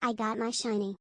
I got my shiny.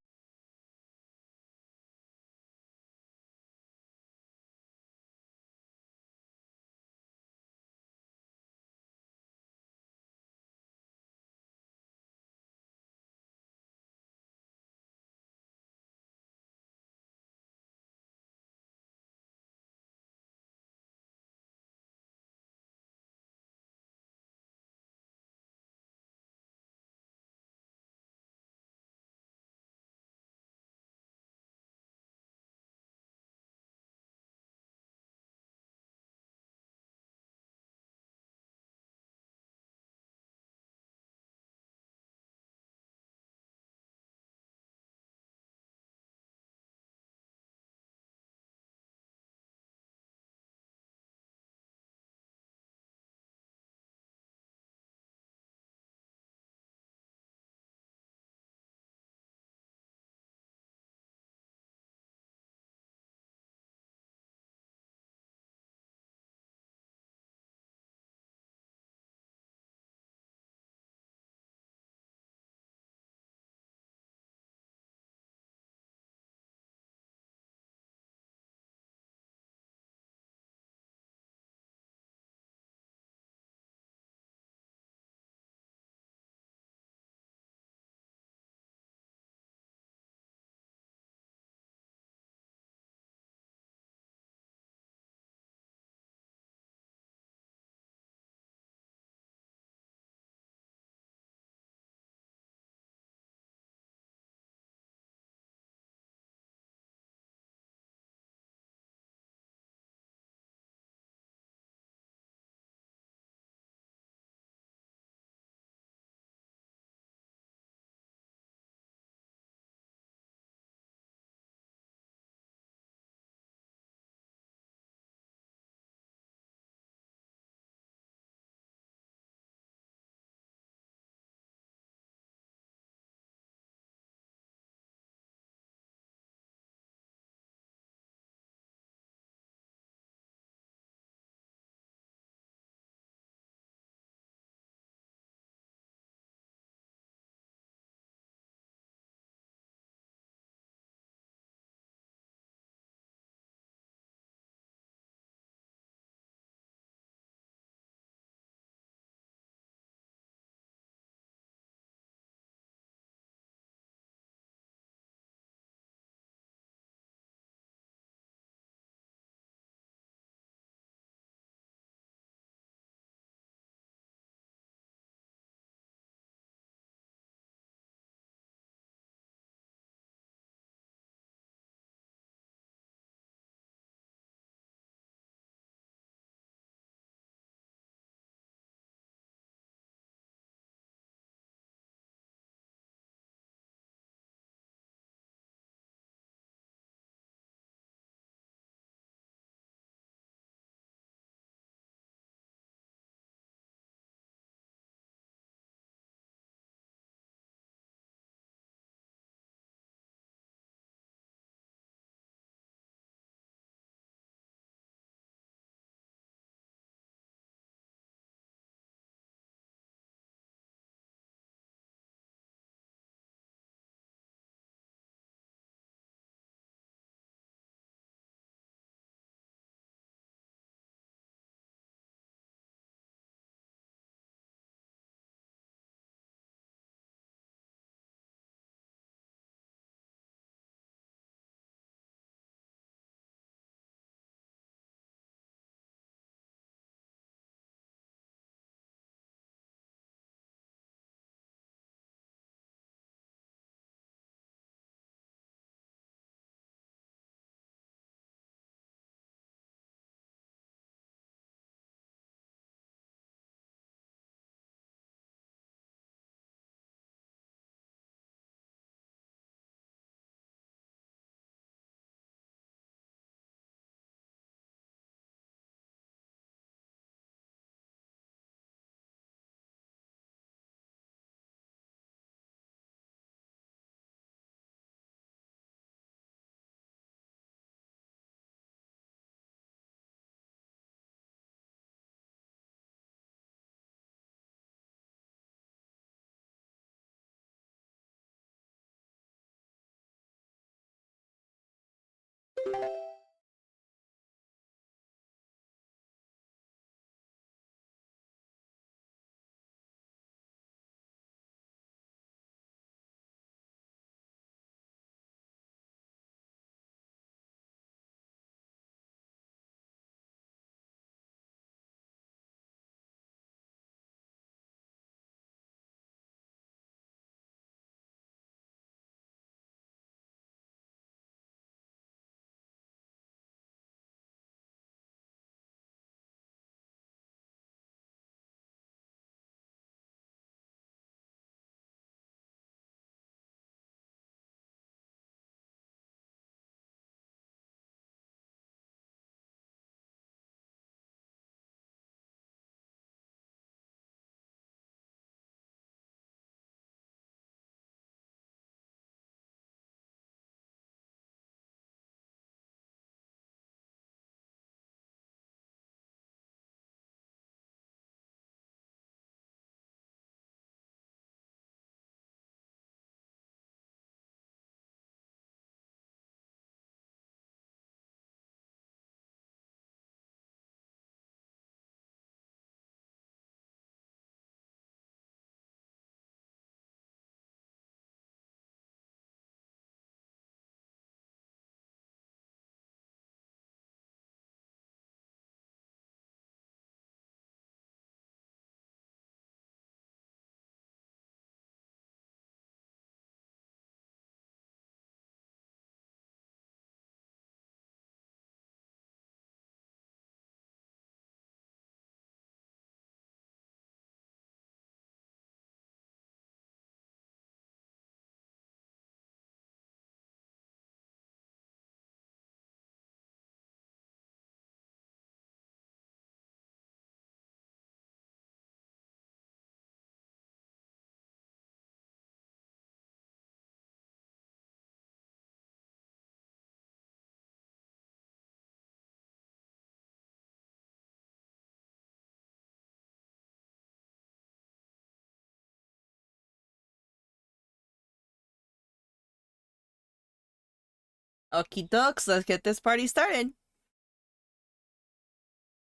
Okie dokes, let's get this party started.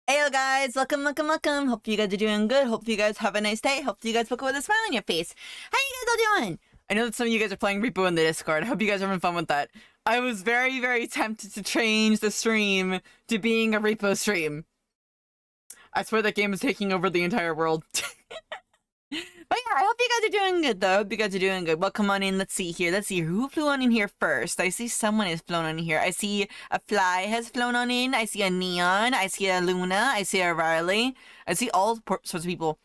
Hey guys, welcome. Hope you guys are doing good. Hope you guys have a nice day. Hope you guys woke up with a smile on your face. How you guys all doing? I know that some of you guys are playing Repo in the Discord. I hope you guys are having fun with that. I was very tempted to change the stream to being a Repo stream. I swear that game is taking over the entire world. But yeah, I hope you guys are doing good though. I hope you guys are doing good. Well, come on in. Let's see here. Let's see who flew on in here first. I see someone has flown on in here. I see a Fly has flown on in. I see a Neon. I see a Luna. I see a Riley. I see all sorts of people.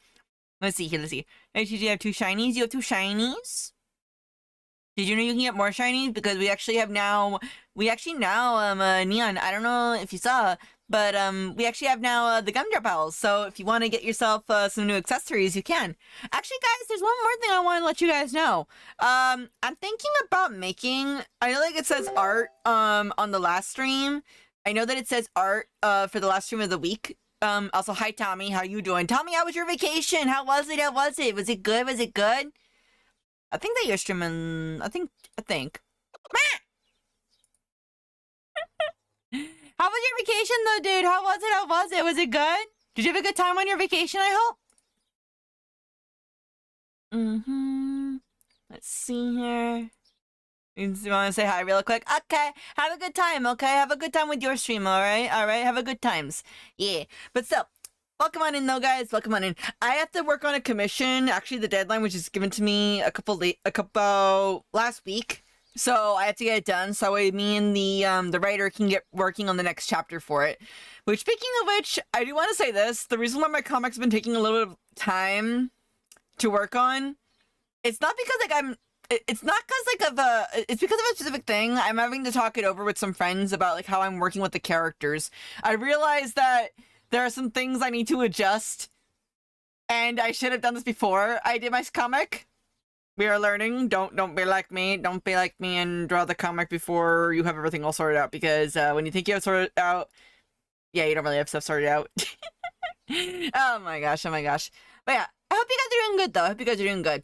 Let's see here. Let's see. Hey, did you have two shinies? You have two shinies? Did you know you can get more shinies? Because we actually now, Neon, I don't know if you saw, but, we actually have now, the Gumdrop Owls, so if you want to get yourself, some new accessories, you can. Actually, guys, there's one more thing I want to let you guys know. I'm thinking about making, I know, like, it says art, on the last stream. I know that it says art, for the last stream of the week. Also, hi, Tommy, how you doing? Tommy, how was your vacation? How was it? Was it good? Was it good? I think that you're streaming, I think. How was your vacation though, dude? How was it? Was it good? Did you have a good time on your vacation, I hope? Let's see here. You want to say hi real quick? Okay, have a good time, okay? Have a good time with your stream, alright? Alright, have a good times. Yeah, but still, welcome on in though, guys. Welcome on in. I have to work on a commission. Actually, the deadline was just given to me a couple last week. So I have to get it done, so me and the writer can get working on the next chapter for it. Which, speaking of which, I do want to say this. The reason why my comic's been taking a little bit of time to work on, it's not because, like, it's because of a specific thing. I'm having to talk it over with some friends about, like, how I'm working with the characters. I realized that there are some things I need to adjust, and I should have done this before I did my comic. We are learning. Don't be like me. Don't be like me and draw the comic before you have everything all sorted out. Because when you think you have sorted out, yeah, you don't really have stuff sorted out. Oh my gosh. But yeah, I hope you guys are doing good though. I hope you guys are doing good.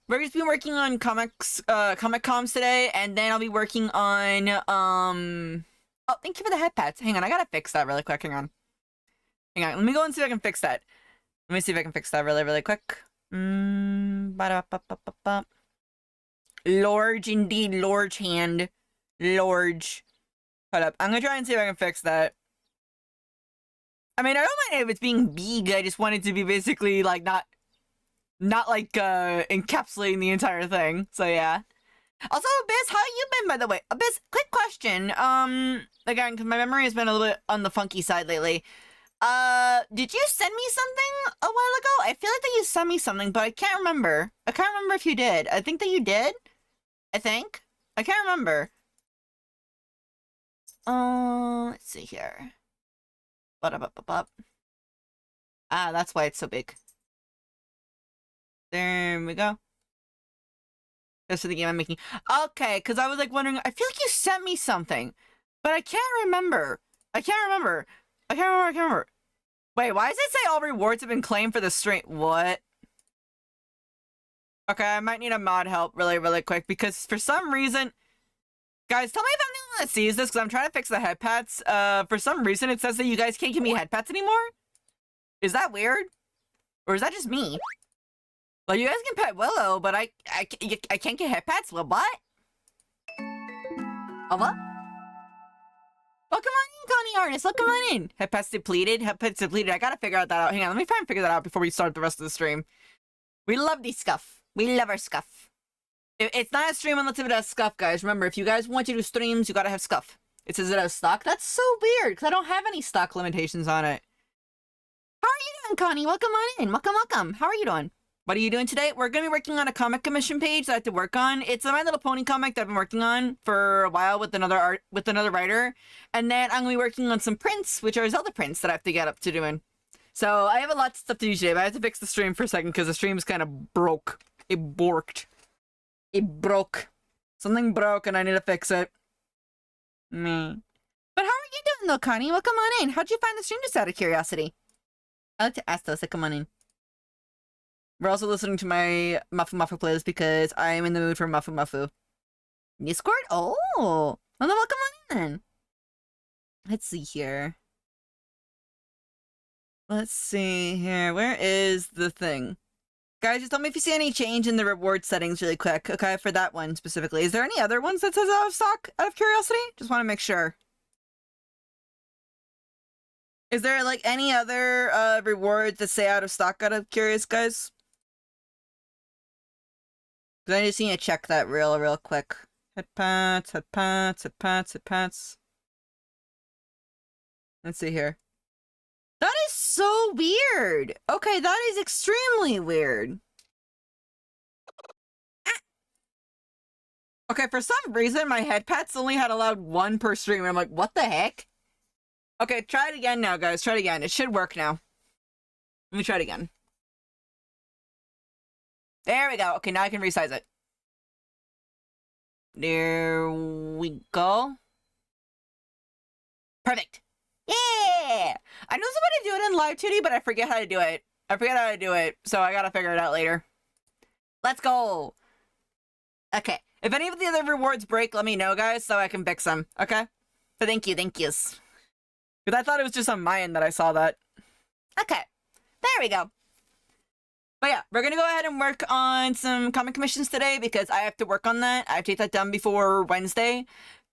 We're just been working on comic comms today, and then I'll be working on Oh, thank you for the head pats. Hang on, I gotta fix that really quick. Hang on. Let me go and see if I can fix that. Let me see if I can fix that really quick. Large indeed, large hand. Large. Hold up. I'm gonna try and see if I can fix that. I mean, I don't mind if it's being big. I just want it to be basically, like, not like, encapsulating the entire thing. So, yeah. Also, Abyss, how you been, by the way? Abyss, quick question. Again, because my memory has been a little bit on the funky side lately. Did you send me something a while ago? I feel like that you sent me something, but I can't remember. I can't remember if you did. I think that you did. I think. I can't remember. Let's see here. Ah, that's why it's so big. There we go. That's for the game I'm making. Okay, because I was like wondering, I feel like you sent me something, but I can't remember. I can't remember. Wait, why does it say all rewards have been claimed for the stream? What? Okay, I might need a mod help really quick, because for some reason... Guys, tell me if I'm the only one that sees this, because I'm trying to fix the head pats. For some reason it says that you guys can't give me head pats anymore? Is that weird? Or is that just me? Well, you guys can pet Willow, but I can't get head pats? Well, what? Oh, what? Welcome on in, Connie Artist. Welcome on in. Head pats depleted. I gotta figure that out. Hang on, let me try and figure that out before we start the rest of the stream. We love the scuff. We love our scuff. It's not a stream unless it has scuff, guys. Remember, if you guys want to do streams, you gotta have scuff. It says it has stock. That's so weird, because I don't have any stock limitations on it. How are you doing, Connie? Welcome on in. Welcome. How are you doing? What are you doing today? We're going to be working on a comic commission page that I have to work on. It's a My Little Pony comic that I've been working on for a while with another writer. And then I'm going to be working on some prints, which are Zelda prints that I have to get up to doing. So I have a lot of stuff to do today, but I have to fix the stream for a second because the stream is kind of broke. It borked. It broke. Something broke and I need to fix it. Me. But how are you doing though, Connie? Welcome on in. How'd you find the stream, just out of curiosity? I like to ask those, so come on in. We're also listening to my Mafu Mafu playlist because I'm in the mood for Mafu Mafu. Discord? Oh! Well, then welcome on in then. Let's see here. Let's see here. Where is the thing? Guys, just tell me if you see any change in the reward settings really quick, okay, for that one specifically. Is there any other ones that says out of stock, out of curiosity? Just want to make sure. Is there, like, any other rewards that say out of stock out of curious, guys? Because I just need to check that real quick. Head pats, head pats, head pats, head pats. Let's see here. That is so weird! Okay, that is extremely weird. Okay, for some reason, my head pats only had allowed one per stream, and I'm like, what the heck? Okay, try it again now, guys. Try it again. It should work now. Let me try it again. There we go. Okay, now I can resize it. There we go. Perfect. Yeah! I know somebody do it in Live 2D, but I forget how to do it. I forget how to do it, so I gotta figure it out later. Let's go! Okay. If any of the other rewards break, let me know, guys, so I can fix them, okay? But thank you, thank yous. Because I thought it was just on my end that I saw that. Okay. There we go. But yeah, we're gonna go ahead and work on some comic commissions today because I have to work on that. I have to get that done before Wednesday.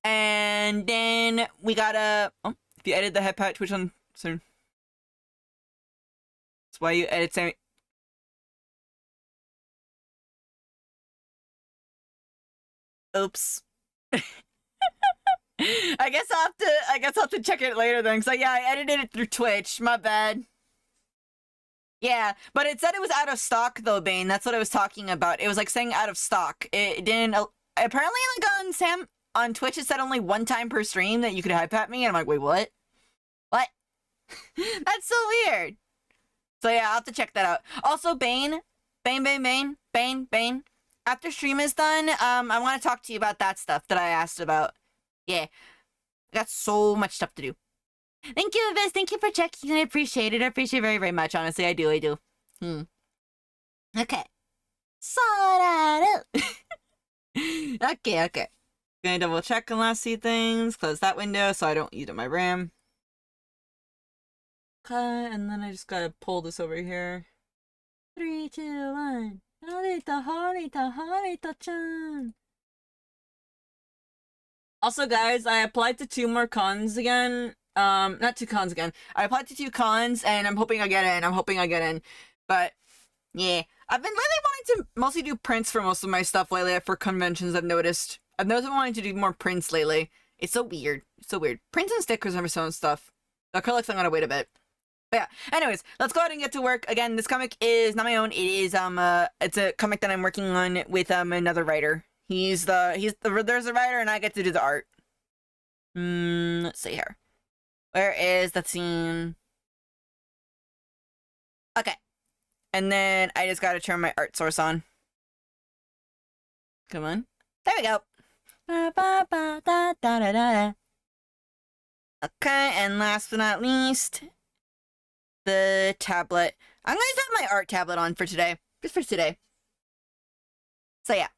And then we gotta... Oh, if you edit the head patch, which one? Soon. That's why you edit Sammy. Oops. I guess I'll have to check it later then. Cause yeah, I edited it through Twitch. My bad. Yeah, but it said it was out of stock though, Bane. That's what I was talking about. It was like saying out of stock. It didn't. Apparently, like on Twitch, it said only one time per stream that you could hype at me, and I'm like, wait, what? What? That's so weird. So yeah, I'll have to check that out. Also, Bane. After stream is done, I want to talk to you about that stuff that I asked about. Yeah, I got so much stuff to do. Thank you, Abyss. Thank you for checking. I appreciate it. I appreciate it very, very much. Honestly, I do. Okay. Okay. Gonna double check the last few things. Close that window so I don't eat up my RAM. Okay, and then I just gotta pull this over here. 3, 2, 1. Harita-chan. Also, guys, I applied to 2 more cons again. Not 2 cons again. I applied to 2 cons, and I'm hoping I get in. But, yeah. I've been really wanting to mostly do prints for most of my stuff lately for conventions, I've noticed. I've been wanting to do more prints lately. It's so weird. Prints and stickers and so stuff. The acrylics, I'm gonna wait a bit. But yeah, anyways, let's go ahead and get to work. Again, this comic is not my own. It is, it's a comic that I'm working on with, another writer. There's the writer and I get to do the art. Let's see here. Where is that scene? Okay. And then I just gotta turn my art source on. Come on. There we go. Okay, and last but not least, the tablet. I'm gonna just have my art tablet on for today. Just for today. So yeah.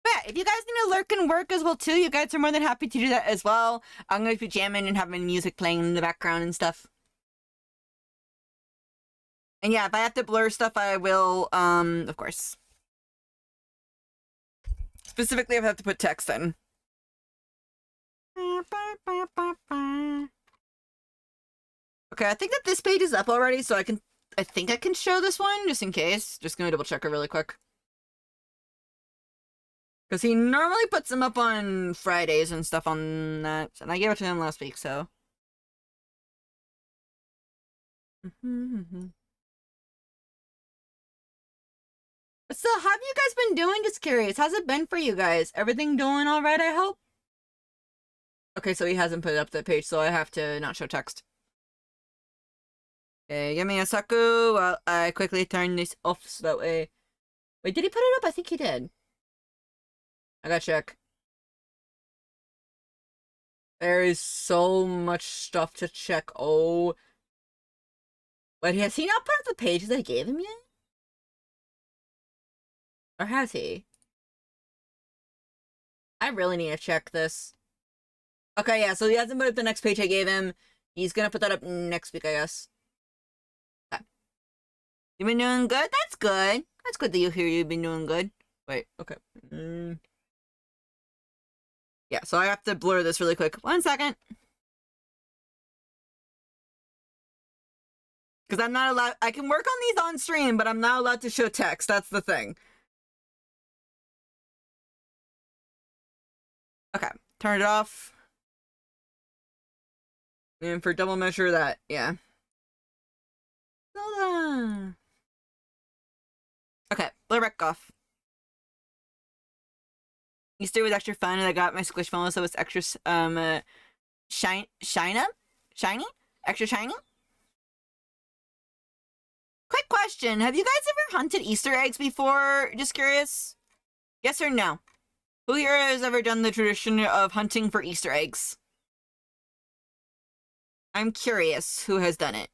But yeah, if you guys need to lurk and work as well too, you guys are more than happy to do that as well. I'm gonna be jamming and having music playing in the background and stuff. And yeah, if I have to blur stuff, I will, of course. Specifically, if I have to put text in. Okay, I think that this page is up already, so I think I can show this one, just in case. Just gonna double check it really quick. Because he normally puts them up on Fridays and stuff on that, and I gave it to him last week, so. So, how have you guys been doing? Just curious. How's it been for you guys? Everything doing alright, I hope? Okay, so he hasn't put up the page, so I have to not show text. Okay, give me a saku while I quickly turn this off so that way... Wait, did he put it up? I think he did. I gotta check. There is so much stuff to check. Oh. Wait, has he not put up the pages I gave him yet? Or has he? I really need to check this. Okay, yeah, so he hasn't put up the next page I gave him. He's gonna put that up next week, I guess. Okay. You been doing good? That's good. That's good that you hear you've been doing good. Wait, okay. Yeah, so I have to blur this really quick. 1 second. Because I'm not allowed, I can work on these on stream, but I'm not allowed to show text. That's the thing. Okay, turn it off. And for double measure that, yeah. Okay, blur back off. Easter was extra fun, and I got my Squishmallow, so it's extra, shiny? Extra shiny? Quick question, have you guys ever hunted Easter eggs before? Just curious? Yes or no? Who here has ever done the tradition of hunting for Easter eggs? I'm curious who has done it.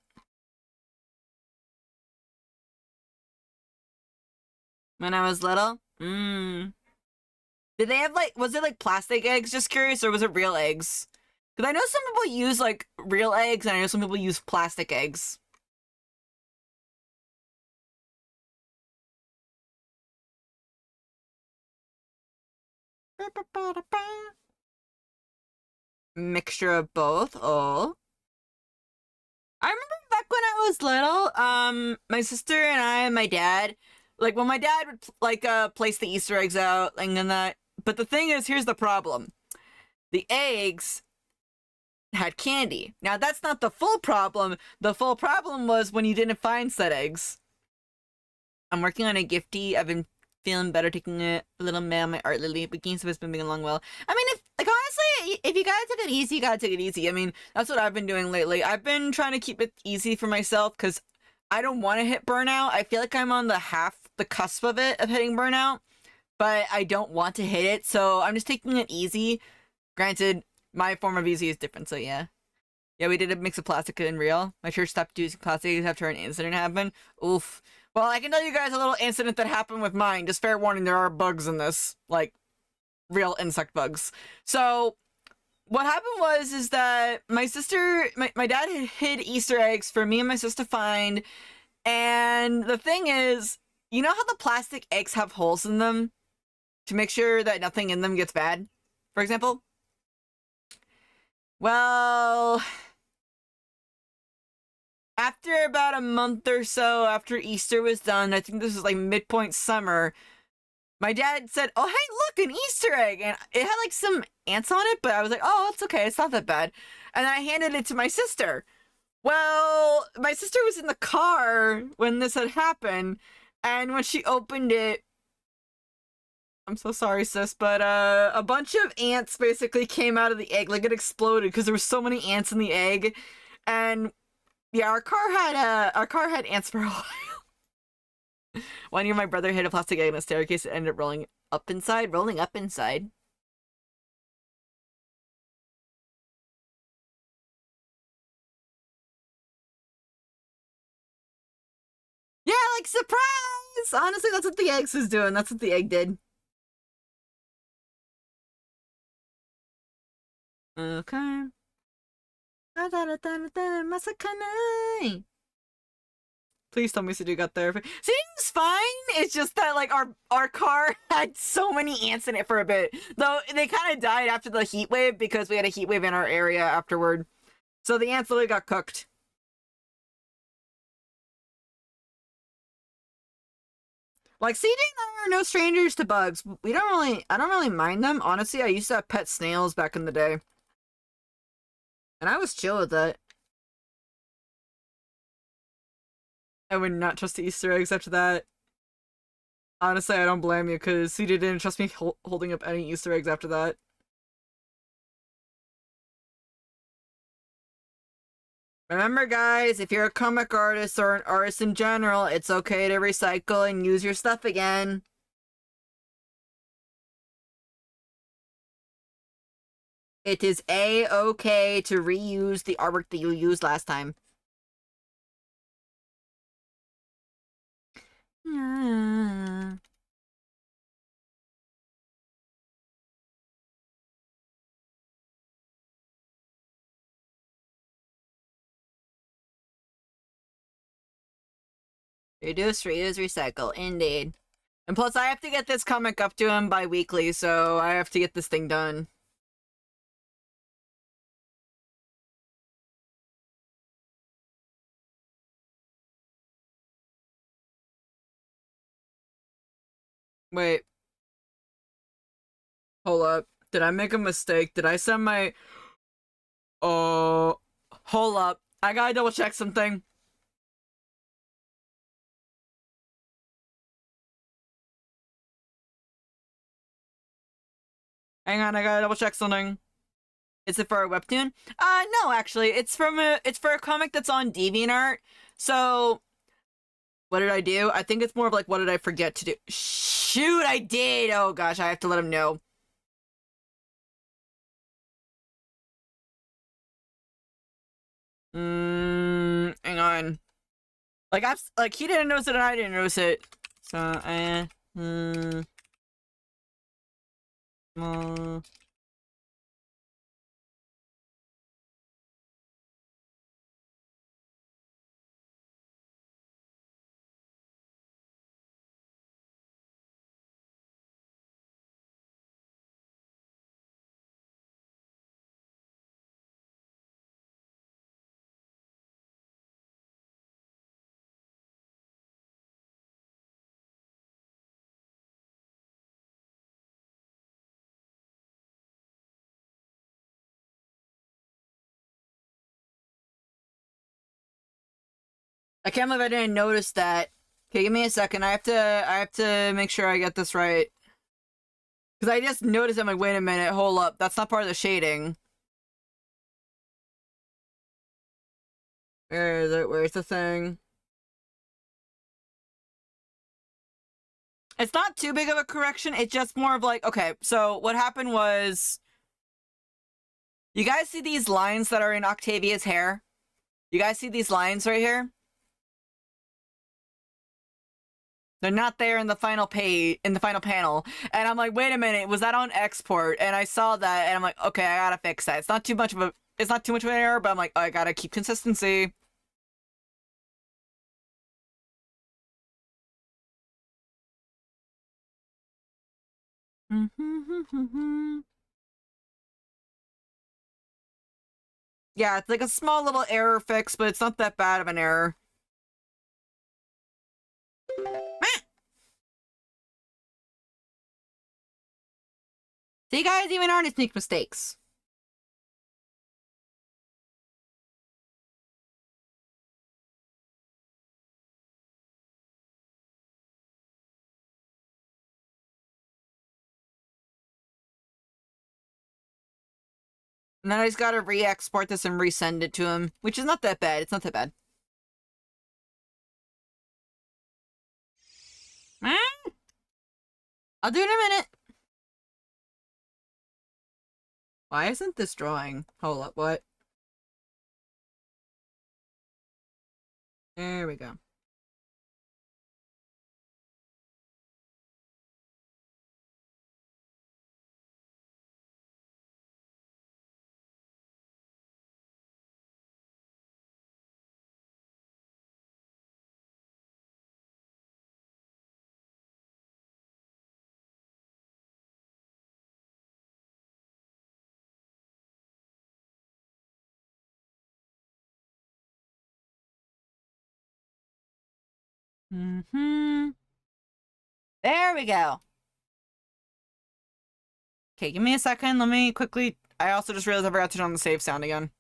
When I was little? Did they have, like, was it, like, plastic eggs? Just curious, or was it real eggs? Because I know some people use, like, real eggs, and I know some people use plastic eggs. Mixture of both. Oh. I remember back when I was little, my sister and I and my dad, like, when my dad would, like, place the Easter eggs out, and then that, but the thing is, here's the problem. The eggs had candy. Now, that's not the full problem. The full problem was when you didn't find said eggs. I'm working on a gifty. I've been feeling better taking a little man on my art lily, but games have been moving along well. I mean, if, like, honestly, if you gotta take it easy, you gotta take it easy. I mean, that's what I've been doing lately. I've been trying to keep it easy for myself because I don't want to hit burnout. I feel like I'm on the cusp of it, of hitting burnout, but I don't want to hit it, so I'm just taking it easy. Granted, my form of easy is different, so yeah. Yeah, we did a mix of plastic and real. My church stopped using plastic after an incident happened. Oof. Well, I can tell you guys a little incident that happened with mine. Just fair warning, there are bugs in this. Like, real insect bugs. So, what happened is that my sister, my dad had hid Easter eggs for me and my sister to find. And the thing is, you know how the plastic eggs have holes in them? To make sure that nothing in them gets bad, for example? Well, after about a month or so after Easter was done, I think this was like midpoint summer, my dad said, "Oh, hey, look, an Easter egg!" And it had like some ants on it, but I was like, "Oh, it's okay, it's not that bad." And I handed it to my sister. Well, my sister was in the car when this had happened, and when she opened it, I'm so sorry, sis, but a bunch of ants basically came out of the egg, like it exploded because there were so many ants in the egg, and yeah, our car had ants for a while. One year, my brother hit a plastic egg in a staircase and ended up rolling up inside. Rolling up inside. Yeah, like surprise! Honestly, that's what the eggs was doing. That's what the egg did. Okay. Please tell me Sudu got therapy. Seems fine. It's just that like our car had so many ants in it for a bit. Though they kind of died after the heat wave because we had a heat wave in our area afterward. So the ants literally got cooked. Like CJ and I are no strangers to bugs. I don't really mind them. Honestly, I used to have pet snails back in the day. And I was chill with that. I would not trust the Easter eggs after that. Honestly, I don't blame you, because CJ didn't trust me holding up any Easter eggs after that. Remember, guys, if you're a comic artist or an artist in general, it's okay to recycle and use your stuff again. It is A-okay to reuse the artwork that you used last time. Yeah. Reduce, reuse, recycle. Indeed. And plus, I have to get this comic up to him bi-weekly, so I have to get this thing done. Wait. Hold up. Did I make a mistake? Did I send my... Oh... Hold up. I gotta double check something. Hang on, I gotta double check something. Is it for a webtoon? No, actually. It's for a comic that's on DeviantArt. So... What did I do? I think it's more of like, what did I forget to do? Shoot, I did! Oh gosh, I have to let him know. Hang on. Like, he didn't notice it and I didn't notice it. So, uh... I can't believe I didn't notice that. Okay, give me a second. I have to make sure I get this right. Because I just noticed, I'm like, wait a minute, hold up. That's not part of the shading. Where is it? Where's the thing? It's not too big of a correction. It's just more of like, okay, so what happened was... You guys see these lines that are in Octavia's hair? You guys see these lines right here? They're not there in the final page, in the final panel. And I'm like, wait a minute, was that on export? And I saw that and I'm like, okay, I gotta fix that. It's not too much of an error, but I'm like, oh, I gotta keep consistency. Yeah, it's like a small little error fix, but it's not that bad of an error. So you guys even aren't make mistakes. And then I just gotta re-export this and resend it to him, which is not that bad. It's not that bad. I'll do it in a minute. Why isn't this drawing? Hold up, what? There we go. There we go. Okay, give me a second. Let me quickly... I also just realized I forgot to turn on the save sound again.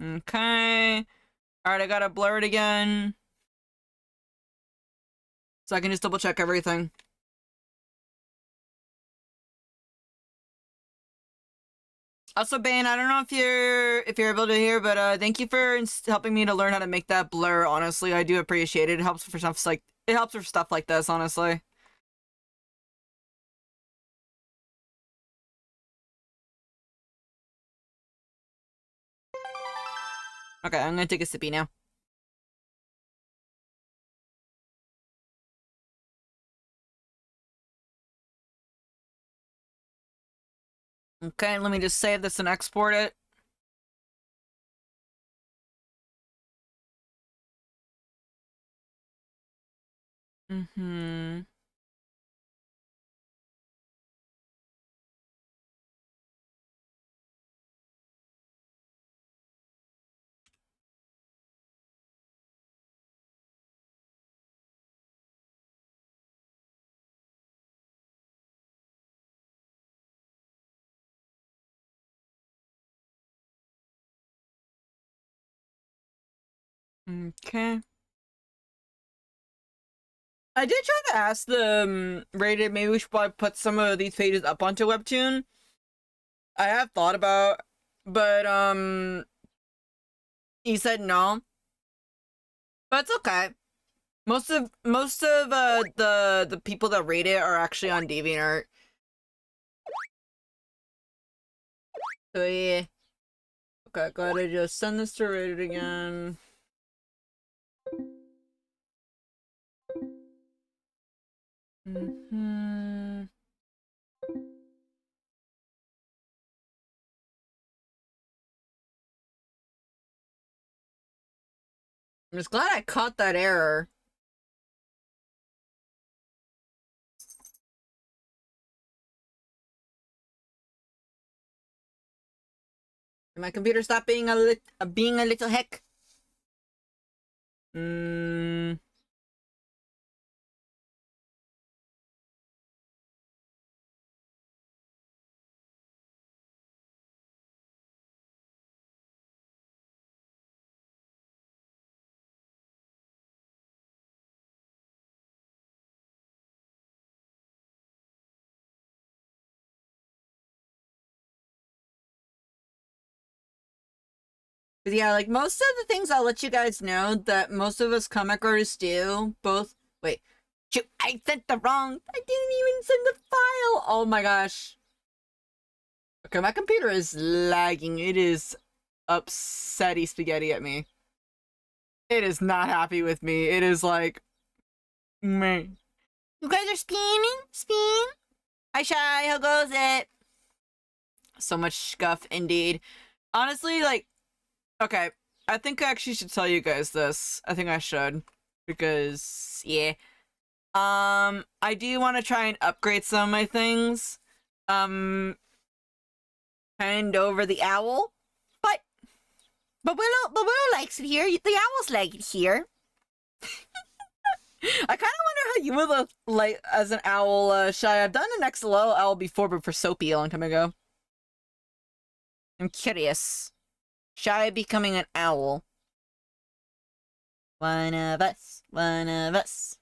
Okay. Alright, I gotta blur it again. So I can just double check everything. Also, Bane, I don't know if you're able to hear, but thank you for helping me to learn how to make that blur. Honestly, I do appreciate it. It helps for stuff like this, honestly. Okay, I'm gonna take a sippy now. Okay, let me just save this and export it. Mm-hmm. Okay. I did try to ask the Reddit, maybe we should probably put some of these pages up onto Webtoon. I have thought about, but he said no. But it's okay. Most of the people that rate it are actually on DeviantArt. So yeah. Okay, gotta just send this to Reddit again. Mm-hmm. I'm just glad I caught that error. My computer stop being a little heck. Mm. But yeah, like most of the things I'll let you guys know that most of us comic artists do. Both. Wait. Shoot, I sent the wrong. I didn't even send the file. Oh my gosh. Okay, my computer is lagging. It is upsetty spaghetti at me. It is not happy with me. It is like, man. You guys are spinning? Spin? Hi, Shy. How goes it? So much scuff, indeed. Honestly, like, okay. I think I actually should tell you guys this. I think I should. Because, yeah. I do want to try and upgrade some of my things. Hand over the owl. But, but Willow likes it here. The owls like it here. I kind of wonder how you would look like as an owl, Shy. I've done an XLO owl before, but for Soapy a long time ago. I'm curious. Shy becoming an owl. One of us. One of us.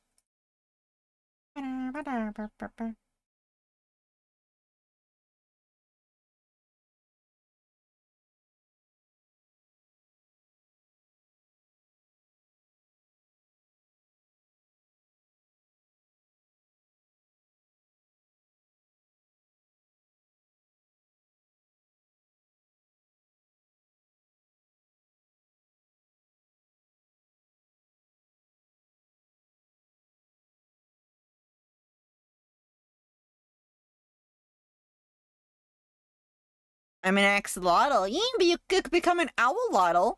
I'm an axolotl. Yeah, but you could become an owlotl.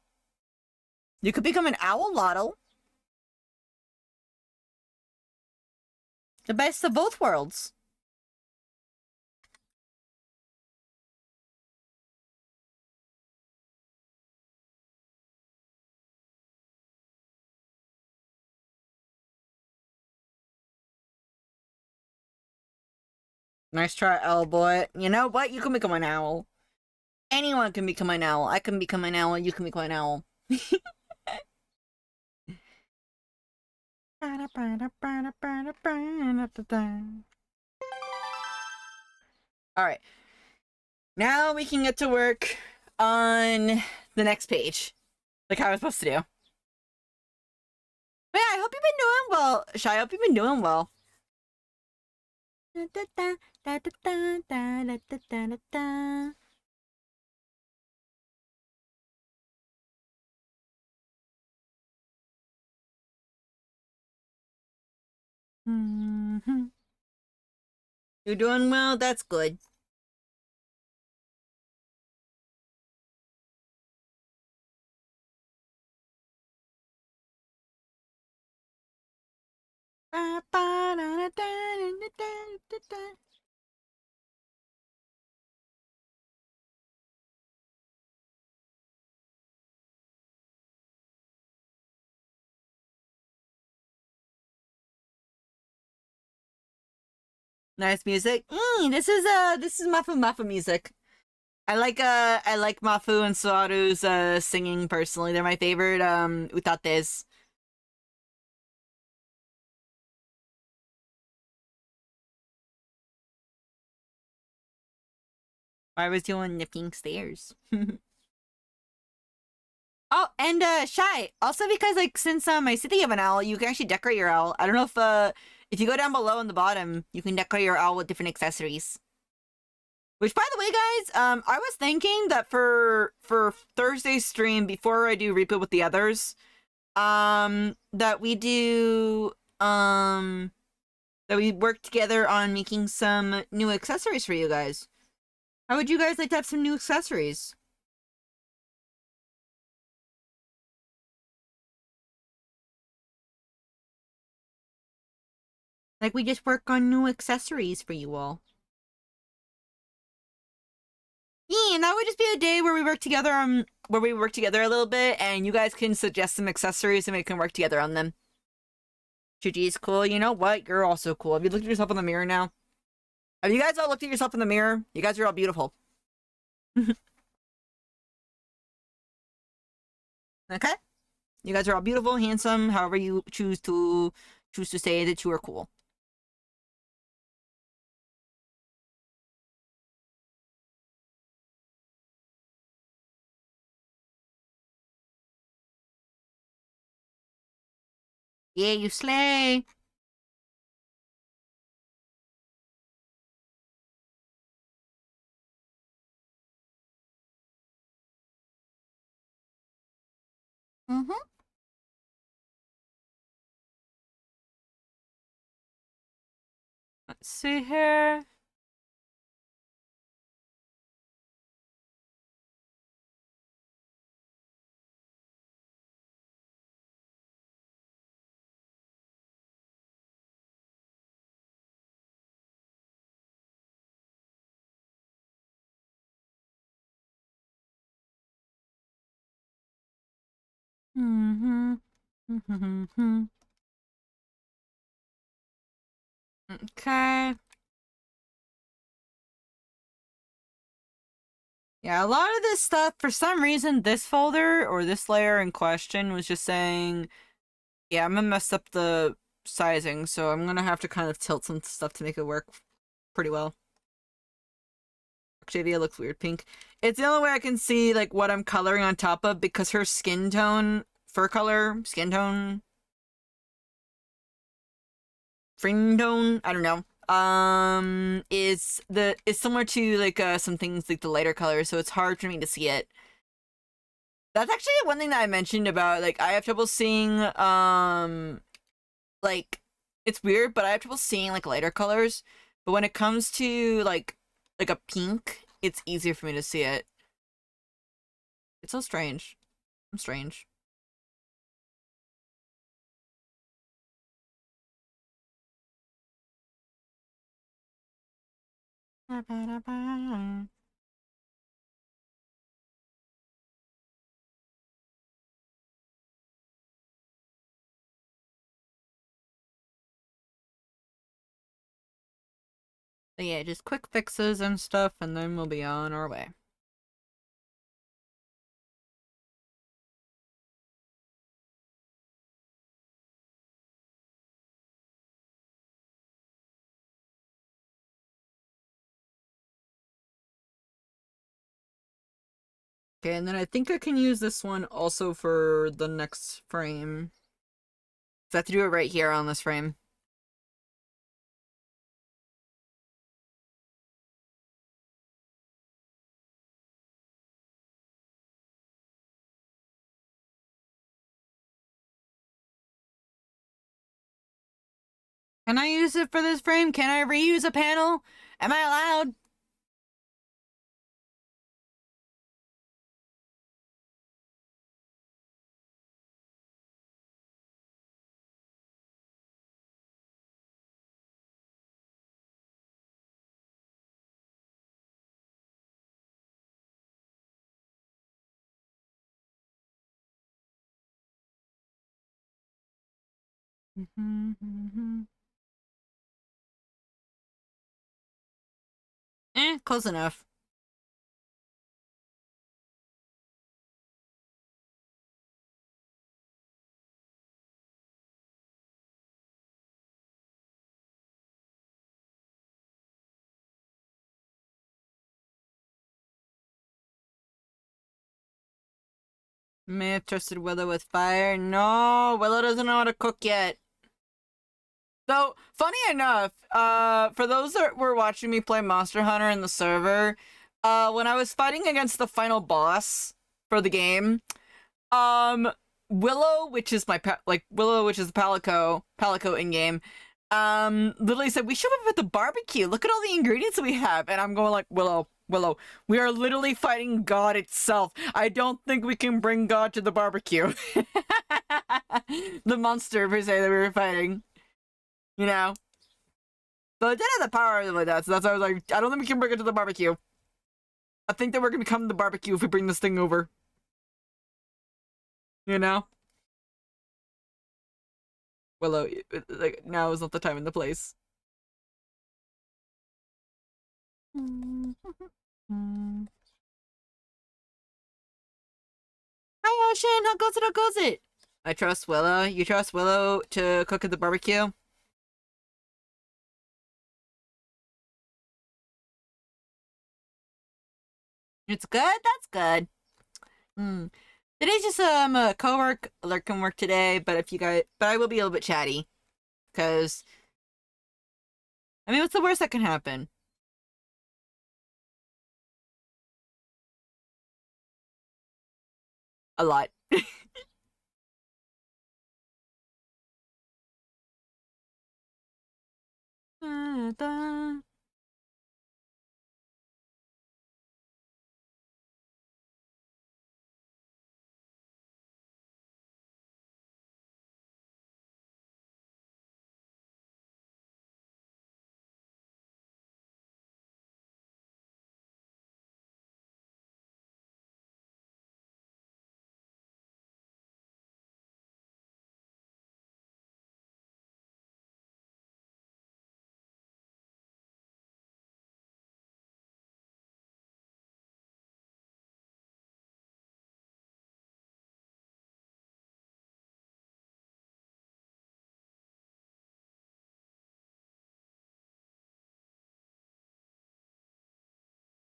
You could become an owlotl. The best of both worlds. Nice try, owl boy. You know what? You can become an owl. Anyone can become an owl. I can become an owl. You can become an owl. Alright. Now we can get to work on the next page. Like how I was supposed to do. But yeah, I hope you've been doing well. Shy, I hope you've been doing well. You're doing well? That's good. Nice music. This is Mafu Mafu music. I like Mafu and Suaru's singing personally. They're my favorite utates. I was doing the pink stairs. Oh, and Shy. Also because like since I see that you have an owl, you can actually decorate your owl. I don't know if you go down below in the bottom, you can decorate your owl with different accessories. Which by the way, guys, I was thinking that for Thursday's stream before I do repo with the others, that we do that we work together on making some new accessories for you guys. How would you guys like to have some new accessories? Like we just work on new accessories for you all. Yeah, and that would just be a day where we work together a little bit, and you guys can suggest some accessories and we can work together on them. Chuji's cool. You know what? You're also cool. Have you looked at yourself in the mirror now? Have you guys all looked at yourself in the mirror? You guys are all beautiful. Okay? You guys are all beautiful, handsome, however you choose to say that you are cool. Yeah, you slay. Mm-hmm. Let's see here. Mm-hmm. Mm-hmm. Okay. Yeah, a lot of this stuff, for some reason, this folder or this layer in question was just saying, yeah, I'm gonna mess up the sizing, so I'm gonna have to kind of tilt some stuff to make it work pretty well. Octavia looks weird pink. It's the only way I can see, like, what I'm coloring on top of, because her skin tone, fur color, skin tone, fring tone, I don't know, is similar to, like, some things, like, the lighter colors, so it's hard for me to see it. That's actually one thing that I mentioned about, like, I have trouble seeing, like, it's weird, but I have trouble seeing, like, lighter colors. But when it comes to, like a pink, it's easier for me to see it. It's so strange. I'm strange. But yeah, just quick fixes and stuff, and then we'll be on our way. Okay, and then I think I can use this one also for the next frame. So I have to do it right here on this frame. Can I use it for this frame? Can I reuse a panel? Am I allowed? Close enough. May have trusted Willow with fire. No, Willow doesn't know how to cook yet. So, funny enough, for those that were watching me play Monster Hunter in the server, when I was fighting against the final boss for the game, um, Willow, which is my Willow, which is the Palico in game, literally said we should have at the barbecue. Look at all the ingredients that we have, and I'm going like, Willow, we are literally fighting God itself. I don't think we can bring God to the barbecue. The monster per se that we were fighting, you know. So it did have the power like that. So that's why I was like, I don't think we can bring it to the barbecue. I think that we're gonna become the barbecue if we bring this thing over. You know? Willow, like, now is not the time and the place. Hi, Ocean! How goes it? How goes it? I trust Willow. You trust Willow to cook at the barbecue? It's good? That's good. Hmm. Today's just a co-work alert can work today, but I will be a little bit chatty. Cause I mean, what's the worst that can happen? A lot.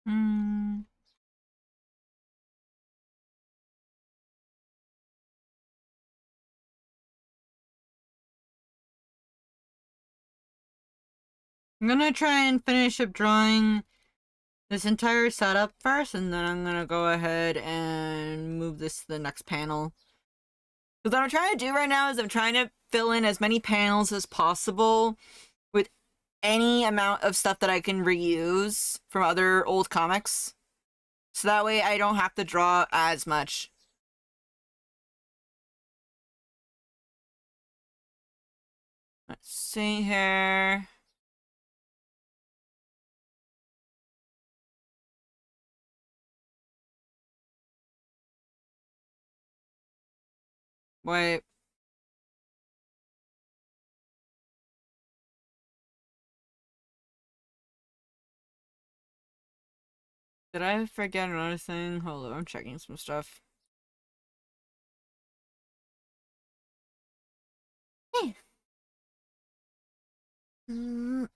Hmm. I'm gonna try and finish up drawing this entire setup first, and then I'm gonna go ahead and move this to the next panel. Because what I'm trying to do right now is I'm trying to fill in as many panels as possible with any amount of stuff that I can reuse from other old comics. So that way I don't have to draw as much. Let's see here. Wait. Did I forget another thing? Hold on, I'm checking some stuff. Hey. Mm.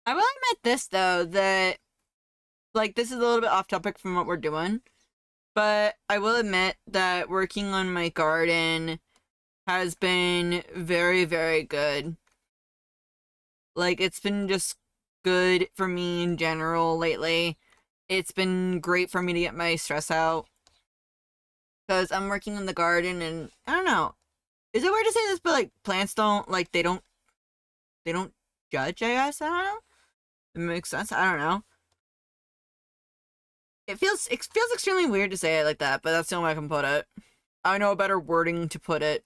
I will admit this though, that like this is a little bit off topic from what we're doing, but I will admit that working on my garden has been very, very good. Like it's been just good for me in general lately. It's been great for me to get my stress out because I'm working in the garden and I don't know. Is it weird to say this, but like plants don't like they don't judge, I guess. I don't know. It makes sense. I don't know. It feels extremely weird to say it like that, but that's the only way I can put it. I know a better wording to put it.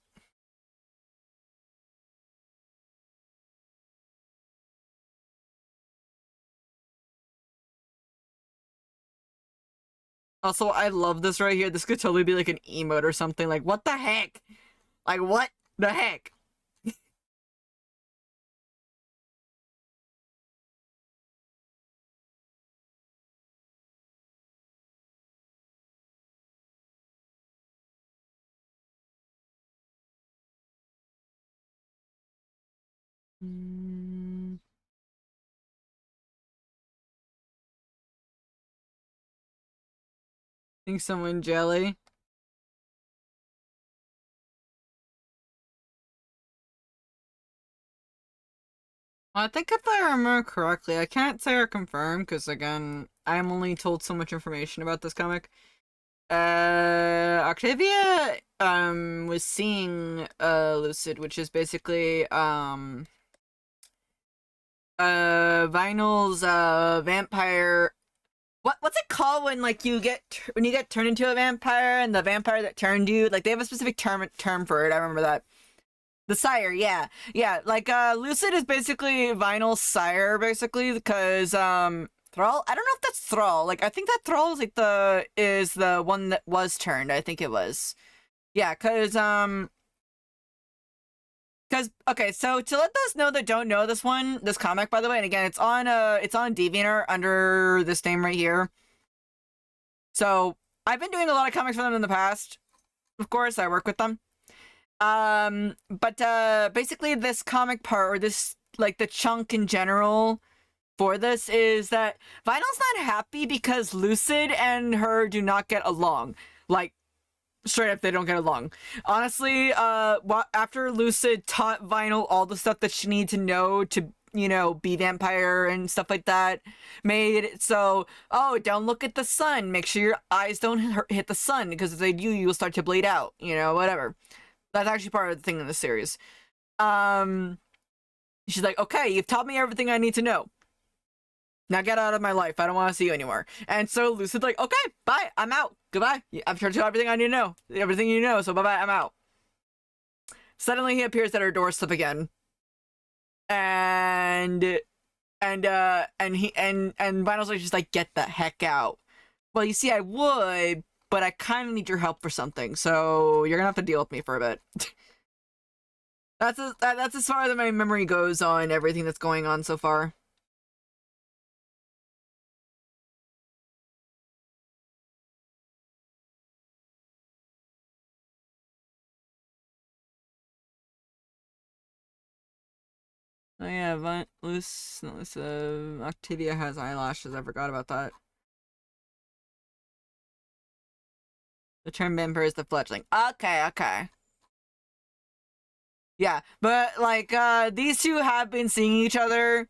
Also, I love this right here. This could totally be like an emote or something. Like, what the heck? Like, what the heck? Mm, think someone jelly. I think if I remember correctly, I can't say or confirm because again, I'm only told so much information about this comic. Octavia was seeing Lucid, which is basically Vinyl's vampire. What's it called when like when you get turned into a vampire and the vampire that turned you, like they have a specific term for it. I remember that. The sire, yeah. Yeah, like Lucid is basically Vinyl's sire basically because Thrall, I don't know if that's Thrall. Like I think that Thrall is the one that was turned. I think it was. Yeah, cuz okay, so to let those know that don't know this comic by the way, and again, it's on DeviantArt under this name right here. So, I've been doing a lot of comics for them in the past. Of course, I work with them. But basically this comic part or this like the chunk in general for this is that Vinyl's not happy because Lucid and her do not get along. Like straight up they don't get along. Honestly, after Lucid taught Vinyl all the stuff that she needs to know to be vampire and stuff like that, made it so, oh, don't look at the sun. Make sure your eyes don't hit the sun because if they do, you'll start to bleed out. Whatever. That's actually part of the thing in the series. Um, she's like, okay, you've taught me everything I need to know. Now get out of my life. I don't want to see you anymore. And so Lucid's like, okay, bye. I'm out. Goodbye. I've taught you everything I need to know. Everything you know. So bye bye. I'm out. Suddenly he appears at her doorstep again, and Vinyl's like, just like, get the heck out. Well, you see, I would, but I kind of need your help for something. So you're gonna have to deal with me for a bit. That's as far as my memory goes on everything that's going on so far. Oh yeah, Octavia has eyelashes. I forgot about that. The term vampire is the fledgling. Okay, okay. Yeah, but like these two have been seeing each other,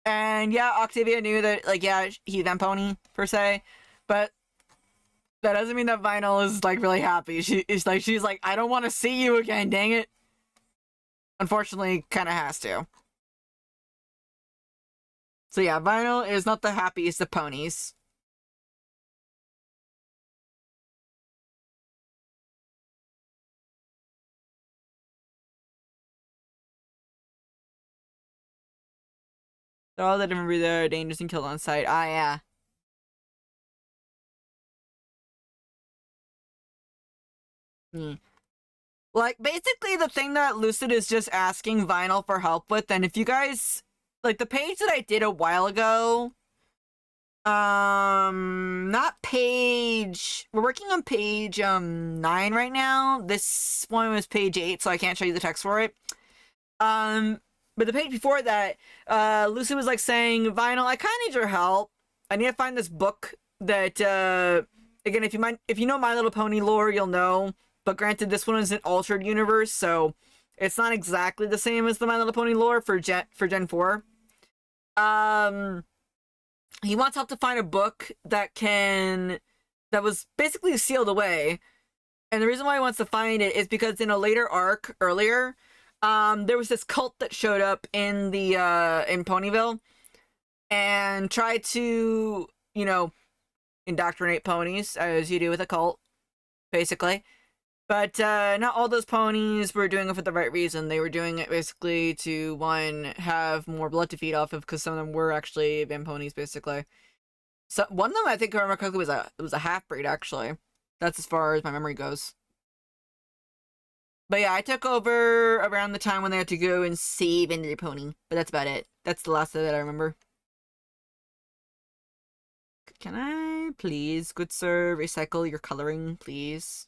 and yeah, Octavia knew that like yeah he's Vamponi per se, but that doesn't mean that Vinyl is like really happy. She's like I don't want to see you again. Dang it. Unfortunately, kind of has to. So yeah, Vinyl is not the happiest of ponies. All that remember the dangerous and killed on sight. Ah yeah. Hmm. Like basically the thing that Lucid is just asking Vinyl for help with, and if you guys like the page that I did a while ago, not page, we're working on page 9 right now. This one was page 8, so I can't show you the text for it. Um but the page before that, Lucid was like saying, Vinyl, I kinda need your help. I need to find this book that again, if you know My Little Pony lore, you'll know. But granted, this one is an altered universe, so it's not exactly the same as the My Little Pony lore for Gen 4. Um, he wants help to find a book that was basically sealed away. And the reason why he wants to find it is because in a later arc earlier, there was this cult that showed up in the in Ponyville and tried to, indoctrinate ponies as you do with a cult, basically. But not all those ponies were doing it for the right reason. They were doing it basically to, one, have more blood to feed off of, because some of them were actually vamponies, basically. So one of them, I think, if I remember correctly, was a half breed. Actually, that's as far as my memory goes. But yeah, I took over around the time when they had to go and save another pony. But that's about it. That's the last of it I remember. Can I please, good sir, recycle your coloring, please?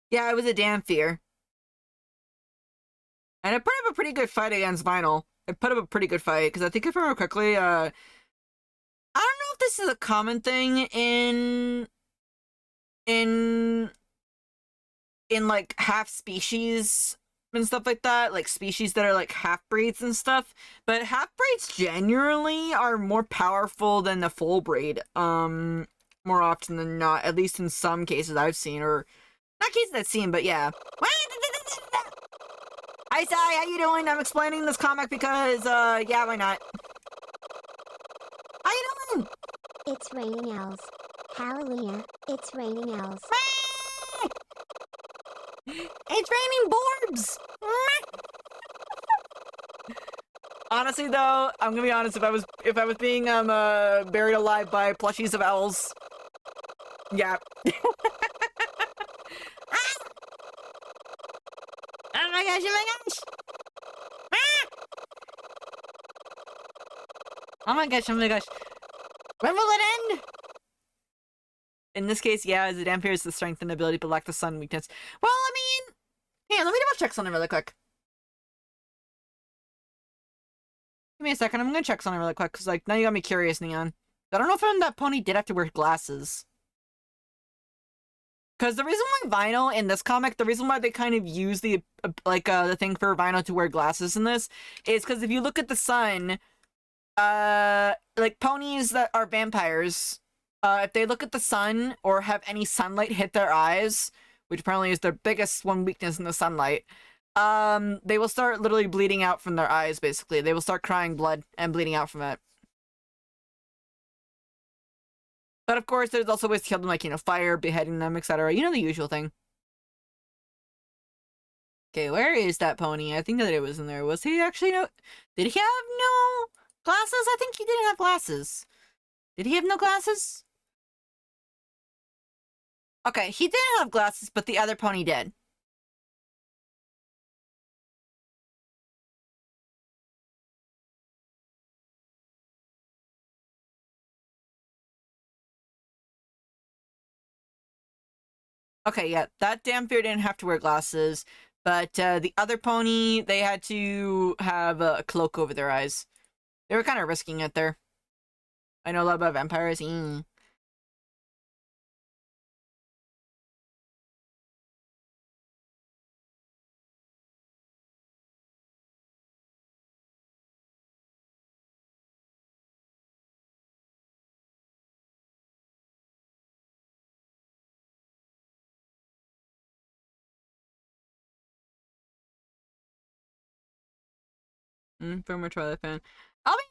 Yeah, it was a Dampier. And I put up a pretty good fight against Vinyl. I put up a pretty good fight, because I think if I remember correctly, I don't know if this is a common thing in like half species and stuff like that, like species that are like half breeds and stuff, but half breeds generally are more powerful than the full breed, more often than not, at least in some cases I've seen, or not cases I've seen, but yeah. Hi Sai, how you doing? I'm explaining this comic because yeah, why not? How you doing? It's raining owls. Hallelujah, it's raining owls. It's raining Borbs! Honestly though, I'm gonna be honest, if I was being buried alive by plushies of owls. Yeah. Ah! Oh my gosh, oh my gosh! Ah! Oh my gosh, oh my gosh. When will it end? In this case, yeah, as the Dampier is the strength and ability, but lack the sun weakness. Well, I mean, yeah, let me double check something really quick. Give me a second, I'm gonna check something really quick, because, like, now you got me curious, Neon. I don't know if that pony did have to wear glasses. Because the reason why Vinyl in this comic, the reason why they kind of use the, the thing for Vinyl to wear glasses in this, is because if you look at the sun, like, ponies that are vampires, if they look at the sun or have any sunlight hit their eyes, which apparently is their biggest one weakness in the sunlight, they will start literally bleeding out from their eyes, basically. They will start crying blood and bleeding out from it. But of course, there's also ways to kill them, like, you know, fire, beheading them, etc. You know, the usual thing. Okay, where is that pony? I think that it was in there. Was he actually no... Did he have no glasses? I think he didn't have glasses. Did he have no glasses? Okay, he didn't have glasses, but the other pony did. Okay, yeah, that Dampier didn't have to wear glasses, but the other pony, they had to have a cloak over their eyes. They were kind of risking it there. I know a lot about vampires. Former Twilight fan. I'll be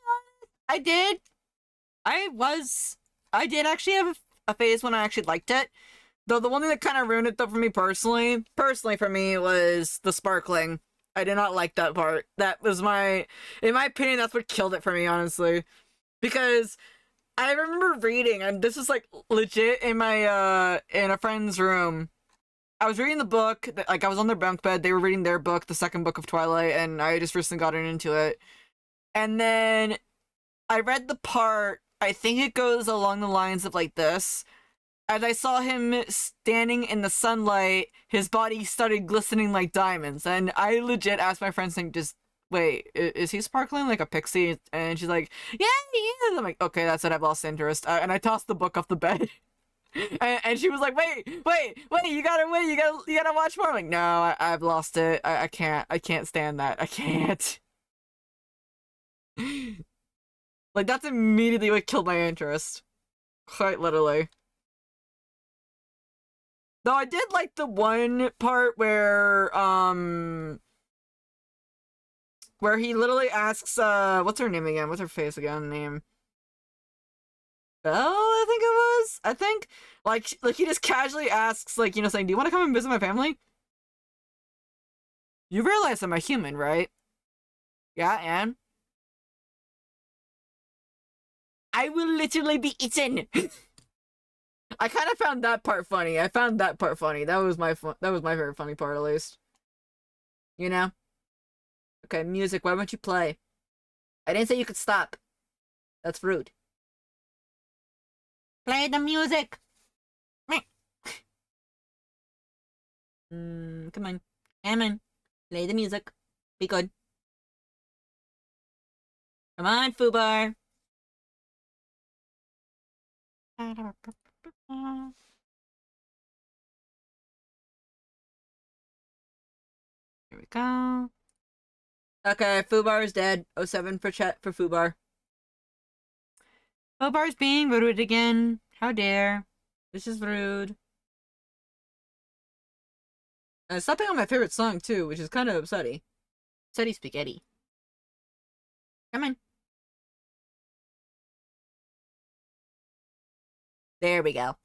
honest, I did actually have a phase when I actually liked it. Though the one thing that kind of ruined it though for me personally for me, was the sparkling. I did not like that part. That was in my opinion, that's what killed it for me, honestly. Because I remember reading, and this is like legit in my, in a friend's room. I was reading the book, like I was on their bunk bed, they were reading their book, the second book of Twilight, and I just recently gotten into it. And then I read the part, I think it goes along the lines of like this. As I saw him standing in the sunlight, his body started glistening like diamonds. And I legit asked my friend, saying, just, wait, is he sparkling like a pixie? And she's like, yeah, he is. I'm like, okay, that's it, I've lost interest. And I tossed the book off the bed. And she was like, wait, you gotta watch more. I'm like, no, I've lost it. I can't stand that. I can't. Like, that's immediately what killed my interest. Quite literally. Though I did like the one part where he literally asks, what's her name again? What's her face again? Name? Belle, I think it was? I think, like he just casually asks, like, you know, saying, do you want to come and visit my family? You realize I'm a human, right? Yeah, and? I will literally be eaten. I kind of found that part funny. I found that part funny. That was my favorite funny part, at least. You know? Okay, music. Why won't you play? I didn't say you could stop. That's rude. Play the music. Come on. Come on. Play the music. Be good. Come on, Fubar. Here we go. Okay, Fubar is dead. 07 for chat for Fubar. Fubar's being rude again. How dare. This is rude. And it's stopping on my favorite song, too, which is kind of upsetting. Upsetty spaghetti. Come on. There we go.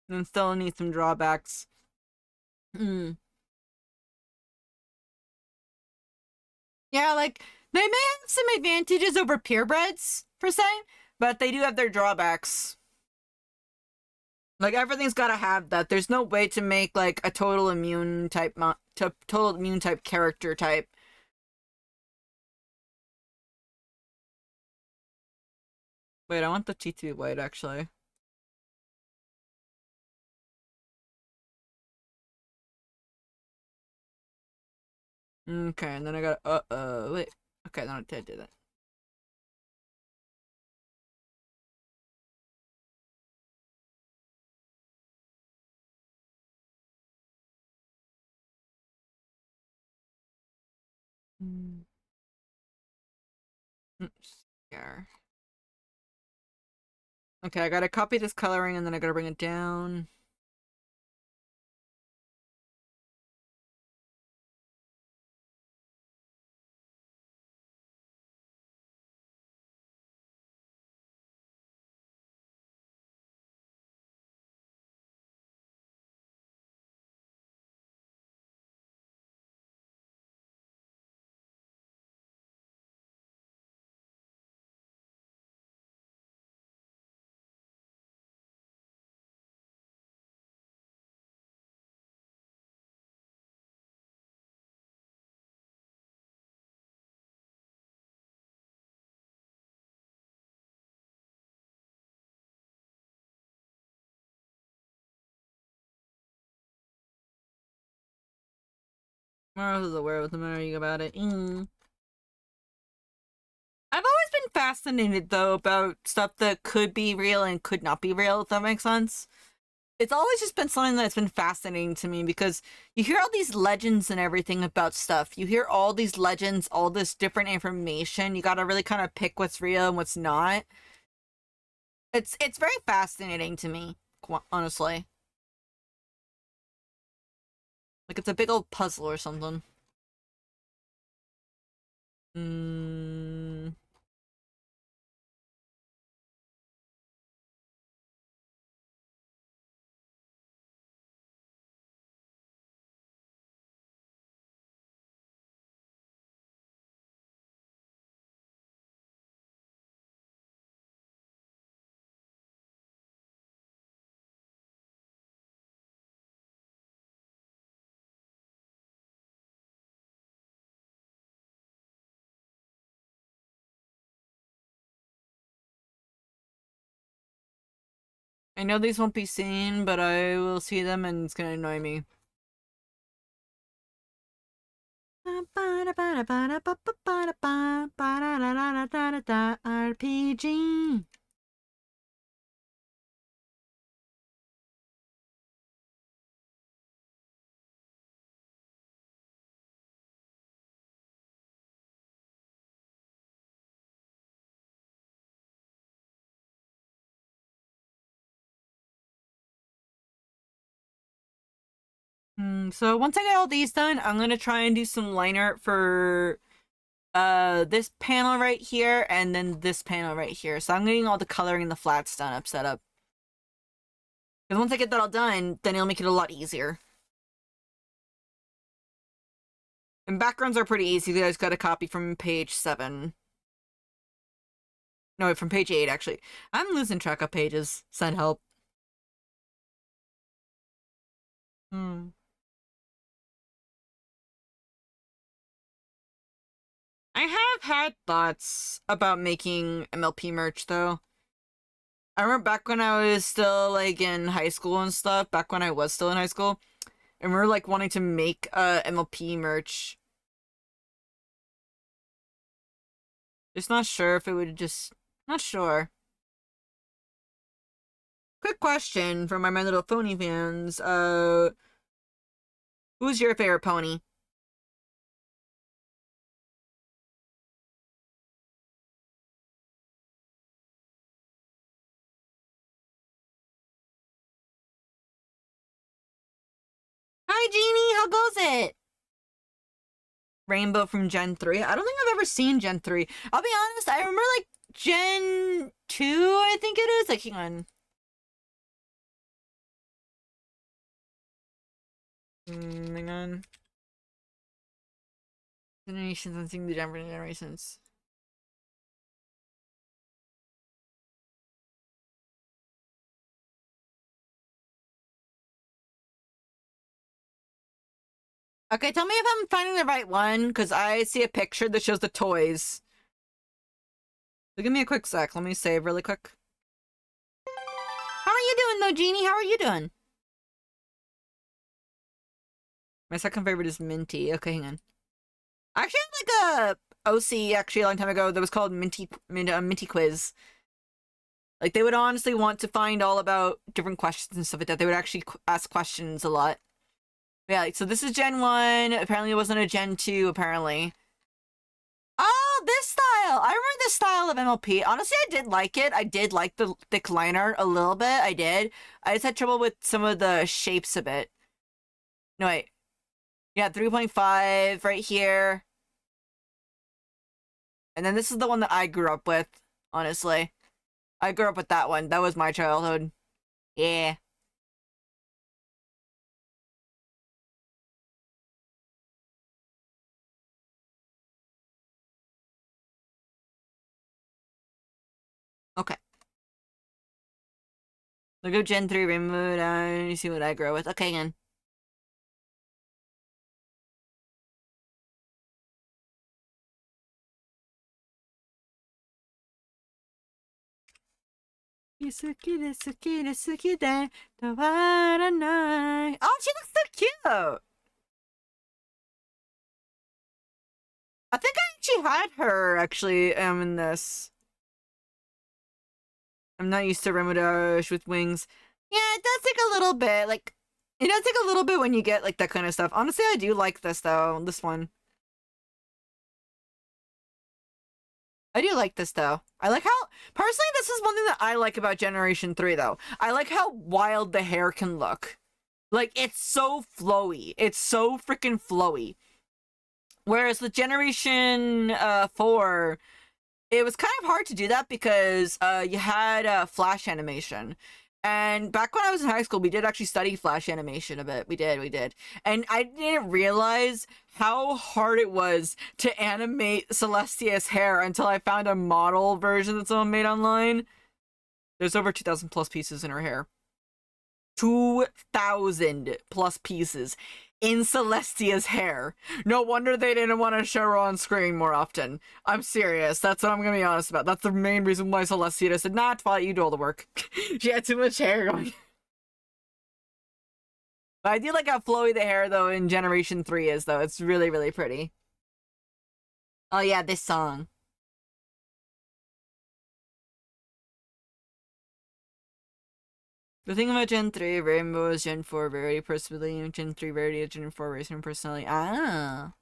And still need some drawbacks. Yeah, like, they may have some advantages over purebreds, per se, but they do have their drawbacks. Like, everything's gotta have that. There's no way to make, like, a total immune type character type. Wait, I want the teeth to be white, actually. Okay, and then I got wait. Okay, then I did that. Oops. Yeah. Okay, I gotta copy this coloring and then I gotta bring it down. Morals is aware with the matter about it. I've always been fascinated though about stuff that could be real and could not be real, if that makes sense. It's always just been something that's been fascinating to me because you hear all these legends and everything about stuff. You hear all these legends, all this different information. You gotta really kind of pick what's real and what's not. It's very fascinating to me, honestly. Like it's a big old puzzle or something. Mm. I know these won't be seen, but I will see them and it's gonna annoy me. RPG. So once I get all these done, I'm gonna try and do some line art for this panel right here and then this panel right here. So I'm getting all the coloring and the flats done up, set up. Because once I get that all done, then it'll make it a lot easier. And backgrounds are pretty easy. You guys got a copy from page 7. No, wait, from page 8, actually. I'm losing track of pages. Send help. I have had thoughts about making MLP merch, though. I remember back when I was still, like, in high school and stuff, back when I was still in high school, and we were, like, wanting to make MLP merch. Just not sure if it would just... Not sure. Quick question for my My Little Pony fans. Who's your favorite pony? Hi, Jeannie! How goes it? Rainbow from Gen 3? I don't think I've ever seen Gen 3. I'll be honest, I remember, like, Gen 2, I think it is. Like, hang on. Hang on. Generations, I'm seeing the different generations. Okay, tell me if I'm finding the right one, because I see a picture that shows the toys. So give me a quick sec. Let me save really quick. How are you doing, though, Jeannie? How are you doing? My second favorite is Minty. Okay, hang on. I actually had, like, a OC, actually, a long time ago that was called Minty Quiz. Like, they would honestly want to find all about different questions and stuff like that. They would actually ask questions a lot. Yeah, like, so this is Gen 1. Apparently it wasn't a Gen 2, apparently. Oh, this style! I remember this style of MLP. Honestly, I did like it. I did like the thick line art a little bit. I did. I just had trouble with some of the shapes a bit. No, wait. Yeah, 3.5 right here. And then this is the one that I grew up with, honestly. I grew up with that one. That was my childhood. Yeah. Okay. Look at Gen 3 Rainbow down. You see what I grow with. Okay, again. Oh, she looks so cute! I think I actually had her, actually, in this. I'm not used to Remodash with wings. Yeah, it does take a little bit, like, it does take a little bit when you get, like, that kind of stuff. Honestly, I do like this, though, this one. I do like this, though. I like how, personally, this is one thing that I like about Generation 3, though. I like how wild the hair can look. Like, it's so flowy. It's so freaking flowy. Whereas with Generation 4, it was kind of hard to do that because you had Flash animation. And back when I was in high school, we did actually study Flash animation a bit. We did. And I didn't realize how hard it was to animate Celestia's hair until I found a model version that someone made online. There's over 2,000 plus pieces in her hair. 2,000 plus pieces in Celestia's hair. No wonder they didn't want to show her on screen more often. I'm serious. That's what I'm gonna be honest about. That's the main reason why Celestia said, nah, Twilight, you do all the work. She had too much hair going. But I do like how flowy the hair, though, in Generation 3 is, though. It's really, really pretty. Oh, yeah, this song. The thing about Gen 3, Rainbow is Gen 4 Rarity personally, Gen 3 Rarity is Gen 4 Racing personally. Ah.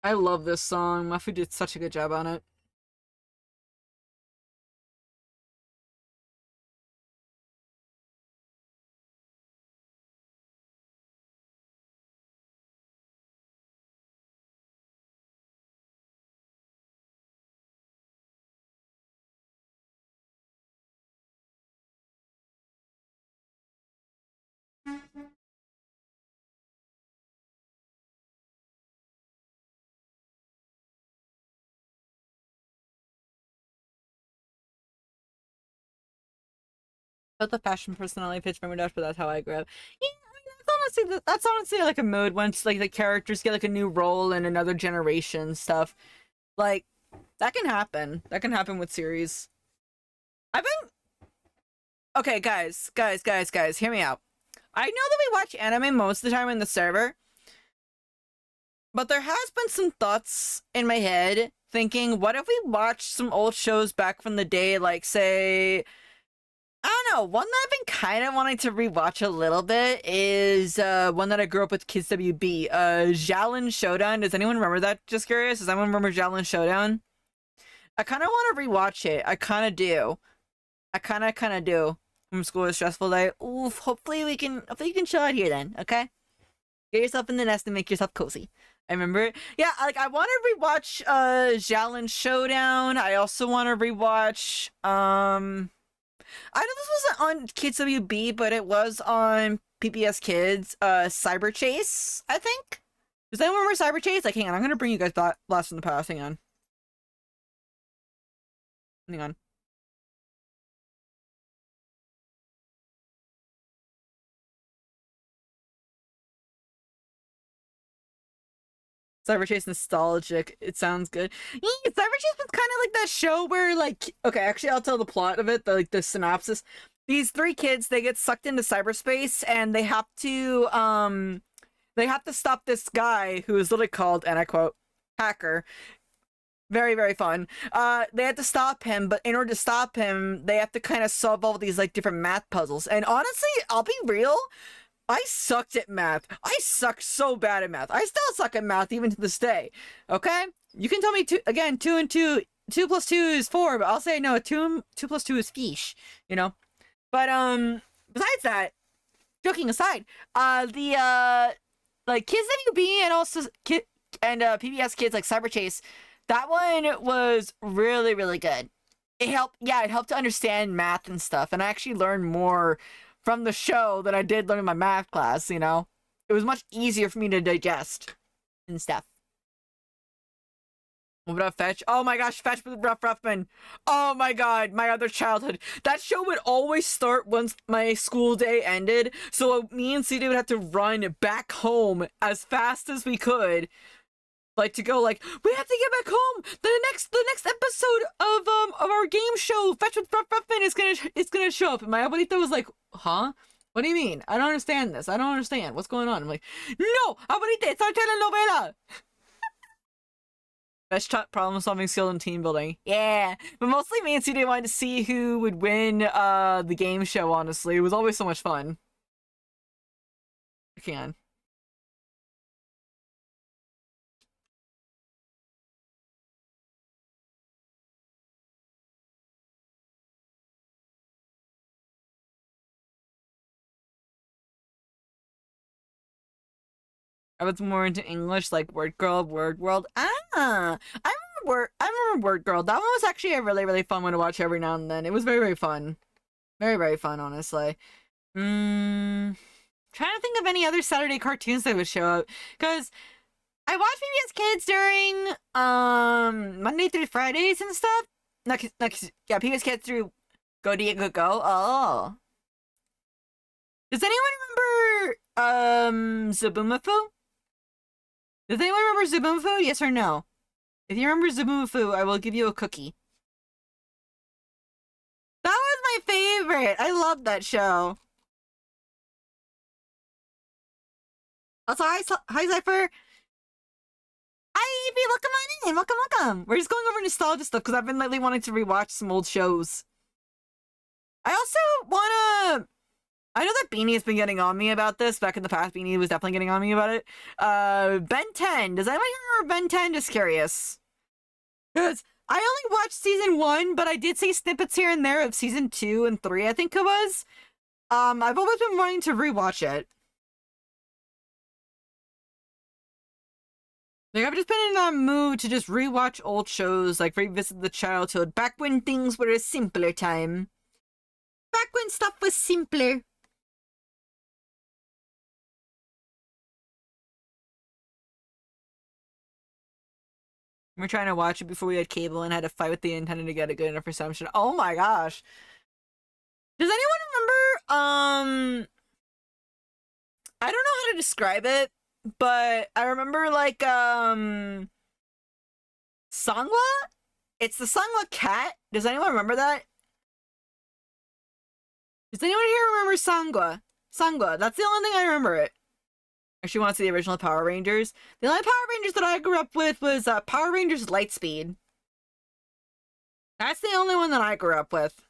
I love this song. Mafu did such a good job on it. But the fashion personality pitch from Dash, but that's how I grew up. Yeah, I mean, that's honestly like a mood once like the characters get like a new role in another generation stuff. Like that can happen. That can happen with series. I've been okay, guys, hear me out. I know that we watch anime most of the time in the server, but there has been some thoughts in my head thinking, what if we watched some old shows back from the day, like say I don't know. One that I've been kind of wanting to rewatch a little bit is one that I grew up with, Kids WB. Xiaolin Showdown. Does anyone remember that? Just curious. Does anyone remember Xiaolin Showdown? I kind of want to rewatch it. I kind of do. I kind of do. From school, a stressful day. Oof. Hopefully you can chill out here then. Okay. Get yourself in the nest and make yourself cozy. I remember it. Yeah, like I want to rewatch Xiaolin Showdown. I also want to rewatch I know this wasn't on Kids WB, but it was on PBS Kids. Cyber Chase, I think. Does anyone remember Cyber Chase? Like, hang on, I'm gonna bring you guys back Blast from the Past. Hang on. Hang on. Cyber Chase nostalgic. It sounds good. Yeah, Cyber Chase was kind of like that show where, like, okay, actually, I'll tell the plot of it. The synopsis. These three kids, they get sucked into cyberspace, and they have to stop this guy who is literally called, and I quote, hacker. Very, very fun. They have to stop him, but in order to stop him, they have to kind of solve all these like different math puzzles. And honestly, I'll be real. I sucked at math. I suck so bad at math. I still suck at math even to this day. Okay? You can tell me two and two plus two is 4, but I'll say no, two plus two is fish, you know? But besides that, joking aside, the like Kids WB and also PBS Kids like Cyber Chase, that one was really, really good. It helped to understand math and stuff, and I actually learned more from the show than I did learn in my math class, you know? It was much easier for me to digest and stuff. What about Fetch? Oh my gosh, Fetch with Rough Ruffman. Oh my god, my other childhood. That show would always start once my school day ended, so me and CD would have to run back home as fast as we could. Like to go like, we have to get back home. The next episode of our game show, Fetch with Rough Ruffman is gonna show up. And my abuelita was like, huh? What do you mean? I don't understand this. I don't understand. What's going on? I'm like, no, abuelita, it's our telenovela. Best problem solving skill and team building. Yeah. But mostly me and CD wanted to see who would win the game show, honestly. It was always so much fun. I can. I was more into English, like Word Girl, Word World. I remember Word Girl. That one was actually a really, really fun one to watch every now and then. It was very, very fun. Very, very fun, honestly. Trying to think of any other Saturday cartoons that would show up. Because I watched PBS Kids during Monday through Fridays and stuff. Yeah, PBS Kids through Go Diego Go. Oh. Does anyone remember Zaboomafoo? Does anyone remember Zaboomafoo? Yes or no? If you remember Zaboomafoo, I will give you a cookie. That was my favorite. I love that show. Also, hi Cypher. Hi, Evie. Welcome on in. Welcome, welcome. We're just going over nostalgia stuff because I've been lately wanting to rewatch some old shows. I also wanna. I know that Beanie has been getting on me about this. Back in the past, Beanie was definitely getting on me about it. Ben 10. Does anyone remember Ben 10? Just curious. Because I only watched season 1, but I did see snippets here and there of season 2 and 3, I think it was. I've always been wanting to rewatch it. Like, I've just been in that mood to just rewatch old shows, like revisit the childhood, back when things were a simpler time. Back when stuff was simpler. We're trying to watch it before we had cable and had to fight with the antenna to get a good enough reception. Oh my gosh. Does anyone remember, I don't know how to describe it, but I remember, like, Sangwa? It's the Sangwa cat. Does anyone remember that? Does anyone here remember Sangwa? Sangwa, that's the only thing I remember it. I actually want to see the original Power Rangers. The only Power Rangers that I grew up with was Power Rangers Lightspeed. That's the only one that I grew up with.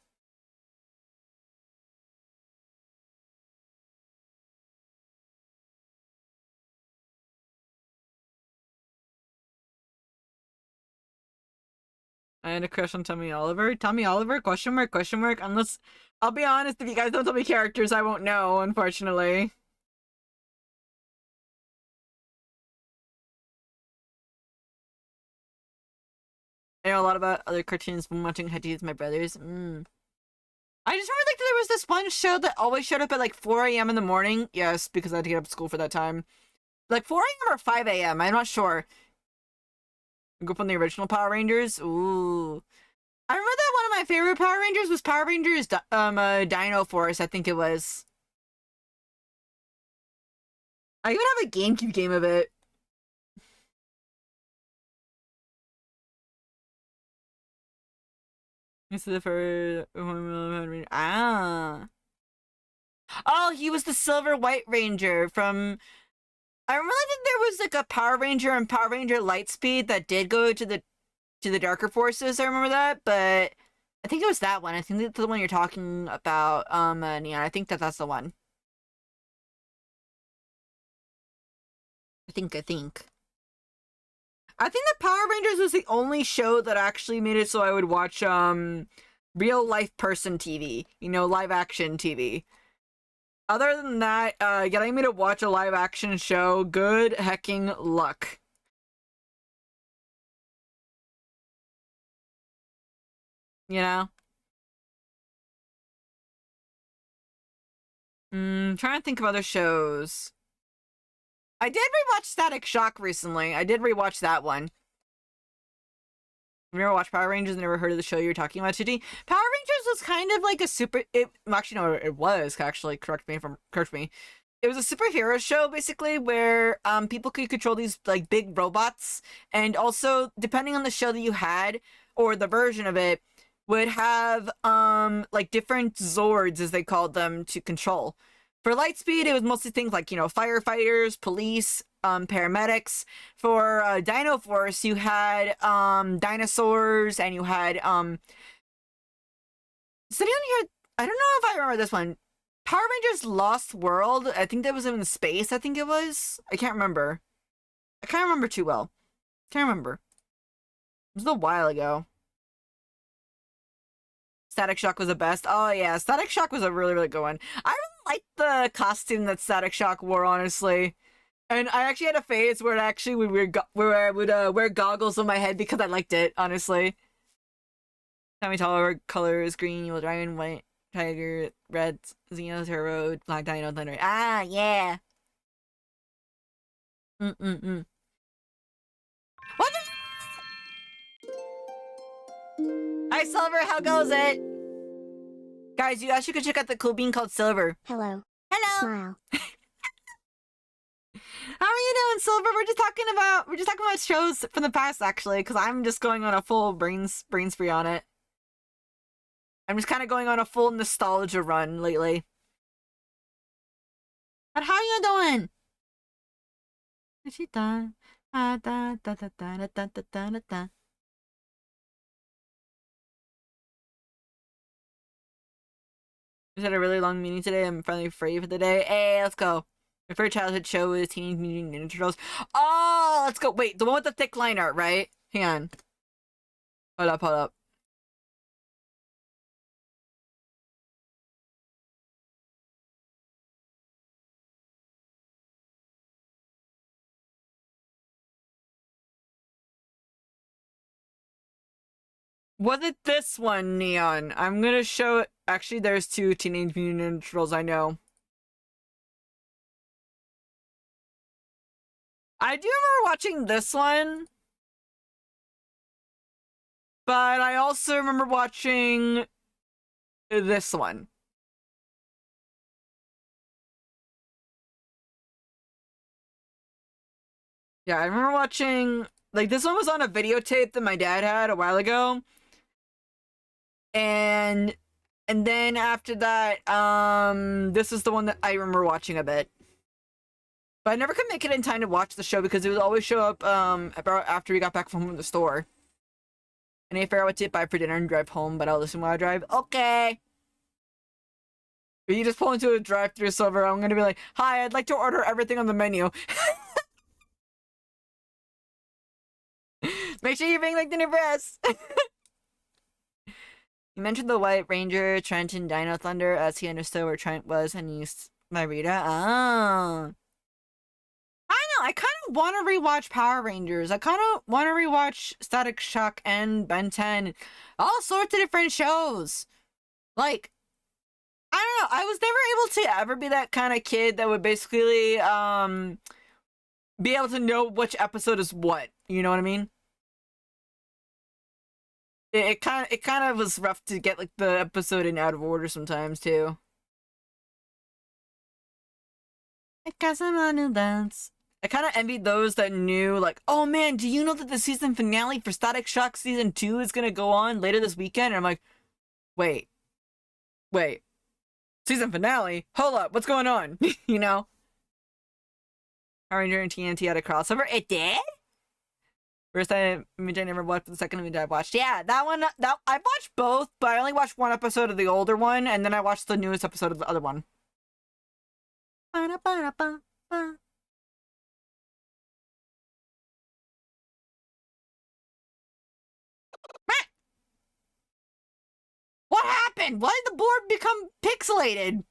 I had a crush on Tommy Oliver. Tommy Oliver? Question mark, question mark. Unless, I'll be honest, if you guys don't tell me characters, I won't know, unfortunately. I know a lot about other cartoons from watching Hetty with my brothers. I just remember, like, there was this one show that always showed up at, like, 4 a.m. in the morning. Yes, because I had to get up to school for that time. Like, 4 a.m. or 5 a.m., I'm not sure. I grew up on the original Power Rangers. Ooh. I remember that one of my favorite Power Rangers was Power Rangers Dino Force, I think it was. I even have a GameCube game of it. This is for oh, he was the Silver White Ranger from. I remember that there was like a Power Ranger and Power Ranger Lightspeed that did go to the darker forces. I remember that, but I think it was that one. I think that's the one you're talking about. Yeah, I think that's the one. I think. I think that Power Rangers was the only show that actually made it so I would watch real life person TV, live action TV. Other than that, getting me to watch a live action show, good hecking luck. You know? Trying to think of other shows. I did rewatch Static Shock recently. I did rewatch that one. I've never watched Power Rangers, never heard of the show you're talking about, Chitty. Power Rangers was kind of like a actually, no, it was, actually, correct me. It was a superhero show, basically, where people could control these, like, big robots, and also, depending on the show that you had, or the version of it, would have, like, different Zords, as they called them, to control. For Lightspeed, it was mostly things like, firefighters, police, paramedics. For Dino Force, you had dinosaurs, and you had sitting on here. I don't know if I remember this one. Power Rangers Lost World. I think that was in space. I think it was. I can't remember. I can't remember too well. Can't remember. It was a while ago. Static Shock was the best. Oh yeah, Static Shock was a really, really good one. I really liked the costume that Static Shock wore, honestly. And I actually had a phase where where I would wear goggles on my head because I liked it, honestly. Tommy Tower colors: green, evil dragon, white tiger, red Xenos hero, black dino thunder. Ah, yeah. Mm. What the? Hi, Silver. How goes it? Guys, you actually could check out the cool bean called Silver. Hello. Hello. Smile. How are you doing, Silver? We're just talking about shows from the past, actually, because I'm just going on a full brain spree on it. I'm just kind of going on a full nostalgia run lately. But how you doing? Is she done? Just had a really long meeting today. I'm finally free for the day. Hey, let's go. My favorite childhood show was Teenage Mutant Ninja Turtles. Oh, let's go. Wait, the one with the thick line art, right? Hang on. Hold up. Was it this one, Neon? I'm gonna show it. Actually, there's two Teenage Mutant Ninja Turtles I know. I do remember watching this one, but I also remember watching this one. Yeah, I remember watching, like, this one was on a videotape that my dad had a while ago. And then after that, this is the one that I remember watching a bit. But I never could make it in time to watch the show because it would always show up about after we got back from the store. And I figure out what to buy for dinner and drive home, but I'll listen while I drive. Okay. If you just pull into a drive-through, Silver, I'm gonna be like, hi, I'd like to order everything on the menu. Make sure you bring like the new breast. You mentioned the White Ranger, Trent, and Dino Thunder as he understood where Trent was and used Marita. Oh. I know, I kind of want to rewatch Power Rangers. I kind of want to rewatch Static Shock and Ben 10. All sorts of different shows. Like, I don't know, I was never able to ever be that kind of kid that would basically, be able to know which episode is what. You know what I mean? It kind of was rough to get like the episode in out of order sometimes too. I got some new dance. I kind of envied those that knew, like, oh man, do you know that the season finale for Static Shock season 2 is gonna go on later this weekend? And I'm like, wait, season finale? Hold up, what's going on? You know? Power Ranger and TNT had a crossover. It did? First image I never watched, the second image I watched. Yeah, that one, I watched both, but I only watched one episode of the older one, and then I watched the newest episode of the other one. What happened? Why did the board become pixelated?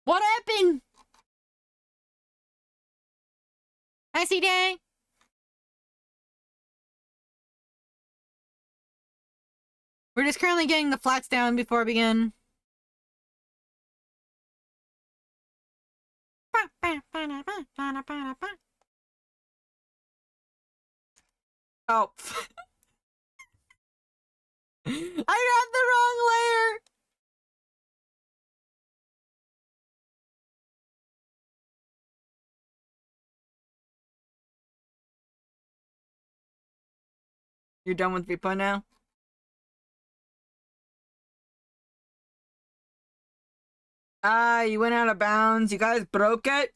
What happened? Hi, C-Day. We're just currently getting the flats down before we begin. Oh. I got the wrong layer. You're done with Repo now? Ah, you went out of bounds. You guys broke it?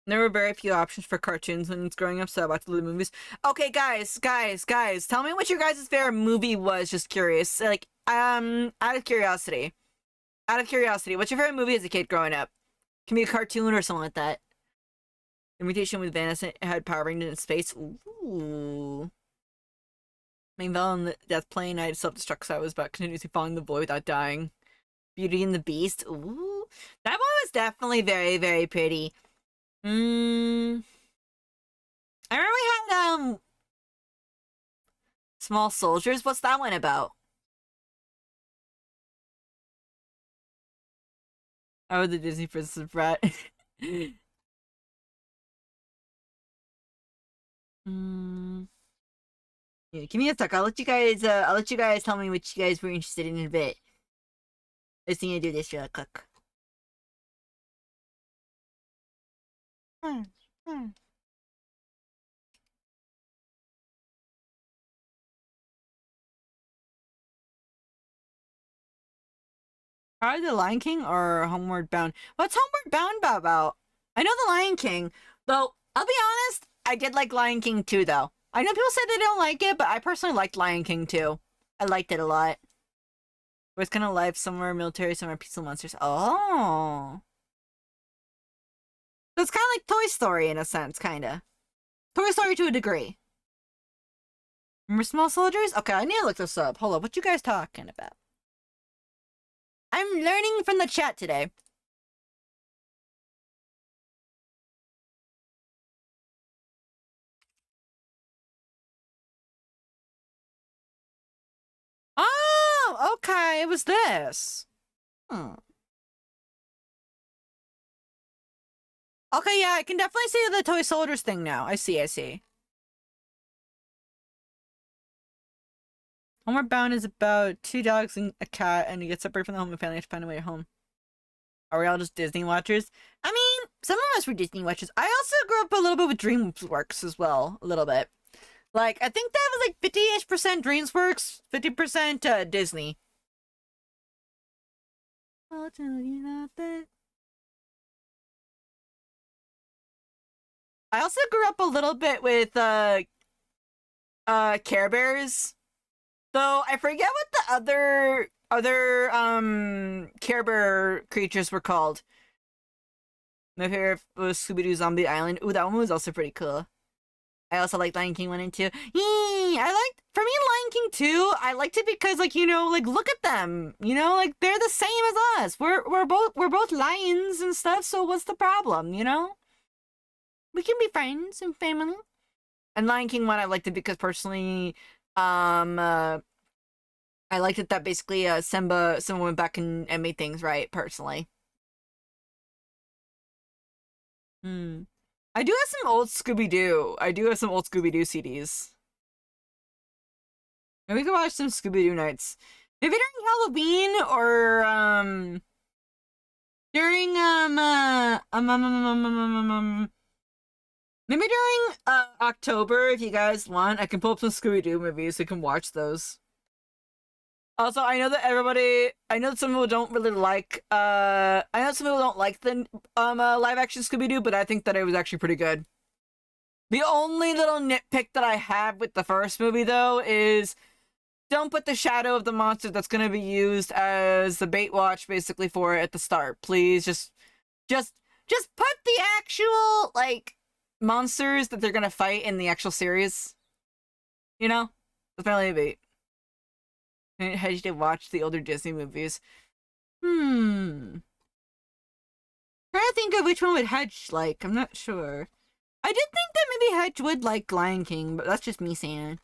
There were very few options for cartoons when it's growing up, so I watched the movies. Okay, guys, tell me what your guys' favorite movie was. Just curious, like, out of curiosity, what's your favorite movie as a kid growing up? Can be a cartoon or something like that. Imitation with Vanessa had Power Rangers in space. Ooh. Main villain Death Plane. I had self-destruct, so I was about continuously falling the void without dying. Beauty and the Beast. Ooh. That one was definitely very, very pretty. I remember we had Small Soldiers. What's that one about? Oh, the Disney Princess Brat. Yeah, give me a sec. I'll let you guys. I'll let you guys tell me what you guys were interested in a bit. Let's see. I do this real quick. Hmm. Hmm. Probably The Lion King or Homeward Bound. What's Homeward Bound about? I know The Lion King, though. I'll be honest. I did like Lion King too, though. I know people say they don't like it, but I personally liked Lion King too. I liked it a lot. Where it's kind of life, somewhere military, somewhere peaceful monsters. Oh, so it's kind of like Toy Story in a sense, kind of. Toy Story to a degree. Remember Small Soldiers? Okay, I need to look this up. Hold up, what you guys talking about? I'm learning from the chat today. Oh, okay, it was this. Hmm. Okay, yeah, I can definitely see the Toy Soldiers thing now. I see. Homeward Bound is about two dogs and a cat, and he gets separated from the home and family to find a way home. Are we all just Disney watchers? I mean, some of us were Disney watchers. I also grew up a little bit with DreamWorks as well, a little bit. Like, I think that was like 50-ish% DreamWorks, 50% Disney. I'll tell you that. I also grew up a little bit with Care Bears. Though I forget what the other Care Bear creatures were called. My favorite was Scooby Doo Zombie Island. Ooh, that one was also pretty cool. I also like Lion King 1 and 2. For me, Lion King 2, I liked it because, like, you know, like, look at them. You know, like, they're the same as us. We're both lions and stuff, so what's the problem, you know? We can be friends and family. And Lion King 1, I liked it because personally, I liked it that basically Simba went back and made things right, personally. Hmm. I do have some old Scooby-Doo. I do have some old Scooby-Doo CDs. And we can watch some Scooby-Doo nights. Maybe during Halloween or during maybe during October if you guys want. I can pull up some Scooby-Doo movies so you can watch those. Also, I know that some people don't really like I know some people don't like the live action Scooby-Doo, but I think that it was actually pretty good. The only little nitpick that I have with the first movie though is don't put the shadow of the monster that's going to be used as the bait watch basically for it at the start. Please just put the actual like monsters that they're going to fight in the actual series. You know? That's my only bait. How you should watch the older Disney movies. Trying to think of which one would Hedge like. I'm not sure. I did think that maybe Hedge would like Lion King, but that's just me saying.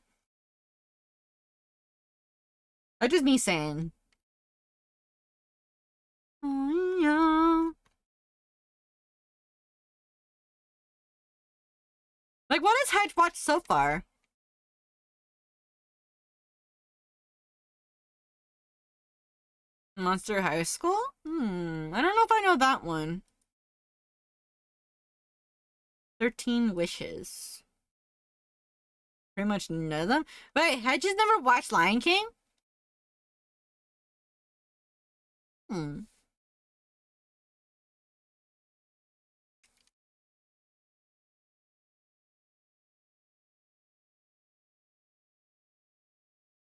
That's just me saying. Oh, yeah. Like, what has Hedge watched so far? Monster High School? I don't know if I know that one. 13 Wishes. Pretty much none of them. Wait, Hedge has never watched Lion King? Hmm.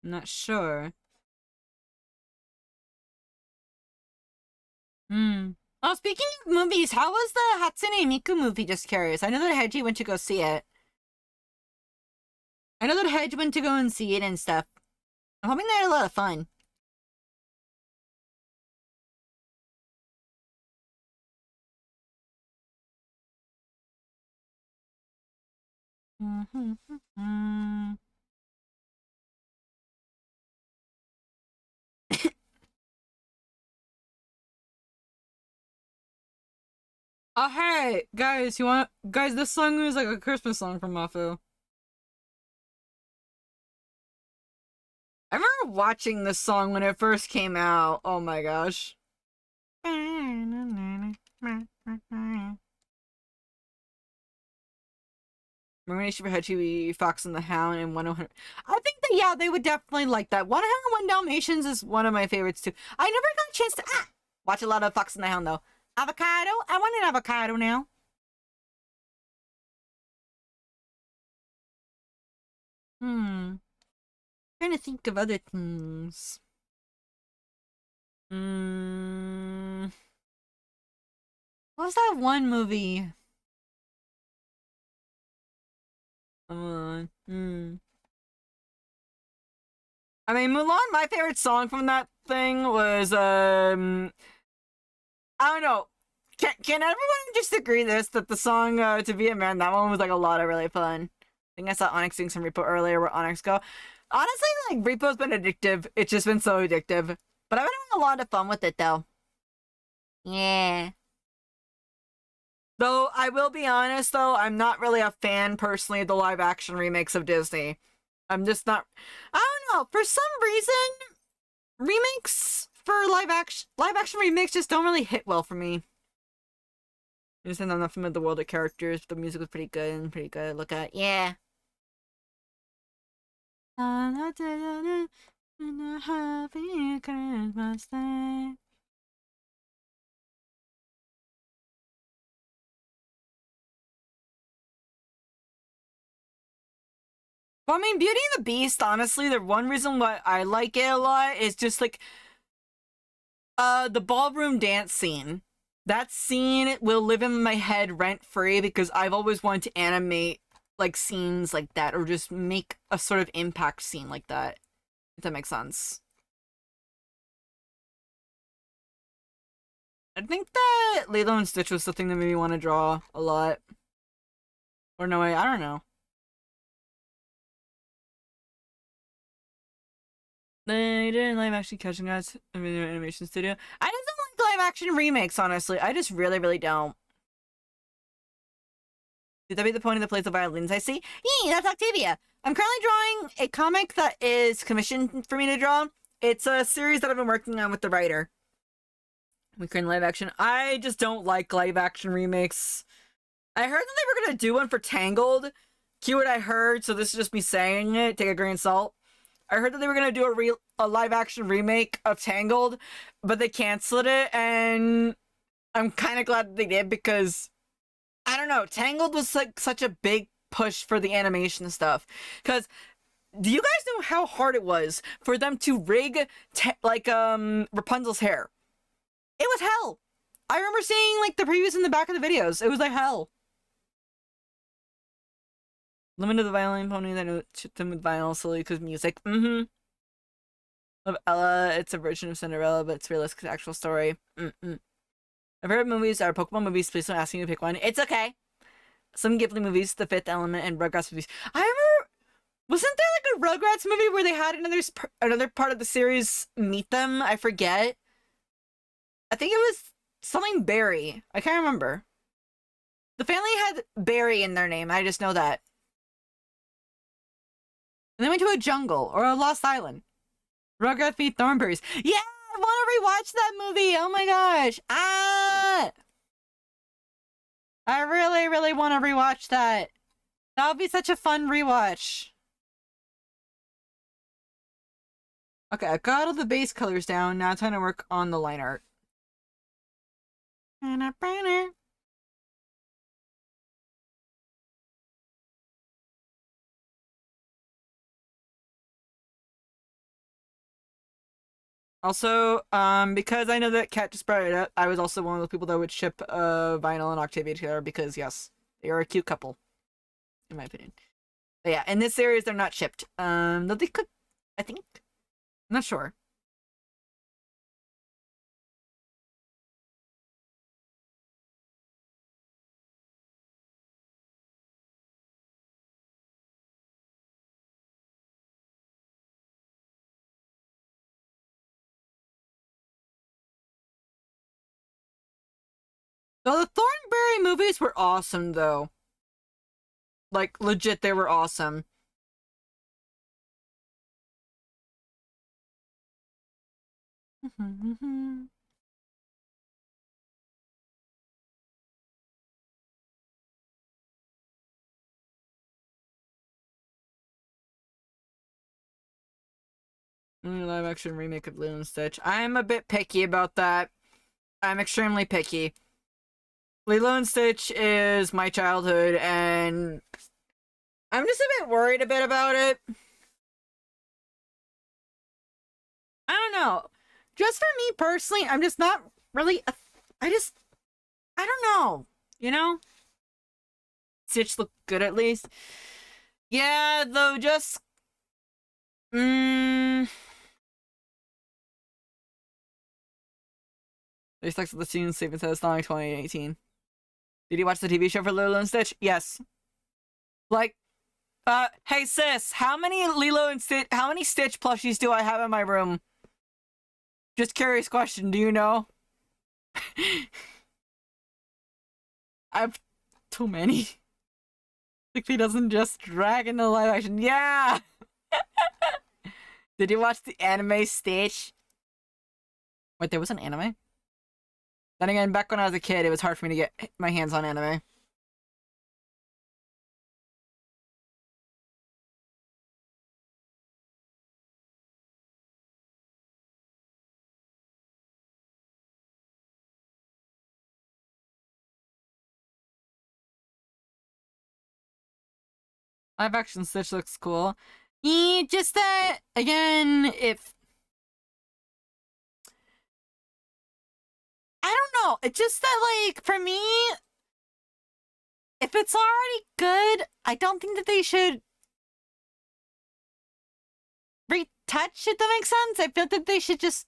I'm not sure. Hmm. Oh, speaking of movies, how was the Hatsune Miku movie? Just curious. I know that Hedgie went to go see it. I know that Hedge went to go and see it and stuff. I'm hoping they had a lot of fun. Oh, hey, guys, guys, this song is like a Christmas song from Mafu. I remember watching this song when it first came out. Oh my gosh. Recommendation for Hedgie, Fox and the Hound, and 101. I think that, yeah, they would definitely like that. 101 Dalmatians is one of my favorites too. I never got a chance to watch a lot of Fox and the Hound though. Avocado? I want an avocado now. Trying to think of other things. What was that one movie? Come on. I mean, Mulan, my favorite song from that thing was, I don't know. Can everyone just agree that the song, To Be a Man, that one was like a lot of really fun. I think I saw Onyx doing some Repo earlier where Onyx go. Honestly, like, Repo's been addictive. It's just been so addictive. But I've been having a lot of fun with it, though. Yeah. Though, I will be honest, though, I'm not really a fan, personally, of the live-action remakes of Disney. I'm just not... I don't know, for some reason, remakes for live-action remakes just don't really hit well for me. I just I'm not familiar with the world of characters, but the music was pretty good to look at. Yeah. Happy Christmas Day. Well, I mean, Beauty and the Beast, honestly, the one reason why I like it a lot is just, like, the ballroom dance scene. That scene will live in my head rent-free because I've always wanted to animate, like, scenes like that, or just make a sort of impact scene like that. If that makes sense. I think that Lilo and Stitch was the thing that made me want to draw a lot. Or no, I don't know. They didn't live action catching us in the animation studio. I just don't like live action remakes, honestly. I just really, really don't. Did that be the pony that plays the violins I see? Yee, that's Octavia. I'm currently drawing a comic that is commissioned for me to draw. It's a series that I've been working on with the writer. We couldn't live action. I just don't like live action remakes. I heard that they were gonna do one for Tangled. Cue what I heard, so this is just me saying it. Take a grain of salt. I heard that they were gonna do a live action remake of Tangled, but they canceled it, and I'm kind of glad that they did because I don't know. Tangled was like such a big push for the animation stuff. Because do you guys know how hard it was for them to rig Rapunzel's hair? It was hell. I remember seeing like the previews in the back of the videos. It was like hell. Limited the violin pony that note them with vinyl solely because music. Of Ella, it's a version of Cinderella, but it's realistic to the actual story. My favorite movies are Pokemon movies. Please don't ask me to pick one. It's okay. Some Ghibli movies, The Fifth Element, and Rugrats movies. I remember, wasn't there like a Rugrats movie where they had another part of the series meet them? I forget. I think it was something Berry. I can't remember. The family had Berry in their name. I just know that. And they went to a jungle or a lost island. Rugrats beat Thornberries. Yeah, I want to rewatch that movie. Oh my gosh. I really, really want to rewatch that. That would be such a fun rewatch. Okay, I got all the base colors down. Now it's time to work on the line art. Also, because I know that Kat just brought it up, I was also one of the people that would ship Vinyl and Octavia together because yes, they are a cute couple, in my opinion. But yeah, in this series they're not shipped. Though they could, I think. I'm not sure. Though the Thornberry movies were awesome, though. Like, legit, they were awesome. Live action remake of Lilo and Stitch. I'm a bit picky about that. I'm extremely picky. Lilo and Stitch is my childhood, and I'm just a bit worried a bit about it. I don't know. Just for me personally, I'm just not really. I don't know. You know? Stitch looked good at least. Yeah, though, just. They stuck to the scene Steven says not like 2018. Did you watch the TV show for Lilo and Stitch? Yes. Like, hey sis, how many Stitch plushies do I have in my room? Just curious question, do you know? I have too many. Like he doesn't just drag into live action. Yeah! Did you watch the anime Stitch? Wait, there was an anime? Then again, back when I was a kid, it was hard for me to get my hands on anime. Live action Stitch looks cool. Just that, again, if... I don't know, it's just that, like, for me, if it's already good, I don't think that they should retouch it, that makes sense. I feel that they should just...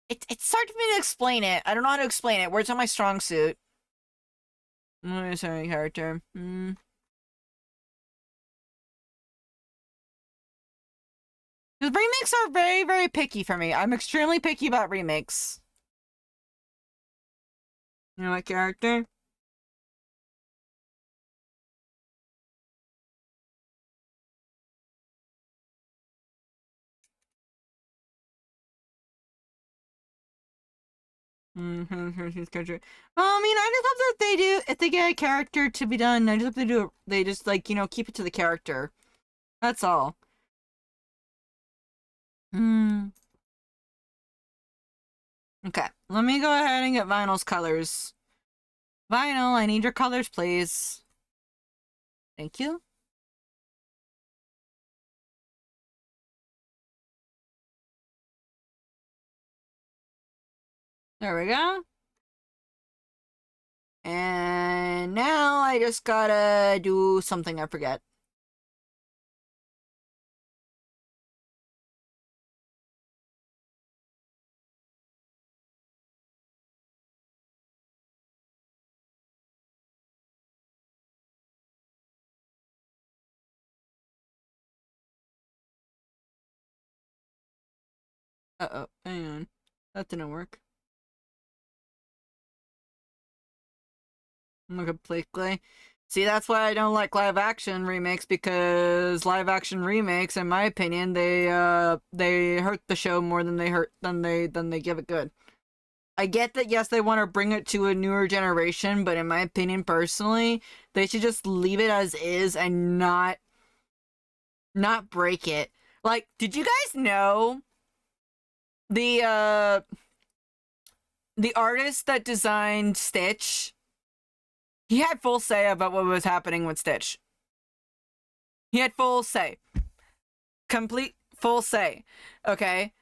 It's hard for me to explain it. I don't know how to explain it. Words on my strong suit. Sorry, character. Because remakes are very, very picky for me. I'm extremely picky about remakes. You know what character? Character. Well, I mean, I just hope that they do, if they get a character to be done, I just hope they do it, they just, like, you know, keep it to the character. That's all. Okay, let me go ahead and get Vinyl's colors. Vinyl, I need your colors, please. Thank you. There we go. And now I just gotta do something I forget. Uh-oh, hang on. That didn't work. Look at Blakely. See, that's why I don't like live action remakes, because live action remakes, in my opinion, they hurt the show more than they give it good. I get that, yes, they want to bring it to a newer generation, but in my opinion, personally, they should just leave it as is and not break it. Like, did you guys know the artist that designed Stitch? He had full say about what was happening with Stitch. He had full say. Complete full say. Okay?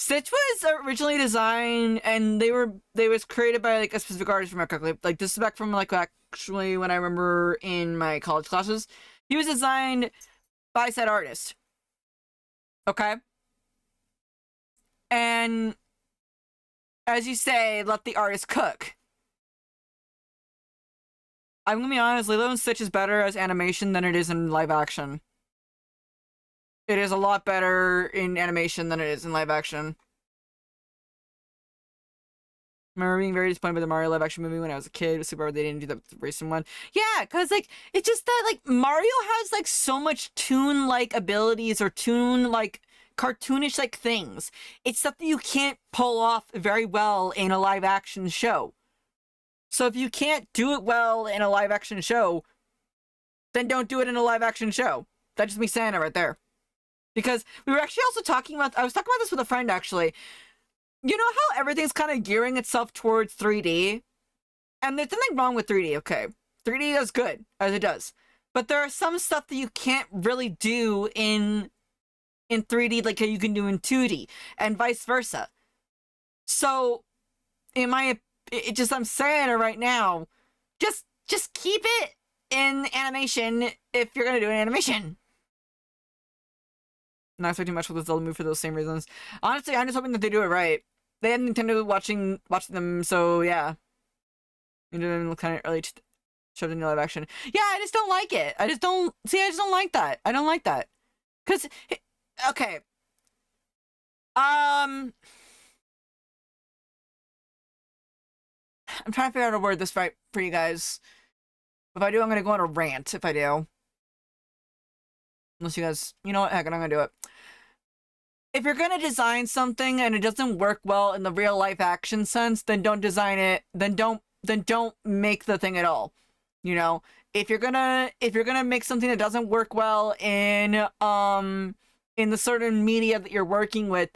Stitch was originally designed, and they was created by like a specific artist, from correctly. Like this is back from like actually when I remember in my college classes, he was designed by said artist. Okay, and as you say, let the artist cook. I'm gonna be honest, Lilo and Stitch is better as animation than it is in live action. It is a lot better in animation than it is in live action. I remember being very disappointed by the Mario live action movie when I was a kid. It was super hard they didn't do the recent one. Yeah, because like it's just that like Mario has like so much toon like abilities or toon like cartoonish like things. It's stuff that you can't pull off very well in a live action show. So if you can't do it well in a live action show, then don't do it in a live action show. That's just me saying it right there. Because we were actually also talking about, I was talking about this with a friend actually. You know how everything's kind of gearing itself towards 3D? And there's nothing wrong with 3D, okay? 3D is good, as it does. But there are some stuff that you can't really do in 3D like you can do in 2D, and vice versa. So, I'm saying it right now, just keep it in animation if you're gonna do an animation. Not expecting much with the Zelda movie for those same reasons. Honestly, I'm just hoping that they do it right. They had Nintendo watching them, so yeah. You know, kind of early shoved into live action. Yeah, I just don't like it. I just don't like that. I don't like that. Cause okay. I'm trying to figure out a word this right for you guys. If I do, I'm gonna go on a rant if I do. Unless you guys, you know what, heck, I'm gonna do it. If you're gonna design something and it doesn't work well in the real life action sense, then don't design it. Then don't make the thing at all. You know, if you're gonna make something that doesn't work well in the certain media that you're working with,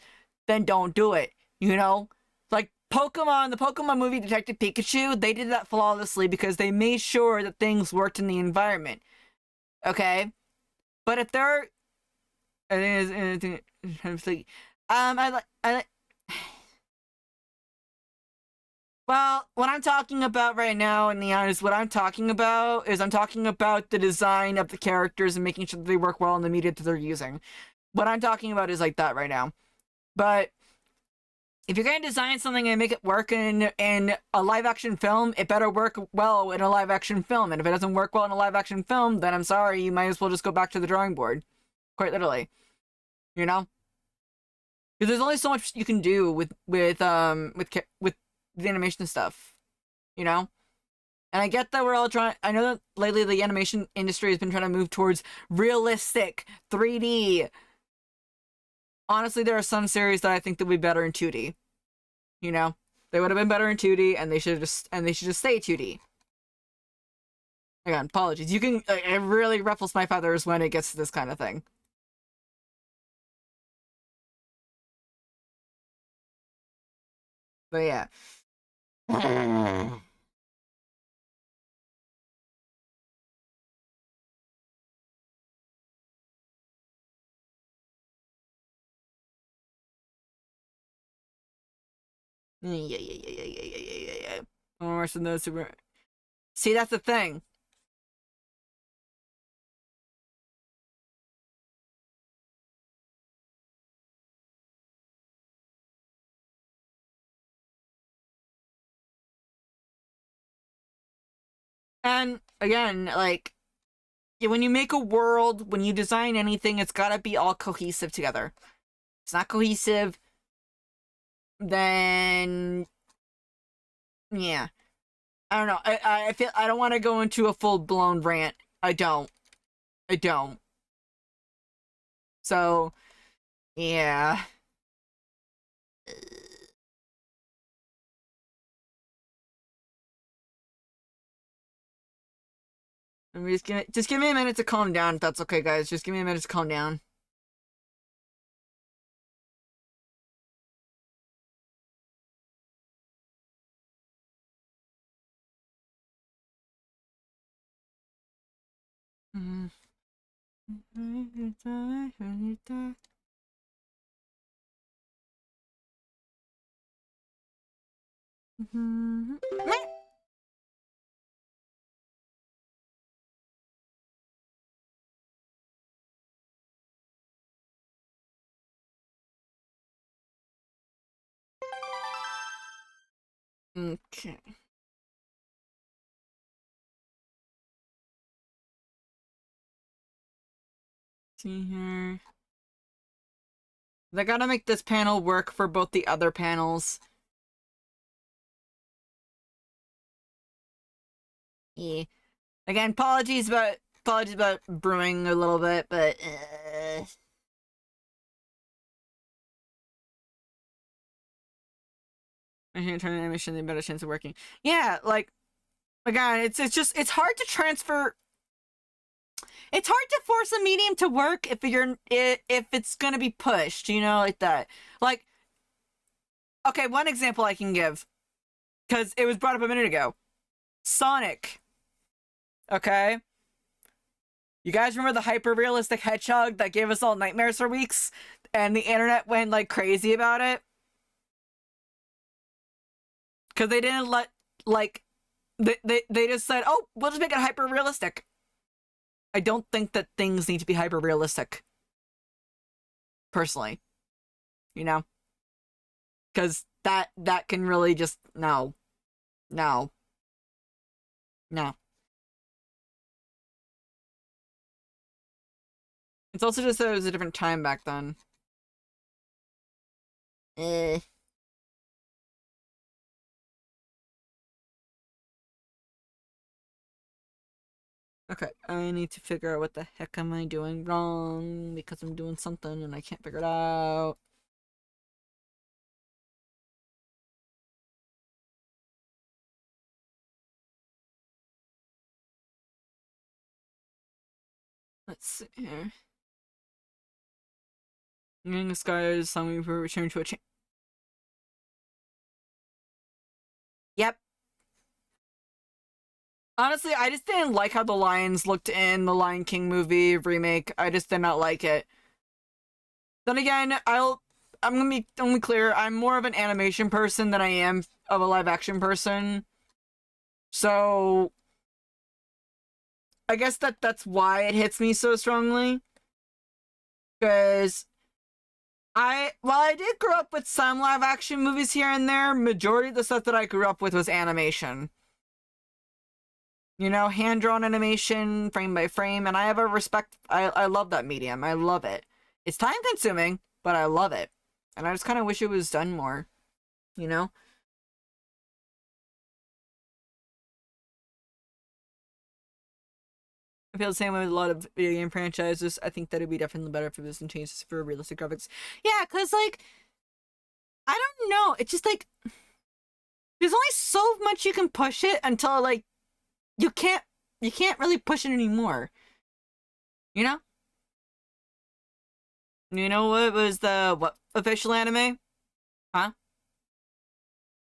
then don't do it. You know, like Pokemon, the Pokemon movie Detective Pikachu, they did that flawlessly because they made sure that things worked in the environment. Okay, but if there, I think I like. Well, what I'm talking about right now, in the honest, what I'm talking about is I'm talking about the design of the characters and making sure that they work well in the media that they're using. What I'm talking about is like that right now. But if you're gonna design something and make it work in a live action film, it better work well in a live action film. And if it doesn't work well in a live action film, then I'm sorry, you might as well just go back to the drawing board. Quite literally. You know? Because there's only so much you can do with the animation stuff. You know? And I get that we're all trying. I know that lately the animation industry has been trying to move towards realistic 3D. Honestly, there are some series that I think that would be better in 2D. You know, they would have been better in 2D, and they should just stay 2D. Again, apologies. You can. It really ruffles my feathers when it gets to this kind of thing. But yeah. Yeah. More than those super. See, that's the thing. And again, like when you make a world, when you design anything, it's gotta be all cohesive together. If it's not cohesive, then yeah. I don't know. I feel I don't want to go into a full blown rant. I don't. I don't. So yeah. I'm just give me a minute to calm down if that's okay, guys. Just give me a minute to calm down. Okay. See here. They gotta make this panel work for both the other panels. Yeah. Again, apologies about brewing a little bit, but I can't turn animation, they have a better chance of working. Yeah, like again, it's just it's hard to transfer. It's hard to force a medium to work if it's gonna be pushed, you know, like that. Like, okay, one example I can give, because it was brought up a minute ago. Sonic. Okay? You guys remember the hyper-realistic hedgehog that gave us all nightmares for weeks? And the internet went, like, crazy about it? Because they didn't let, like, they just said, oh, we'll just make it hyper-realistic. I don't think that things need to be hyper-realistic. Personally. You know? Because that can really just, no. No. No. It's also just that it was a different time back then. Eh. Okay, I need to figure out what the heck am I doing wrong because I'm doing something and I can't figure it out. Let's see here. In the sky is song for return to a change. Yep. Honestly, I just didn't like how the lions looked in the Lion King movie remake. I just did not like it. Then again, I'm gonna be clear. I'm more of an animation person than I am of a live action person. So I guess that's why it hits me so strongly. Because while I did grow up with some live action movies here and there, majority of the stuff that I grew up with was animation. You know, hand-drawn animation, frame by frame, and I have a respect. I love that medium. I love it. It's time-consuming, but I love it. And I just kind of wish it was done more, you know? I feel the same way with a lot of video game franchises. I think that it'd be definitely better if it was some changes for realistic graphics. Yeah, because, like, I don't know. It's just, like, there's only so much you can push it until, like, you can't really push it anymore. You know? You know what was the official anime? Huh?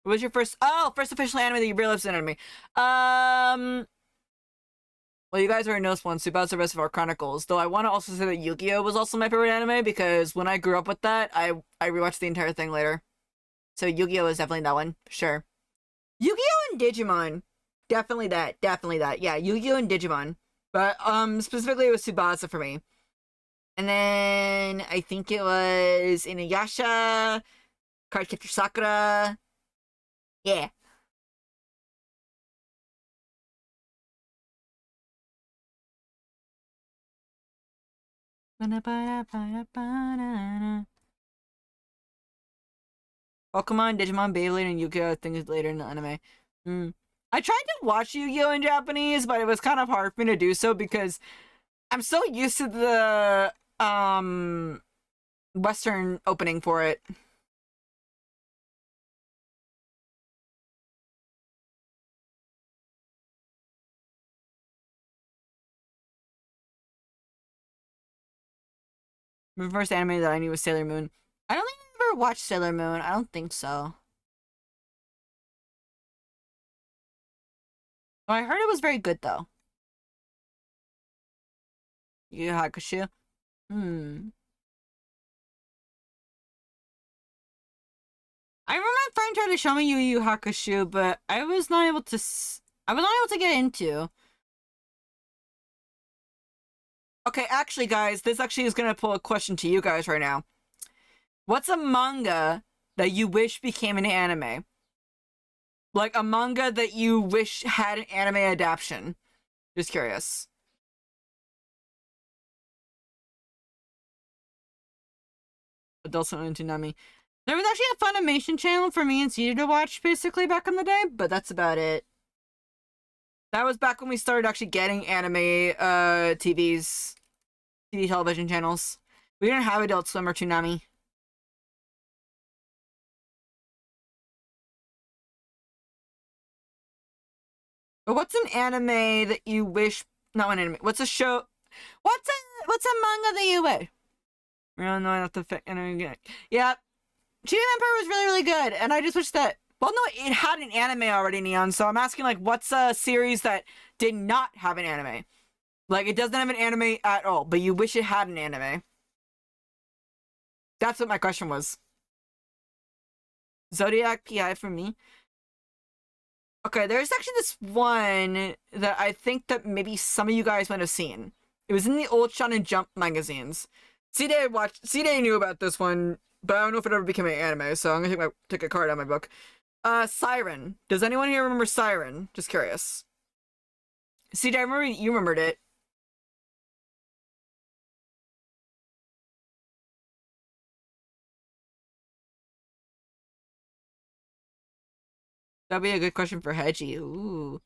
What was your first official anime that you realized an anime? Well, you guys already know this one, Tsubasa Reservoir Chronicles. Though I want to also say that Yu-Gi-Oh was also my favorite anime because when I grew up with that, I rewatched the entire thing later. So Yu-Gi-Oh is definitely that one, sure. Yu-Gi-Oh and Digimon, definitely that, definitely that. Yeah, Yu-Gi-Oh and Digimon, but specifically it was Tsubasa for me. And then I think it was Inuyasha, Cardcaptor Sakura. Yeah. Pokemon, Digimon, Beyblade, and Yu-Gi-Oh! Things later in the anime. I tried to watch Yu-Gi-Oh! In Japanese, but it was kind of hard for me to do so because I'm so used to the Western opening for it. The first anime that I knew was Sailor Moon. I don't think I ever watched Sailor Moon. I don't think so. Oh, I heard it was very good though. Yu Yu Hakusho. Hmm. I remember my friend tried to show me Yu Yu Hakusho, but I was not able to. I was not able to get into. Okay, actually, guys, this actually is gonna pull a question to you guys right now. What's a manga that you wish became an anime? Like a manga that you wish had an anime adaptation. Just curious. Adult Swim and Toonami. There was actually a Funimation channel for me and Cedar to watch basically back in the day, but that's about it. That was back when we started actually getting anime TV television channels. We didn't have Adult Swim or Toonami. But what's an anime that you wish? Not an anime. What's a show? What's a manga that you wish? No, not the yeah. Cheetah Emperor was really, really good, and I just wish that. Well, no, it had an anime already, Neon. So I'm asking, like, what's a series that did not have an anime? Like, it doesn't have an anime at all, but you wish it had an anime. That's what my question was. Zodiac PI for me. Okay, there's actually this one that I think that maybe some of you guys might have seen. It was in the old Shonen Jump magazines. C-Day knew about this one, but I don't know if it ever became an anime, so I'm gonna take a card out of my book. Siren. Does anyone here remember Siren? Just curious. C-Day, I remember you remembered it. That'd be a good question for Hedgie. Ooh.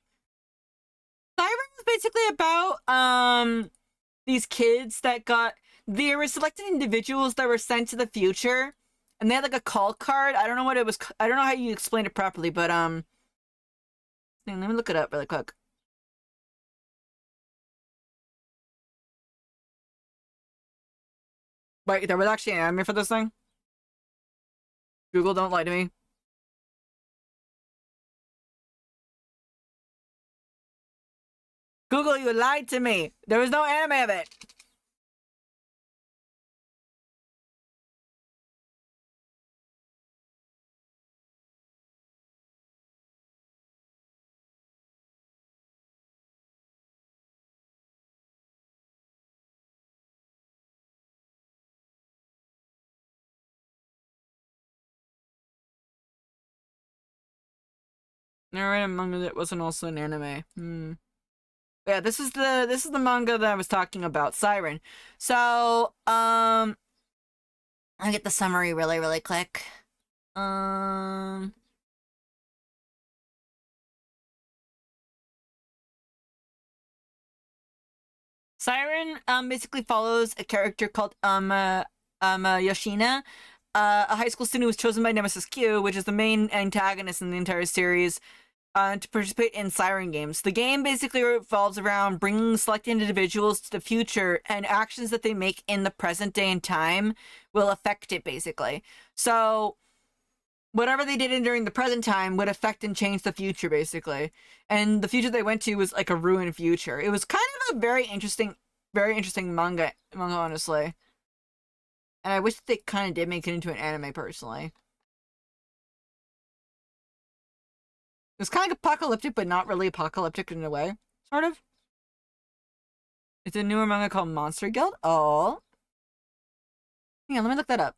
Siren was basically about, these kids that they were selected individuals that were sent to the future, and they had like a call card. I don't know what it was. I don't know how you explained it properly, but let me look it up really quick. Wait, there was actually an anime for this thing? Google, don't lie to me. Google, you lied to me. There was no anime of it. Never read a manga that wasn't also an anime. Yeah, this is the manga that I was talking about, Siren. So, I'll get the summary really, really quick. Siren basically follows a character called Yoshina, a high school student who was chosen by Nemesis Q, which is the main antagonist in the entire series, to participate in Siren games. The game basically revolves around bringing selected individuals to the future, and actions that they make in the present day and time will affect it, basically. So whatever they did during the present time would affect and change the future, basically. And the future they went to was like a ruined future. It was kind of a very interesting manga, honestly. And I wish they kind of did make it into an anime, personally. It's kind of apocalyptic, but not really apocalyptic in a way. Sort of. It's a newer manga called Monster Guild. Oh. Yeah, let me look that up.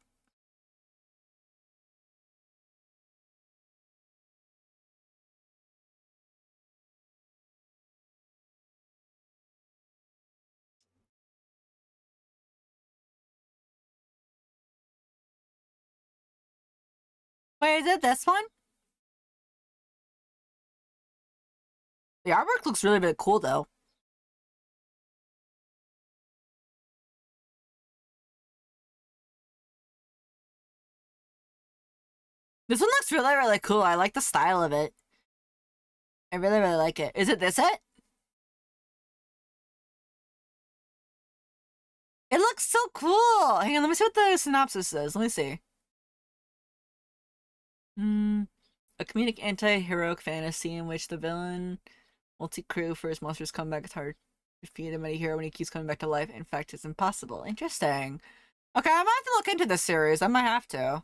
Wait, is it this one? The artwork looks really, really cool, though. This one looks really, really cool. I like the style of it. I really, really like it. Is it this it? It looks so cool! Hang on, let me see what the synopsis says. Let me see. A comedic anti-heroic fantasy in which the villain multi-crew for his monsters come back. It's hard to defeat a mighty hero when he keeps coming back to life. In fact, it's impossible. Interesting. Okay, I might have to look into this series. I might have to.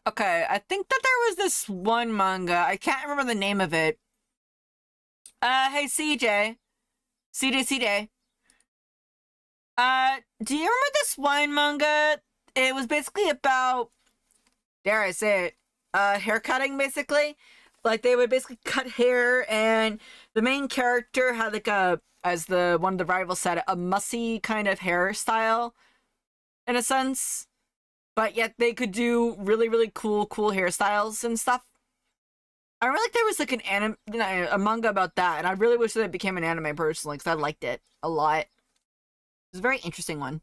Okay, I think that there was this one manga. I can't remember the name of it. Hey CJ. CJ. Do you remember this one manga? It was basically about, dare I say it, hair cutting basically. Like they would basically cut hair, and the main character had like a, as the one of the rivals said, a mussy kind of hairstyle in a sense. But yet they could do really, really cool hairstyles and stuff. I remember like there was like an anime, a manga about that, and I really wish that it became an anime personally because I liked it a lot. It was a very interesting one.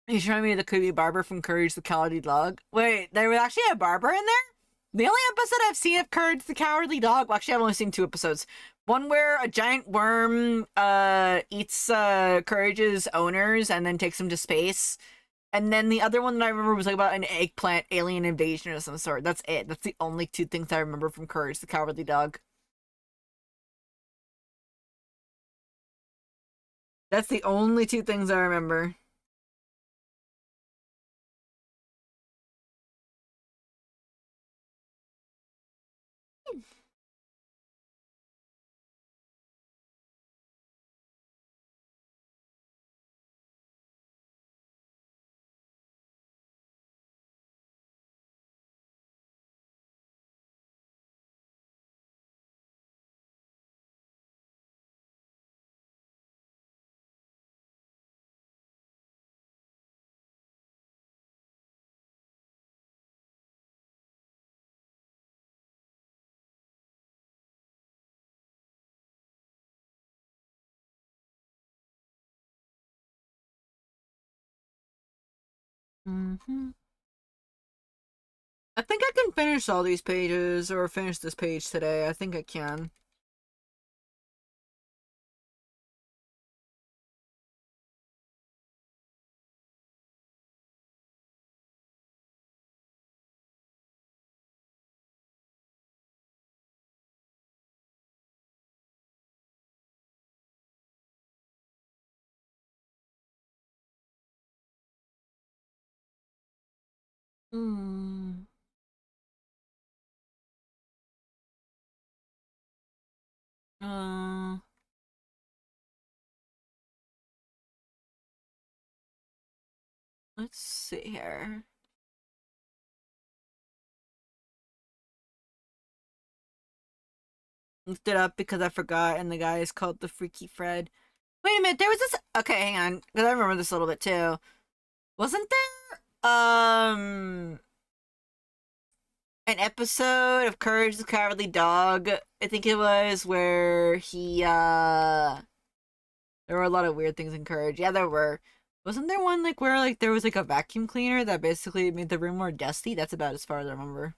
You showing me the creepy barber from Courage the Cowardly Dog? Wait, there was actually a barber in there? The only episode I've seen of Courage the Cowardly Dog, well, actually I've only seen 2 episodes. One where a giant worm eats Courage's owners and then takes them to space. And then the other one that I remember was like about an eggplant alien invasion of some sort. That's it. That's the only 2 things I remember from Courage the Cowardly Dog. That's the only 2 things I remember. Mm-hmm. I think I can finish all these pages, or finish this page today. I think I can. Hmm. Uh, let's see here. Looked it up because I forgot, and the guy is called the Freaky Fred. Wait a minute, there was this. Okay, hang on, because I remember this a little bit too. Wasn't there an episode of Courage the Cowardly Dog? I think it was where he there were a lot of weird things in Courage. Yeah, there were. Wasn't there one like where like there was like a vacuum cleaner that basically made the room more dusty? That's about as far as I remember.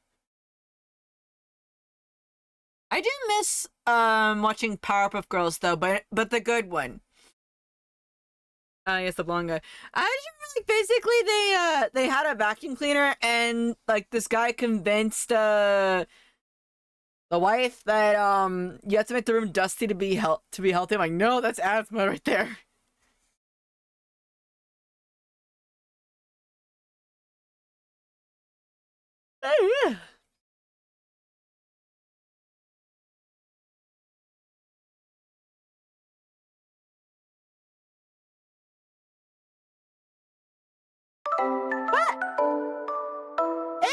I do miss watching Powerpuff Girls though, but the good one. Yes, the blonde guy. I just remember, like basically they had a vacuum cleaner, and like this guy convinced the wife that you have to make the room dusty to be healthy. I'm like, no, that's asthma right there. Hey,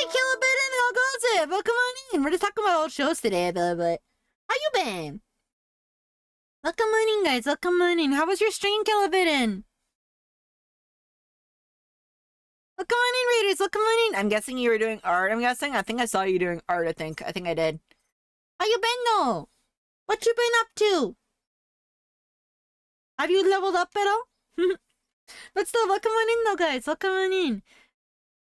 Kilobit, how goes it? Well, come on in. We're just talking about old shows today, but how you been? Welcome on in, guys. Welcome on in. How was your stream, Kilobit? Welcome on in, Raiders. Welcome on in. I'm guessing you were doing art. I'm guessing. I think I saw you doing art. I think I did. How you been though? What you been up to? Have you leveled up at all? But still, welcome on in though, guys. Welcome on in.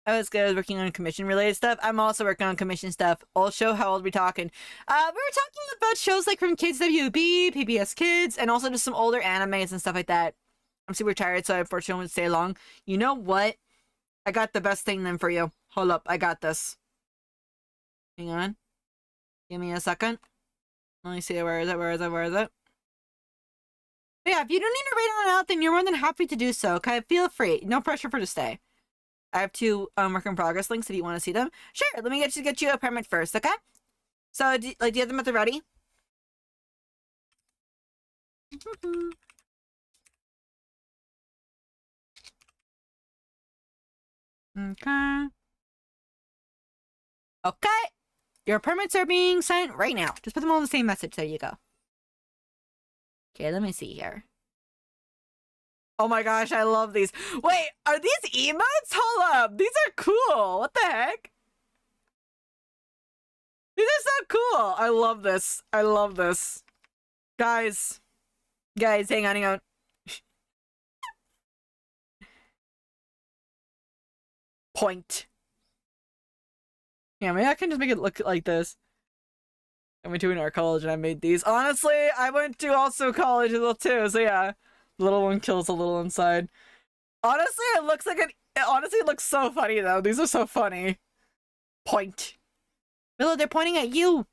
I was good. I was working on commission-related stuff. I'm also working on commission stuff. Also, how old are we talking? We were talking about shows like from Kids WB, PBS Kids, and also just some older animes and stuff like that. I'm super tired, so I unfortunately won't stay long. You know what? I got the best thing then for you. Hold up, I got this. Hang on. Give me a second. Let me see, where is it? But yeah, if you don't need to read on out, then you're more than happy to do so. Okay, feel free. No pressure for to stay. I have two work in progress links if you want to see them. Sure, let me get you a permit first, okay? So, do you have them at the ready? Okay. Okay. Your permits are being sent right now. Just put them all in the same message. There you go. Okay, let me see here. Oh my gosh, I love these. Wait, are these emotes? Hold up. These are cool. What the heck? These are so cool. I love this. I love this. Guys, hang on, hang on. Point. Yeah, maybe I can just make it look like this. I went to an art college and I made these. Honestly, I went to also college as well too, so yeah. The little one kills a little inside. Honestly, it looks like honestly, it looks so funny though. These are so funny. Point. Willow, they're pointing at you.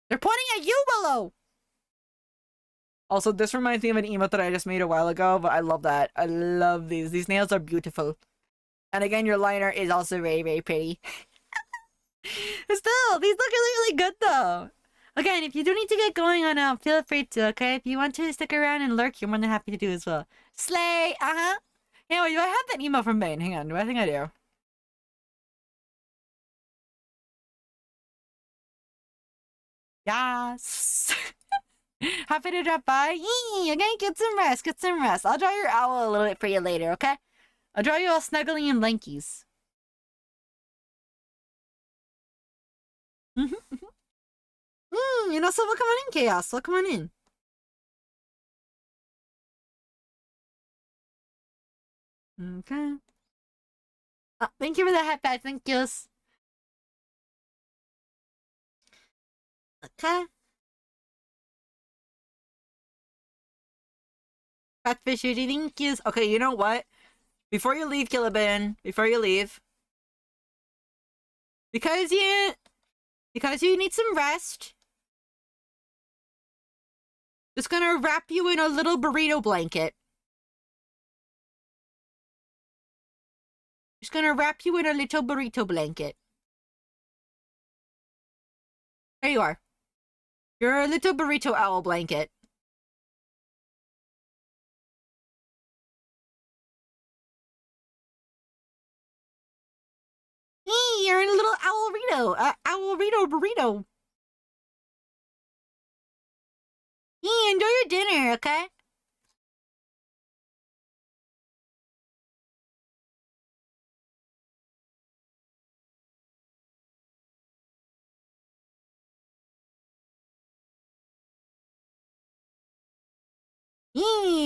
They're pointing at you, Willow! Also, this reminds me of an emote that I just made a while ago, but I love that. I love these. These nails are beautiful. And again, your liner is also very, very pretty. Still, these look really, really good though. Again, if you do need to get going on out, feel free to, okay? If you want to stick around and lurk, you're more than happy to do as well. Slay! Uh-huh! Anyway, do I have that email from Bane? Hang on, do I think I do? Yes! Happy to drop by. Yee! Okay, get some rest, get some rest. I'll draw your owl a little bit for you later, okay? I'll draw you all snuggly in blankies. You know, so welcome on in, Chaos. Welcome on in. Okay. Oh, thank you for the hat badge. Thank yous. Okay. Catfish Judy, thank yous. Okay, you know what? Before you leave, Killabin, before you leave, because you need some rest, just gonna wrap you in a little burrito blanket. Just gonna wrap you in a little burrito blanket. There you are. You're a little burrito owl blanket. You're in a little owlrito. Owlrito burrito. Enjoy your dinner, okay?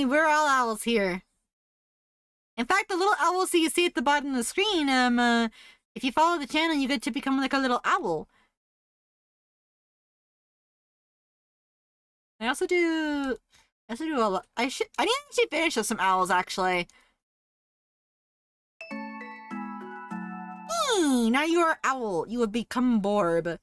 We're all owls here. In fact, the little owls that you see at the bottom of the screen, if you follow the channel, you get to become like a little owl. I also do a lot. I need to actually finish with some owls, actually. Now you are owl. You have become Borb.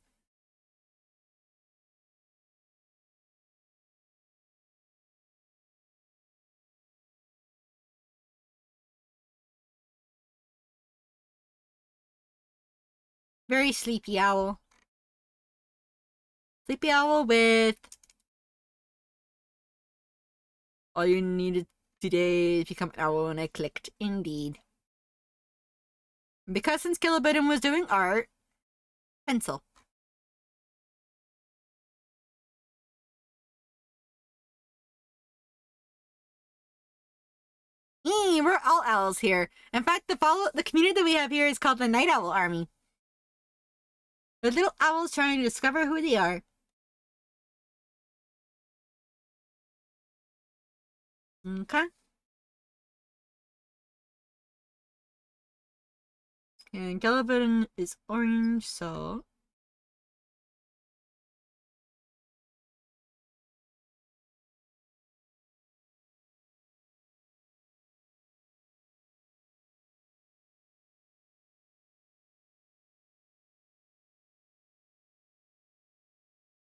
Very sleepy owl. Sleepy owl with... All you needed today is become an owl, and I clicked. Indeed. Because since Kilobidden was doing art, pencil. We're all owls here. In fact, the community that we have here is called the Night Owl Army. The little owls trying to discover who they are. Okay. And yellow button is orange, so...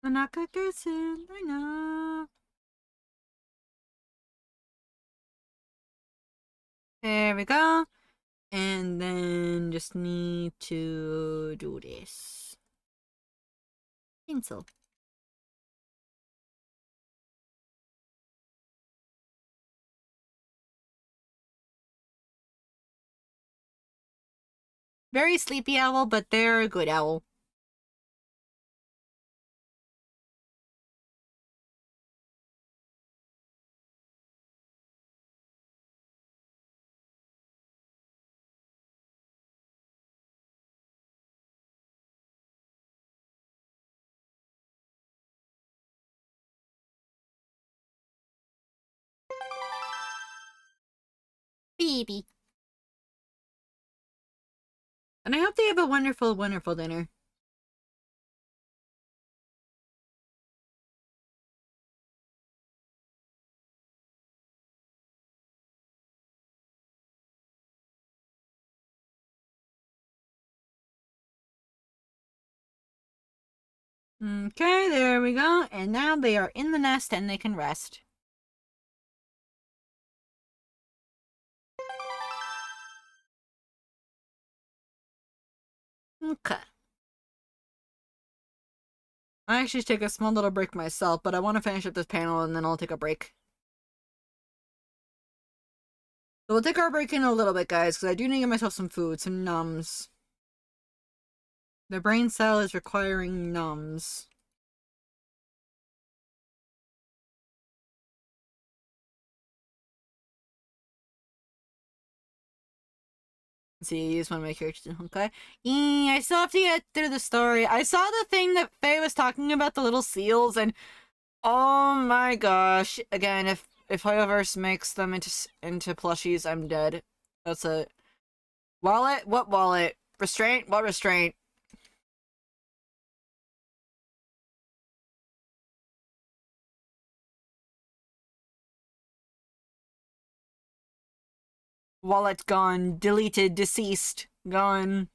I'm not gonna guess it, I know. There we go. And then just need to do this. Pencil. Very sleepy owl, but they're a good owl. Baby. And I hope they have a wonderful, wonderful dinner. Okay, there we go. And now they are in the nest and they can rest. Okay. I actually take a small little break myself, but I want to finish up this panel and then I'll take a break. So we'll take our break in a little bit, guys, because I do need to get myself some food, some nums. The brain cell is requiring nums. Let's see, I just want to make sure. Okay. I still have to get through the story. I saw the thing that Faye was talking about, the little seals, and oh my gosh. Again, if Hoyoverse makes them into plushies, I'm dead. That's it. Wallet? What wallet? Restraint? What restraint? Wallet gone. Deleted. Deceased. Gone.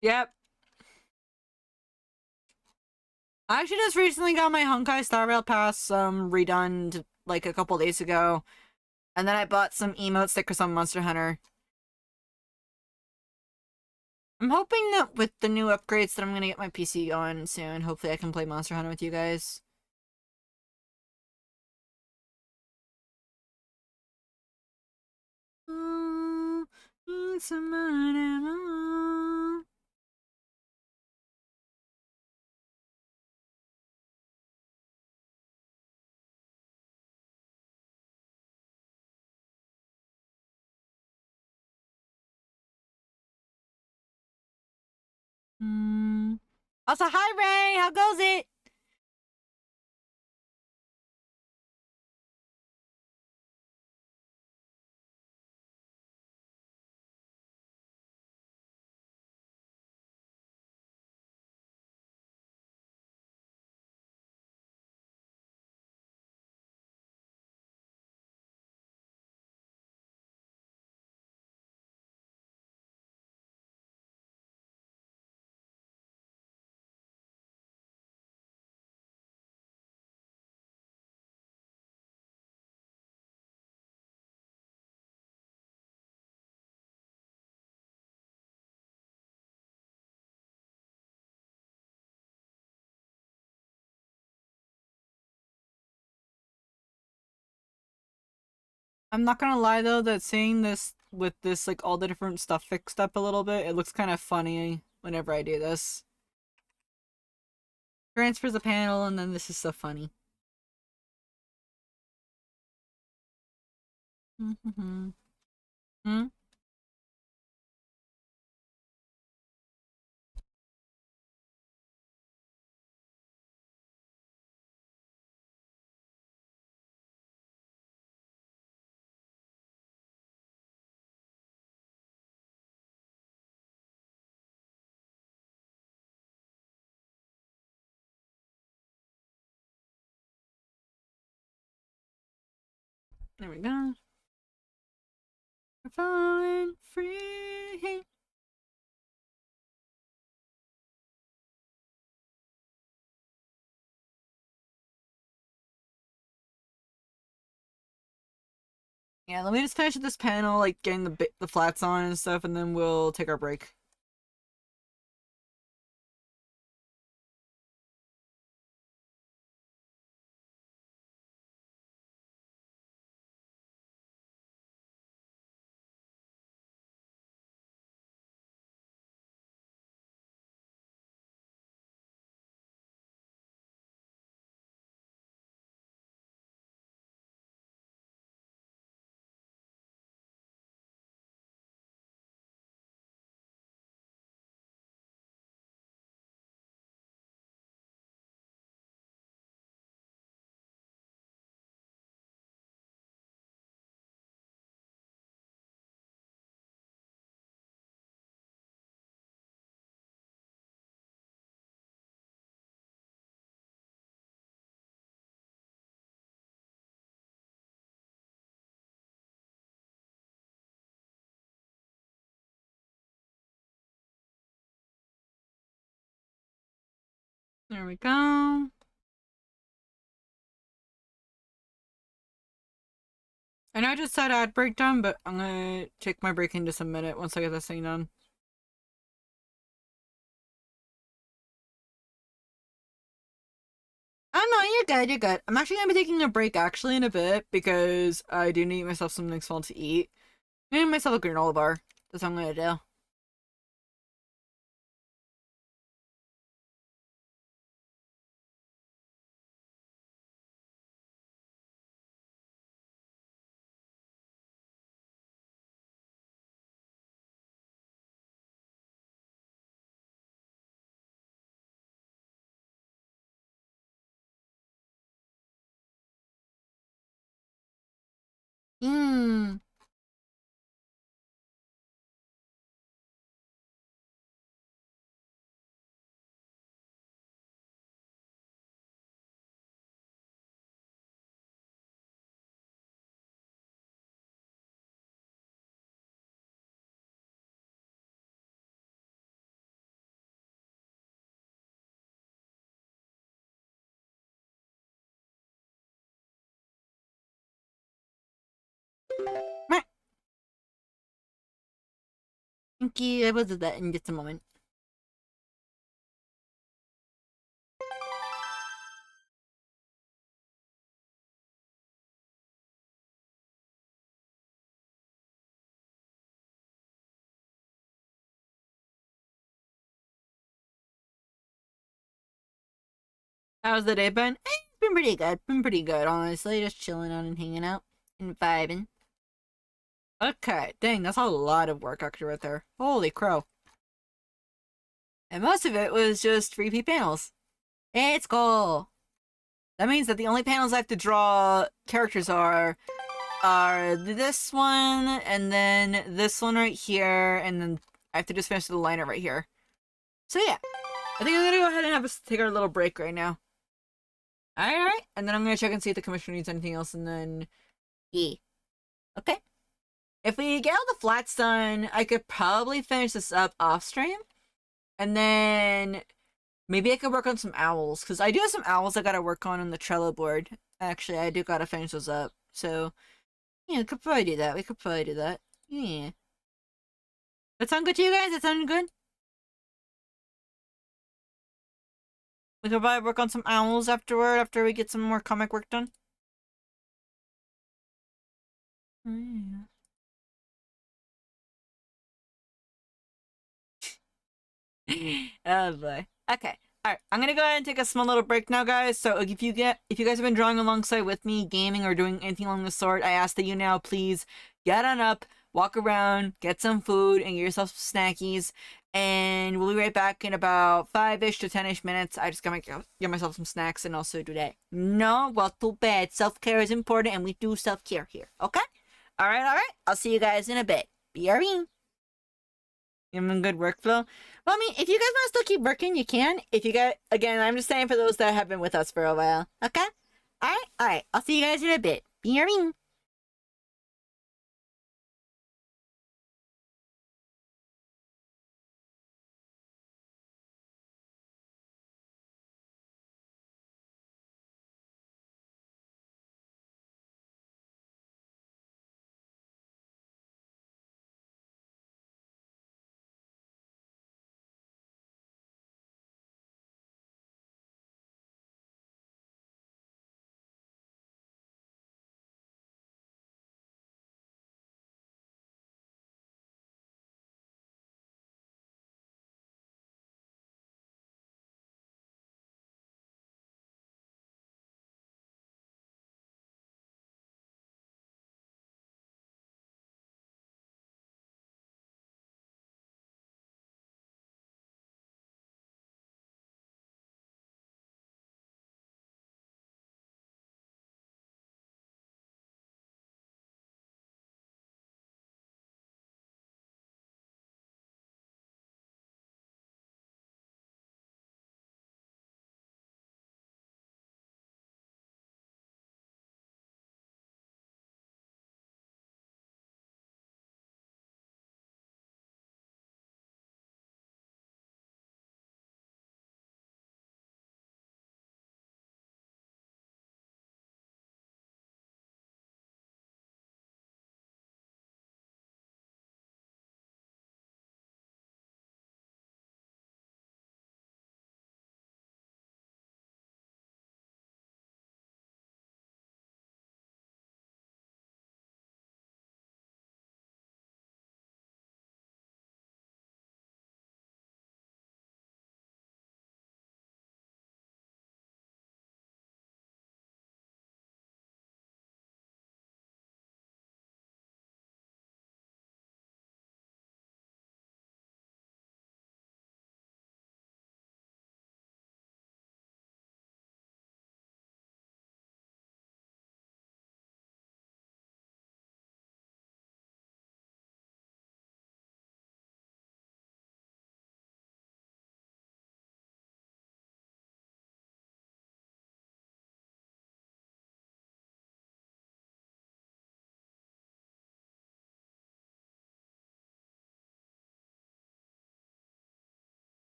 Yep. I actually just recently got my Honkai Star Rail Pass redone like a couple days ago. And then I bought some emote stickers on Monster Hunter. I'm hoping that with the new upgrades that I'm gonna get my PC going soon, hopefully I can play Monster Hunter with you guys. Oh, it's a man. Also, hi Ray, how goes it? I'm not gonna lie though, that seeing this with this like all the different stuff fixed up a little bit, it looks kind of funny whenever I do this. Transfers the panel and then this is so funny. Mm-hmm. Hmm? There we go. We're falling free. Yeah, let me just finish this panel, like getting the flats on and stuff, and then we'll take our break. There we go. I know I just said ad break done, but I'm gonna take my break in just a minute once I get this thing done. Oh no, you're good, you're good. I'm actually gonna be taking a break actually in a bit because I do need myself something small to eat. I'm getting myself a granola bar. That's what I'm gonna do. Mmm. Thank you. I will do that in just a moment. How's the day been? It's been pretty good. Been pretty good, honestly. Just chilling out and hanging out and vibing. Okay, dang, that's a lot of work actually right there. Holy crow. And most of it was just repeat panels. It's cool. That means that the only panels I have to draw characters are this one, and then this one right here, and then I have to just finish the liner right here. So yeah, I think I'm gonna go ahead and have us take our little break right now. Alright, and then I'm gonna check and see if the commissioner needs anything else, and then yeah. Okay. If we get all the flats done, I could probably finish this up off stream. And then maybe I could work on some owls, because I do have some owls I gotta work on the Trello board. Actually, I do gotta finish those up. So, yeah, we could probably do that. We could probably do that. Yeah. That sound good to you guys? That sound good? We could probably work on some owls afterward, after we get some more comic work done. Yeah. Oh boy. Okay. Alright, I'm gonna go ahead and take a small little break now, guys. So if you guys have been drawing alongside with me, gaming or doing anything along the sort, I ask that you now please get on up, walk around, get some food, and get yourself some snackies. And we'll be right back in about 5-ish to 10-ish minutes. I just gotta get myself some snacks and also do that. No, well, too bad. Self-care is important, and we do self-care here, okay? Alright. I'll see you guys in a bit. BRB. You having a good workflow? Well, I mean, if you guys want to still keep working, you can. If you got, again, I'm just saying for those that have been with us for a while. Okay? Alright. I'll see you guys in a bit. BRB.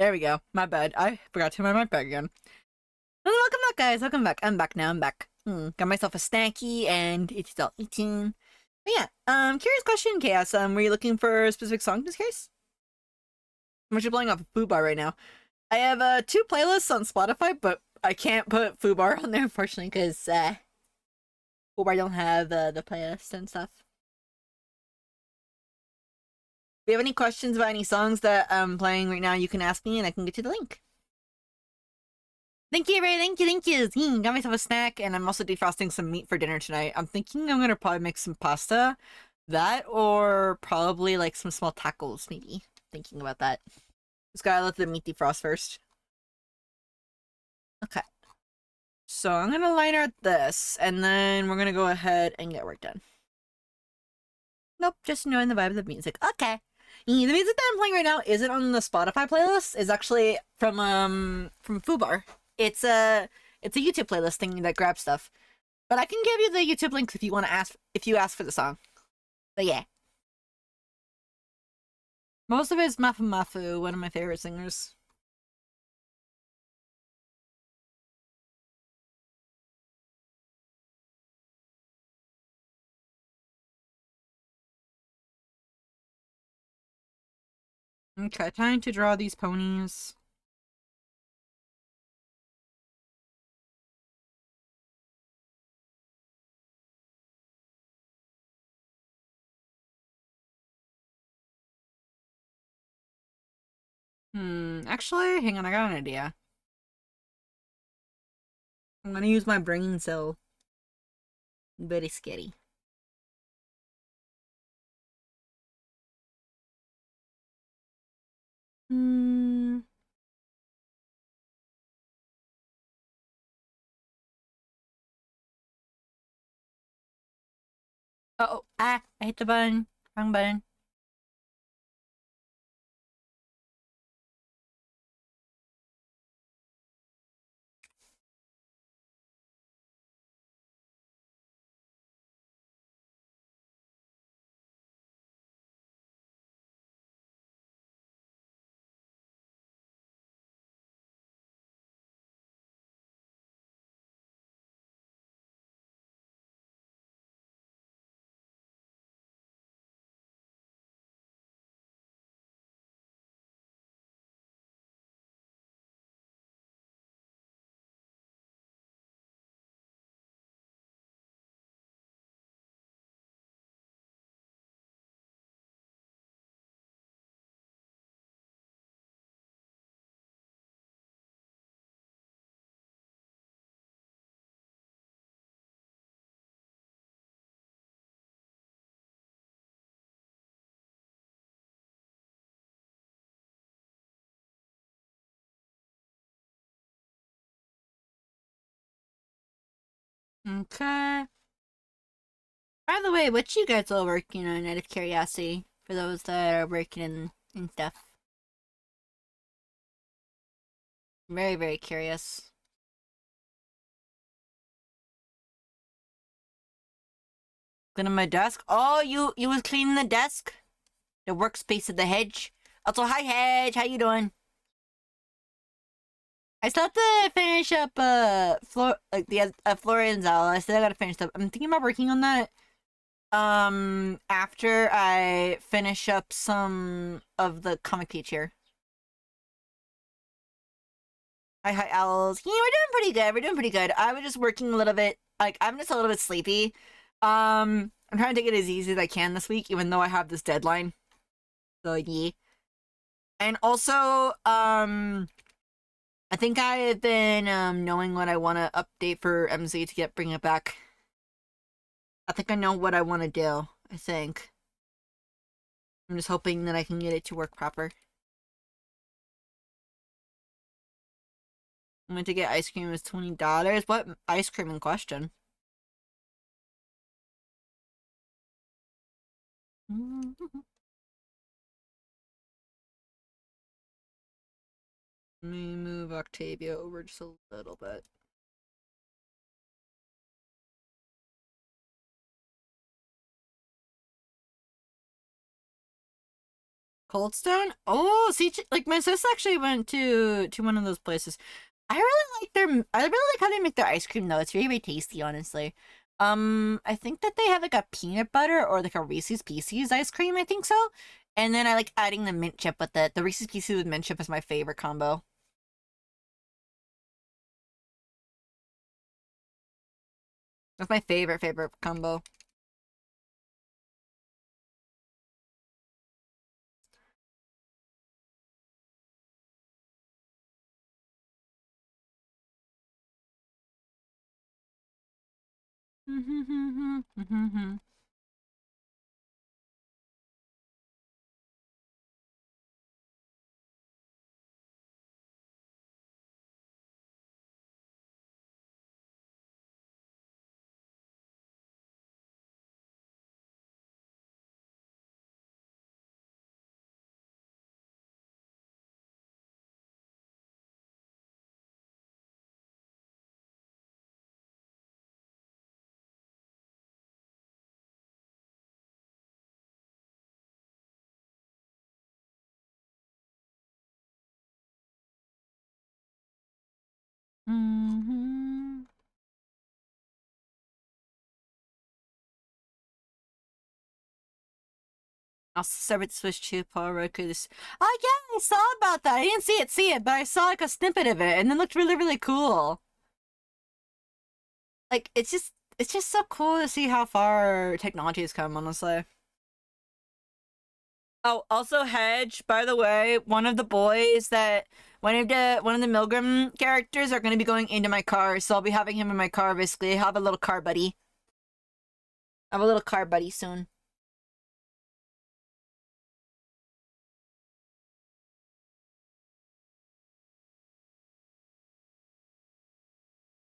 There we go. My bad. I forgot to turn my mic back again. Well, welcome back, guys. Welcome back. I'm back now. I'm back. Got myself a snacky, and it's all eating. But yeah, curious question, Chaos. Were you looking for a specific song in this case? I'm actually playing off of Fubar right now. I have 2 playlists on Spotify, but I can't put Fubar on there, unfortunately, because Fubar don't have the playlist and stuff. If you have any questions about any songs that I'm playing right now, you can ask me and I can get you the link. Thank you, Ray. Thank you. Got myself a snack, and I'm also defrosting some meat for dinner tonight. I'm thinking I'm gonna probably make some pasta. That, or probably like some small tacos, maybe. Thinking about that. Just gotta let the meat defrost first. Okay. So I'm gonna line out this, and then we're gonna go ahead and get work done. Nope, just knowing the vibe of the music. Okay. The music that I'm playing right now isn't on the Spotify playlist. It's actually from Fubar. It's a YouTube playlist thing that grabs stuff. But I can give you the YouTube links if you want to ask for the song. But yeah. Most of it is Mafu Mafu, one of my favorite singers. Okay, time to draw these ponies. Actually, hang on, I got an idea. I'm gonna use my brain cell. Very scary. Hmm. Oh, I hit the button. Wrong button. Okay. By the way, what you guys all working on out of curiosity? For those that are working and stuff. Very, very curious. Cleaning my desk? Oh, you was cleaning the desk? The workspace of the Hedge? Also, hi Hedge, how you doing? I still have to finish up Florian's Owl. I still gotta finish up. I'm thinking about working on that. After I finish up some of the comic page here. Hi owls. Yeah, we're doing pretty good. We're doing pretty good. I was just working a little bit. Like, I'm just a little bit sleepy. I'm trying to take it as easy as I can this week, even though I have this deadline. So yeah. And also, I think I have been knowing what I want to update for MZ to bring it back. I think I know what I want to do. I think. I'm just hoping that I can get it to work proper. I went to get ice cream. It was $20. What ice cream in question? Let me move Octavia over just a little bit. Cold Stone? Oh, see, like my sis actually went to one of those places. I really like how they make their ice cream though. It's very, very tasty, honestly. I think that they have like a peanut butter or like a Reese's Pieces ice cream, I think so. And then I like adding the mint chip with it. The Reese's Pieces with mint chip is my favorite combo. That's my favorite combo. Mm-hmm. Also, separate Swiss chew Paul Roku. Oh yeah, I saw about that. I didn't see it, but I saw like a snippet of it, and it looked really, really cool. Like it's just so cool to see how far technology has come, honestly. Oh, also Hedge, by the way, one of the boys that one of the Milgram characters are gonna be going into my car, so I'll be having him in my car basically. Have a little car buddy. Have a little car buddy soon.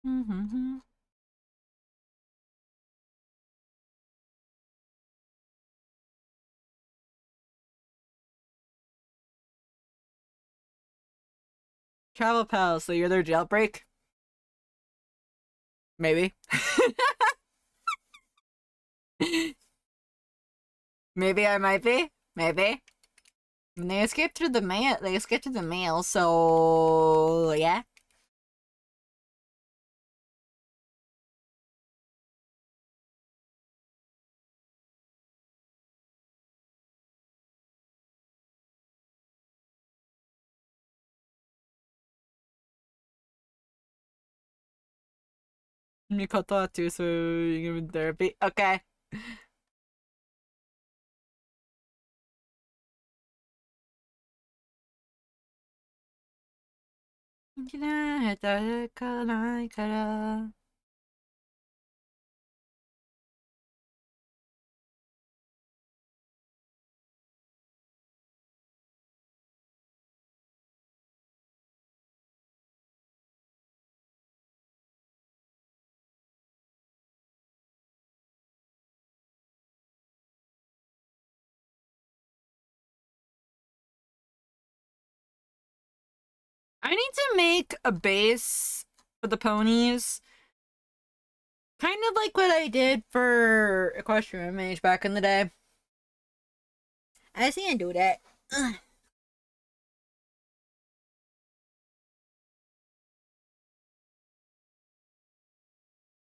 Mm-hmm. Travel pals, so you're their jailbreak? Maybe. Maybe I might be. Maybe. And they escaped through the mail. They escaped through the mail, so yeah. You cut that too, so you give him therapy. Okay. I need to make a base for the ponies. Kind of like what I did for Equestrian Mage back in the day. I just need to do that. Ugh.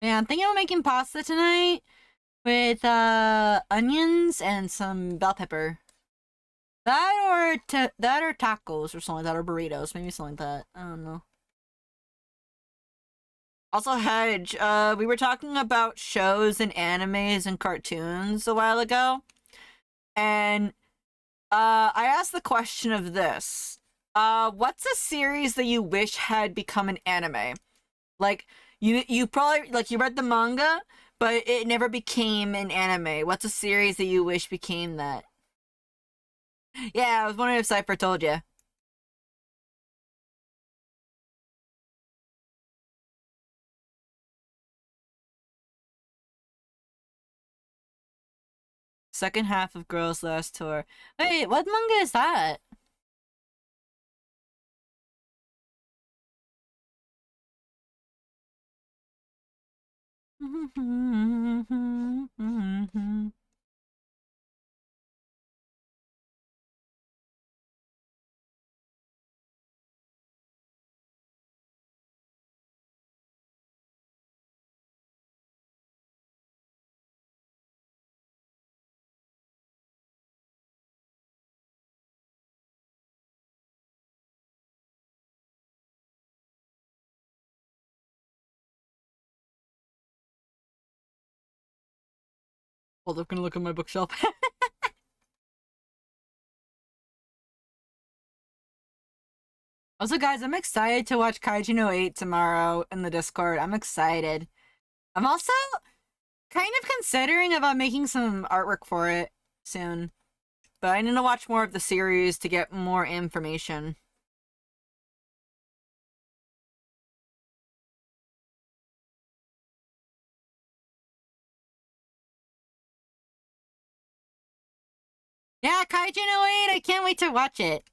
Yeah, I'm thinking of making pasta tonight with onions and some bell pepper. That or tacos or something like that, or burritos, maybe something like that. I don't know. Also, Hedge, we were talking about shows and animes and cartoons a while ago, and I asked the question of this. What's a series that you wish had become an anime? Like, you probably, like, you read the manga, but it never became an anime. What's a series that you wish became that? Yeah, I was wondering if Cypher told you. Second half of Girls' Last Tour. Wait, what manga is that? Hold up, gonna look at my bookshelf. Also, guys, I'm excited to watch Kaiju no 8 tomorrow in the Discord. I'm excited. I'm also kind of considering about making some artwork for it soon. But I need to watch more of the series to get more information. Yeah, Kaiju no 8, I can't wait to watch it.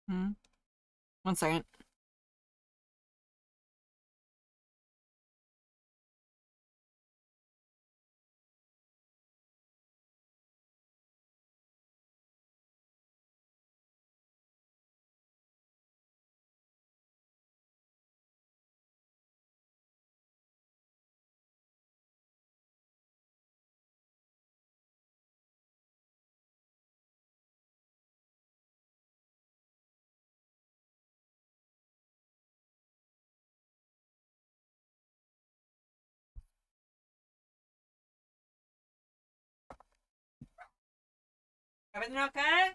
Hmm. 1 second. Everything okay?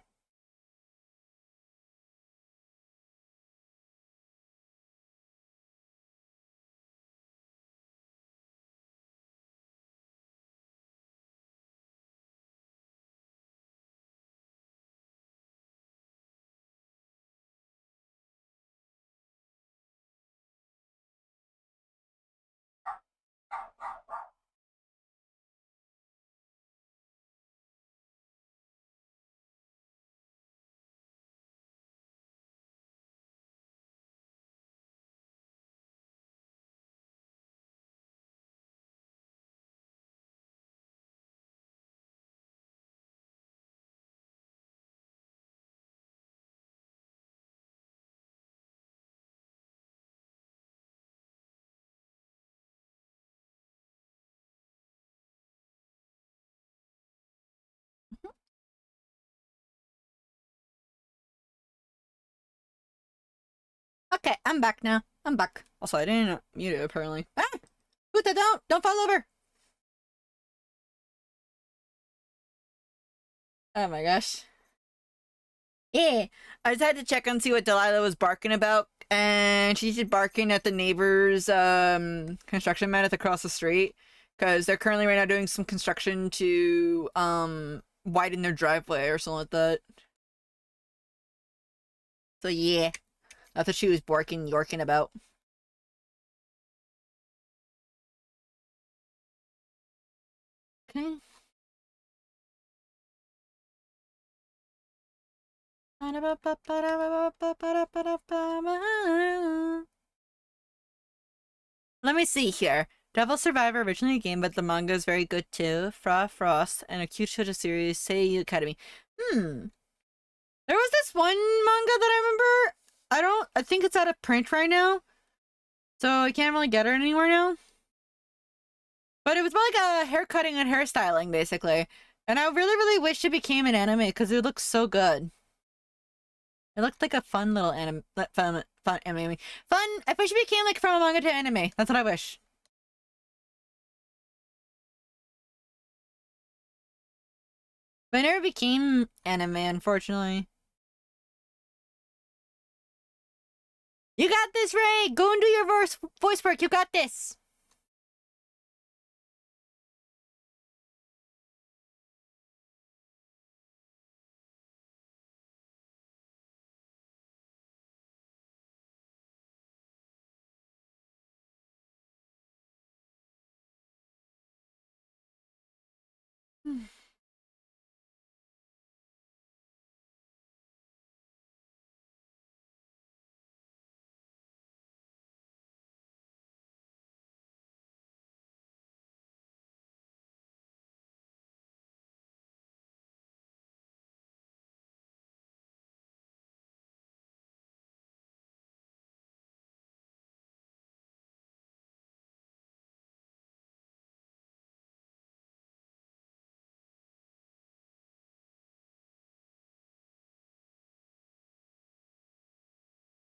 Okay, I'm back now. I'm back. Also, I didn't mute it, apparently. Ah! Puta, don't fall over! Oh my gosh. Yeah, I just had to check and see what Delilah was barking about, and she's just barking at the neighbor's construction man across the street, because they're currently right now doing some construction to widen their driveway or something like that. So yeah, that's what she was barking, yorking about. Okay. Let me see here. Devil Survivor originally a game, but the manga is very good too. Fra Frost and a cute shoujo series, Seiyu Academy. Hmm. There was this one manga that I remember. I think it's out of print right now. So I can't really get it anywhere now. But it was more like a hair cutting and hairstyling, basically. And I really, really wish it became an anime because it looks so good. It looked like a fun little anime, fun anime. Fun. I wish it became like from a manga to anime. That's what I wish. But it never became anime, unfortunately. You got this, Ray! Go and do your voice work. You got this!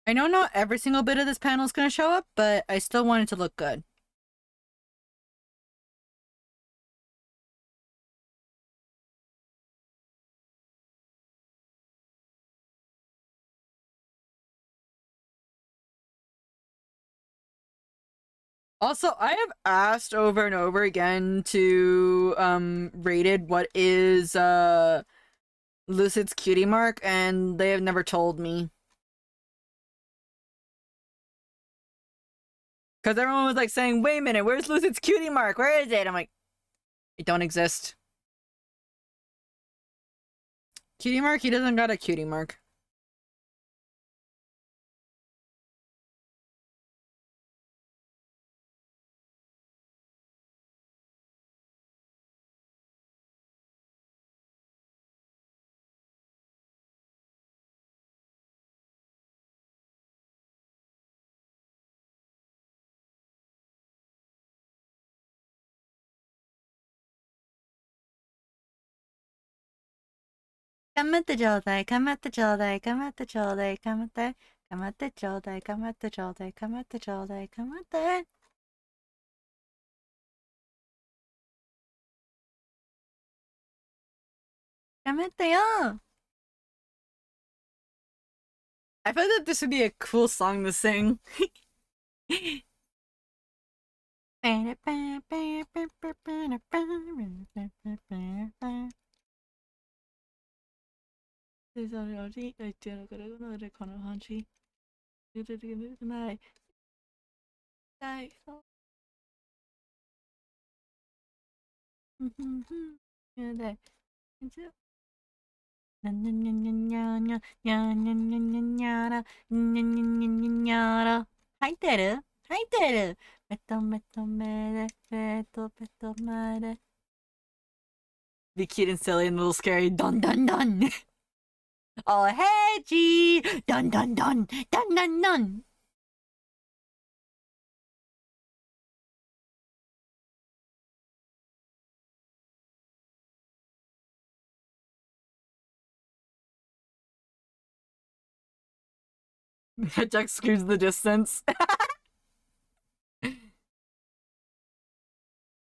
I know not every single bit of this panel is going to show up, but I still want it to look good. Also, I have asked over and over again to rated what is Lucid's cutie mark, and they have never told me. Because everyone was like saying, wait a minute, where's Lucid's cutie mark? Where is it? I'm like, it don't exist. Cutie mark? He doesn't got a cutie mark. Kamate jodai, kamate jodai, kamate jodai, kamate, kamate jodai, kamate jodai, kamate jodai, kamate. Kamate yo! I feel that this would be a cool song to sing. Be cute and silly and a little scary. Dun dun dun. Oh hey G. Dun dun dun. Dun dun dun. Jack screams the distance.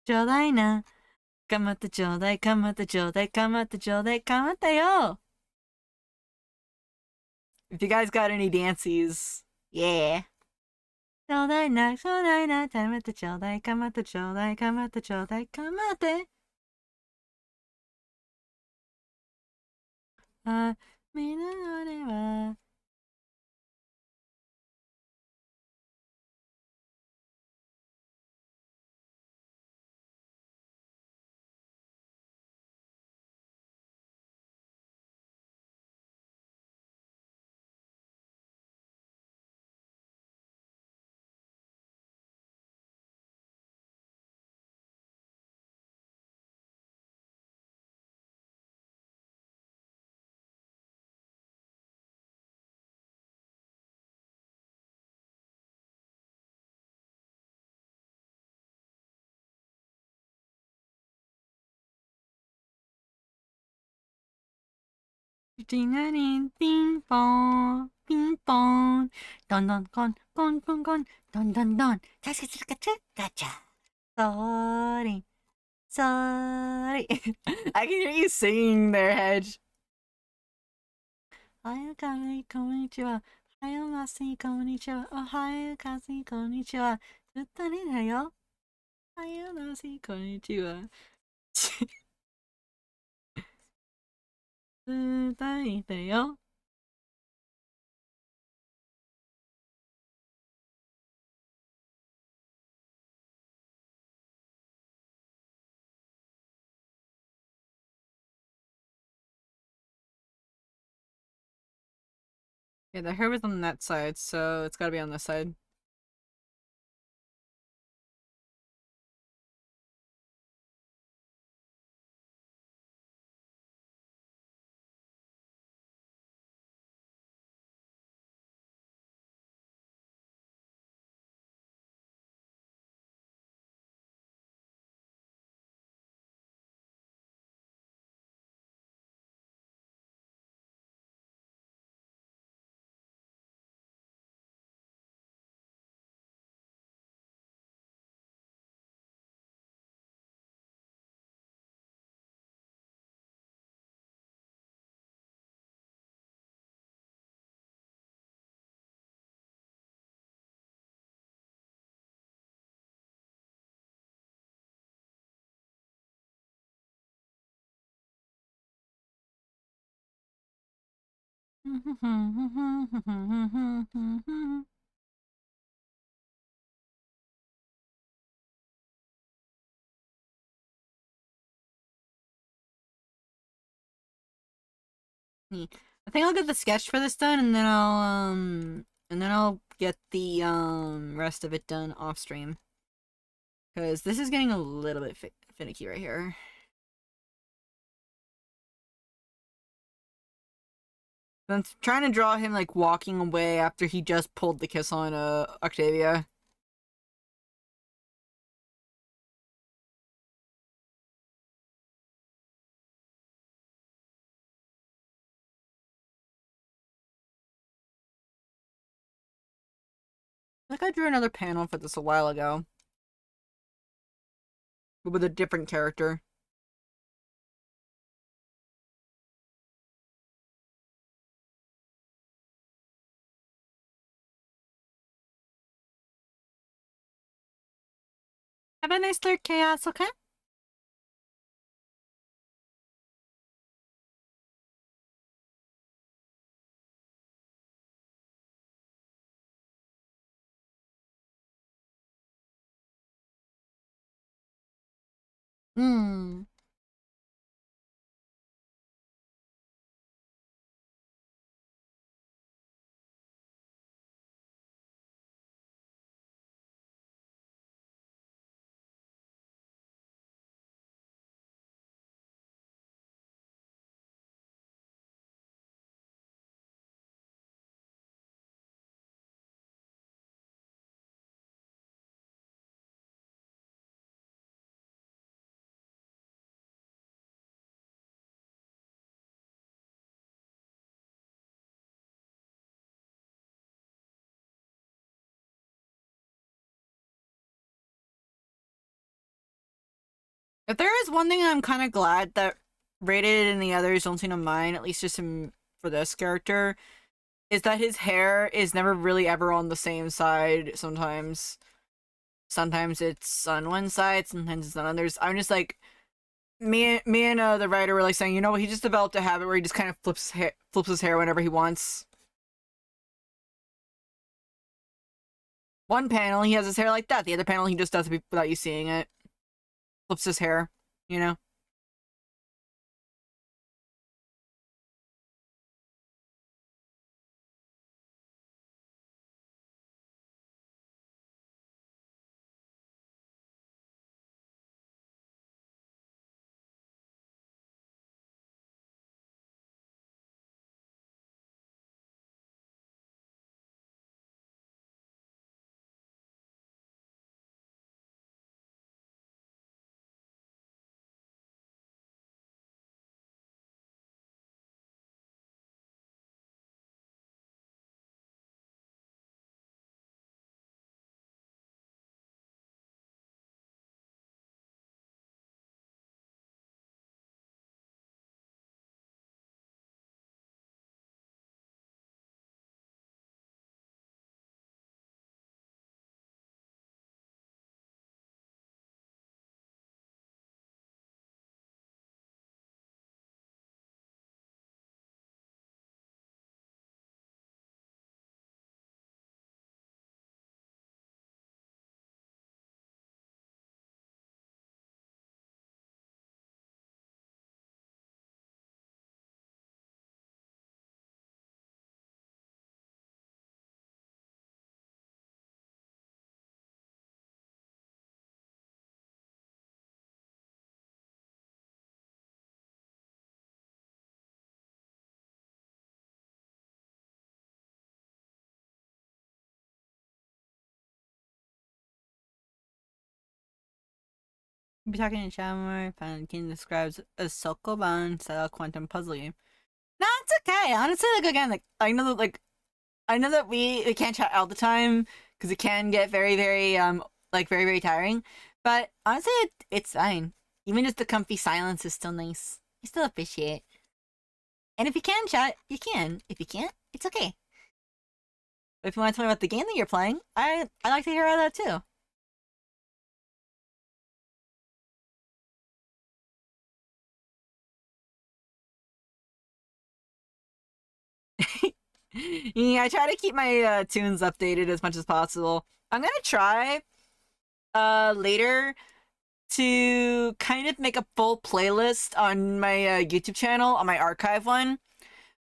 ちょうだいな。頑張ってちょうだい、頑張ってちょうだい、頑張ってちょうだい、頑張ったよ。If you guys got any dances, yeah. ちょうだいな、ちょうだいな、頑張ってちょうだい、頑張ってちょうだい、頑張ってちょうだい、頑張って。あ、みんなのでは。ピンピンポーン、ピンポーン、どんどんコン、コンコンコン、どんどんどん、チャチャチャチャガチャ。Sorry, sorry. I can hear you singing there, Hedge. おはようかみこんにちは。おはようましこんにちは。おはようかしこんにちは。ずっとねだよ。おはようましこんにちは。ずっとねだよ。Yeah, the hair was on that side, so it's gotta be on this side. I think I'll get the sketch for this done, and then I'll get the rest of it done off stream. Because this is getting a little bit finicky right here. I'm trying to draw him like walking away after he just pulled the kiss on Octavia. Like I drew another panel for this a while ago. But with a different character. Have a nice third chaos, okay? Hmm. If there is one thing I'm kind of glad that Rated and the others don't seem to mind, at least just him for this character, is that his hair is never really ever on the same side. Sometimes it's on one side, sometimes it's on others. I'm just like me and the writer were like saying, you know what, he just developed a habit where he just kind of flips his hair whenever he wants. One panel he has his hair like that. The other panel he just does it without you seeing it. Flips his hair, you know. Be talking in chat more. King describes a Sokoban style quantum puzzle game. No, it's okay. Honestly, like again, I know that we can't chat all the time because it can get very, very very, very tiring. But honestly, it's fine. Even just the comfy silence is still nice. I still appreciate. And if you can chat, you can. If you can't, it's okay. But if you want to tell me about the game that you're playing, I like to hear about that too. Yeah, I try to keep my tunes updated as much as possible. I'm gonna try later to kind of make a full playlist on my YouTube channel, on my archive one,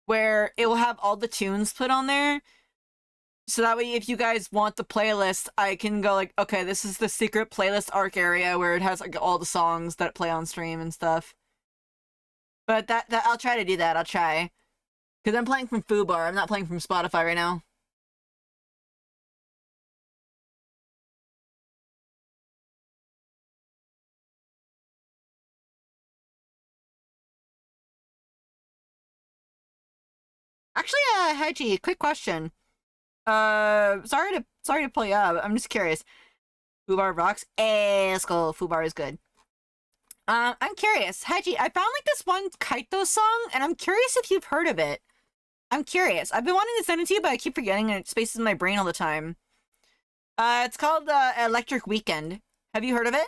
where it will have all the tunes put on there. So that way, if you guys want the playlist, I can go like, okay, this is the secret playlist arc area where it has like all the songs that play on stream and stuff. But that I'll try to do that. I'll try. Because I'm playing from Fubar. I'm not playing from Spotify right now. Actually, Hedgie, quick question. Sorry to pull you up. I'm just curious. Fubar rocks. Let's go. Fubar is good. I'm curious, Hedgie. I found like this one Kaito song, and I'm curious if you've heard of it. I'm curious. I've been wanting to send it to you, but I keep forgetting, and it spaces in my brain all the time. It's called Electric Weekend. Have you heard of it?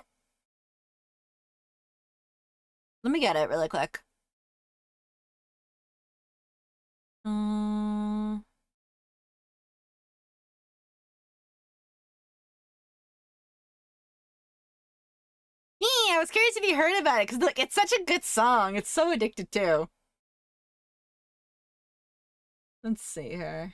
Let me get it really quick. Um. I was curious if you heard about it because look, it's such a good song. It's so addicted too. Let's see here.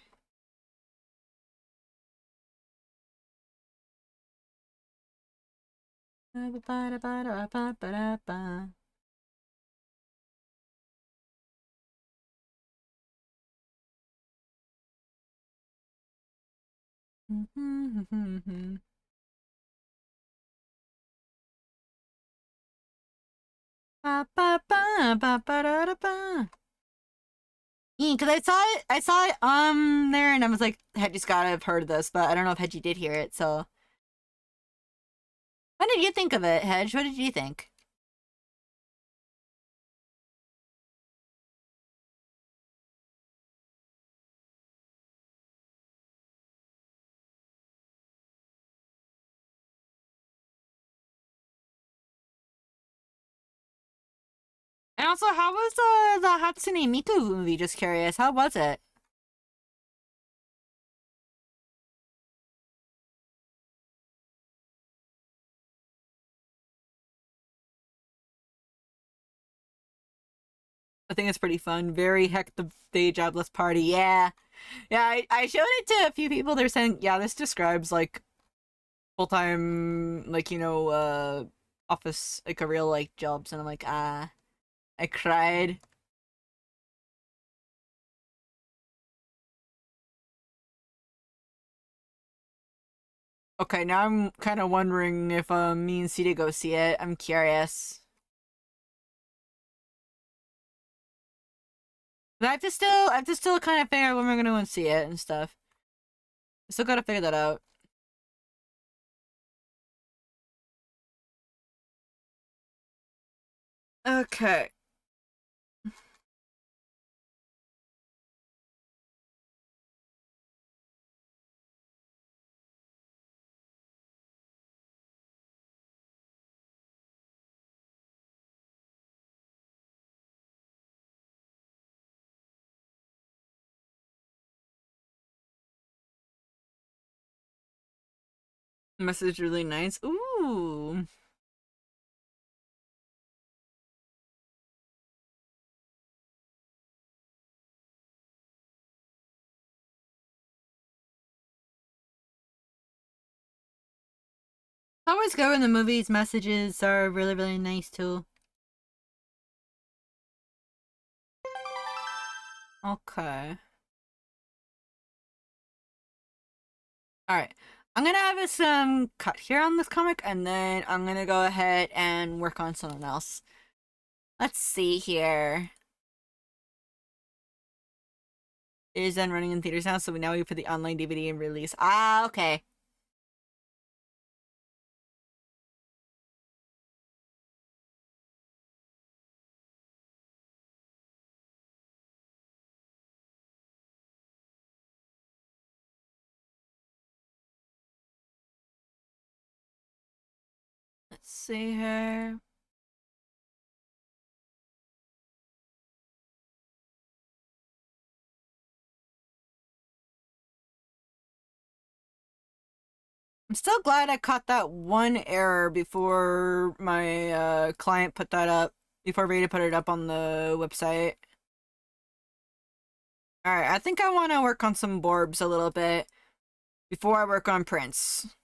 Because I saw it there, and I was like, Hedgie's gotta have heard of this, but I don't know if Hedgie did hear it. So, what did you think of it, Hedge? What did you think? And also, how was the Hatsune Miku movie? Just curious, how was it? I think it's pretty fun. Very heck the day jobless party. Yeah, yeah. I showed it to a few people. They're saying, yeah, this describes like full time, like office, like a real like jobs. And I'm like, I cried. Okay, now I'm kind of wondering if me and Cita go see it. I'm curious. But I have to still kind of figure out when we're gonna go and see it and stuff. I still gotta figure that out. Okay. Message really nice. Ooh. Always go in the movies. Messages are really, really nice too. Okay. Alright. I'm gonna have us cut here on this comic, and then I'm gonna go ahead and work on something else. Let's see here. It is then running in theaters now, so we now wait for the online DVD and release. Ah, okay. Let's see here. I'm still glad I caught that one error before my client put that up, before Rita put it up on the website. Alright, I think I want to work on some Borbs a little bit before I work on Prince.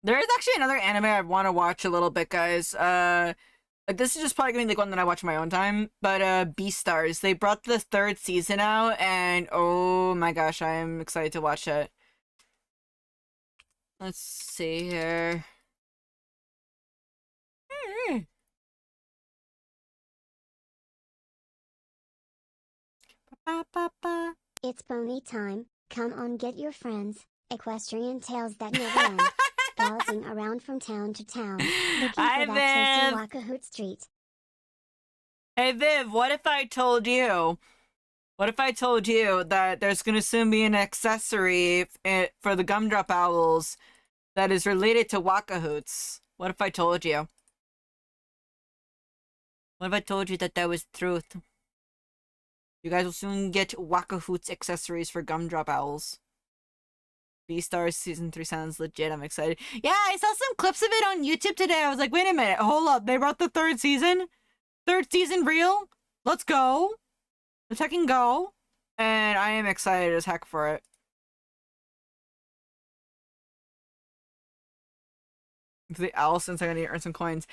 There is actually another anime I want to watch a little bit, guys. This is just probably gonna be like one that I watch on my own time, but Beastars. They brought the 3rd season out, and oh my gosh, I am excited to watch it. Let's see here. It's pony time. Come on, get your friends. Equestrian tales that never end. Bouncing around from town to town, looking for Hi, that Viv. tasty Wakahoot Street. Hey Viv, what if I told you? What if I told you that there's gonna soon be an accessory for the Gumdrop Owls that is related to Wakahoots? What if I told you? What if I told you that that was the truth? You guys will soon get Wakahoots accessories for Gumdrop Owls. Beastars Season 3 sounds legit. I'm excited. Yeah, I saw some clips of it on YouTube today. I was like, wait a minute. Hold up. They brought the 3rd season? 3rd season real? Let's go. Let's heck and go. And I am excited as heck for it. For the owl, since I need to earn some coins.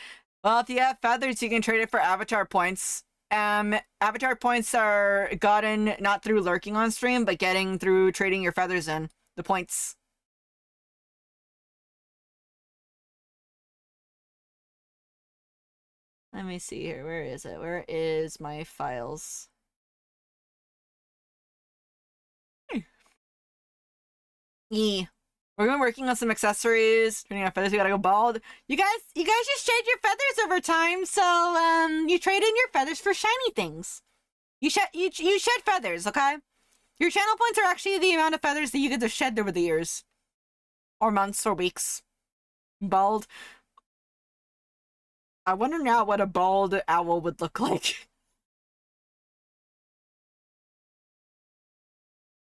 Well, if you have feathers, you can trade it for avatar points. Avatar points are gotten not through lurking on stream, but getting through trading your feathers in. The points. Let me see here. Where is it? Where is my files? Yeah. We're gonna be working on some accessories. Turning our feathers, we gotta go bald. You guys just trade your feathers over time, so you trade in your feathers for shiny things. You shed feathers, okay? Your channel points are actually the amount of feathers that you get to shed over the years. Or months or weeks. Bald. I wonder now what a bald owl would look like.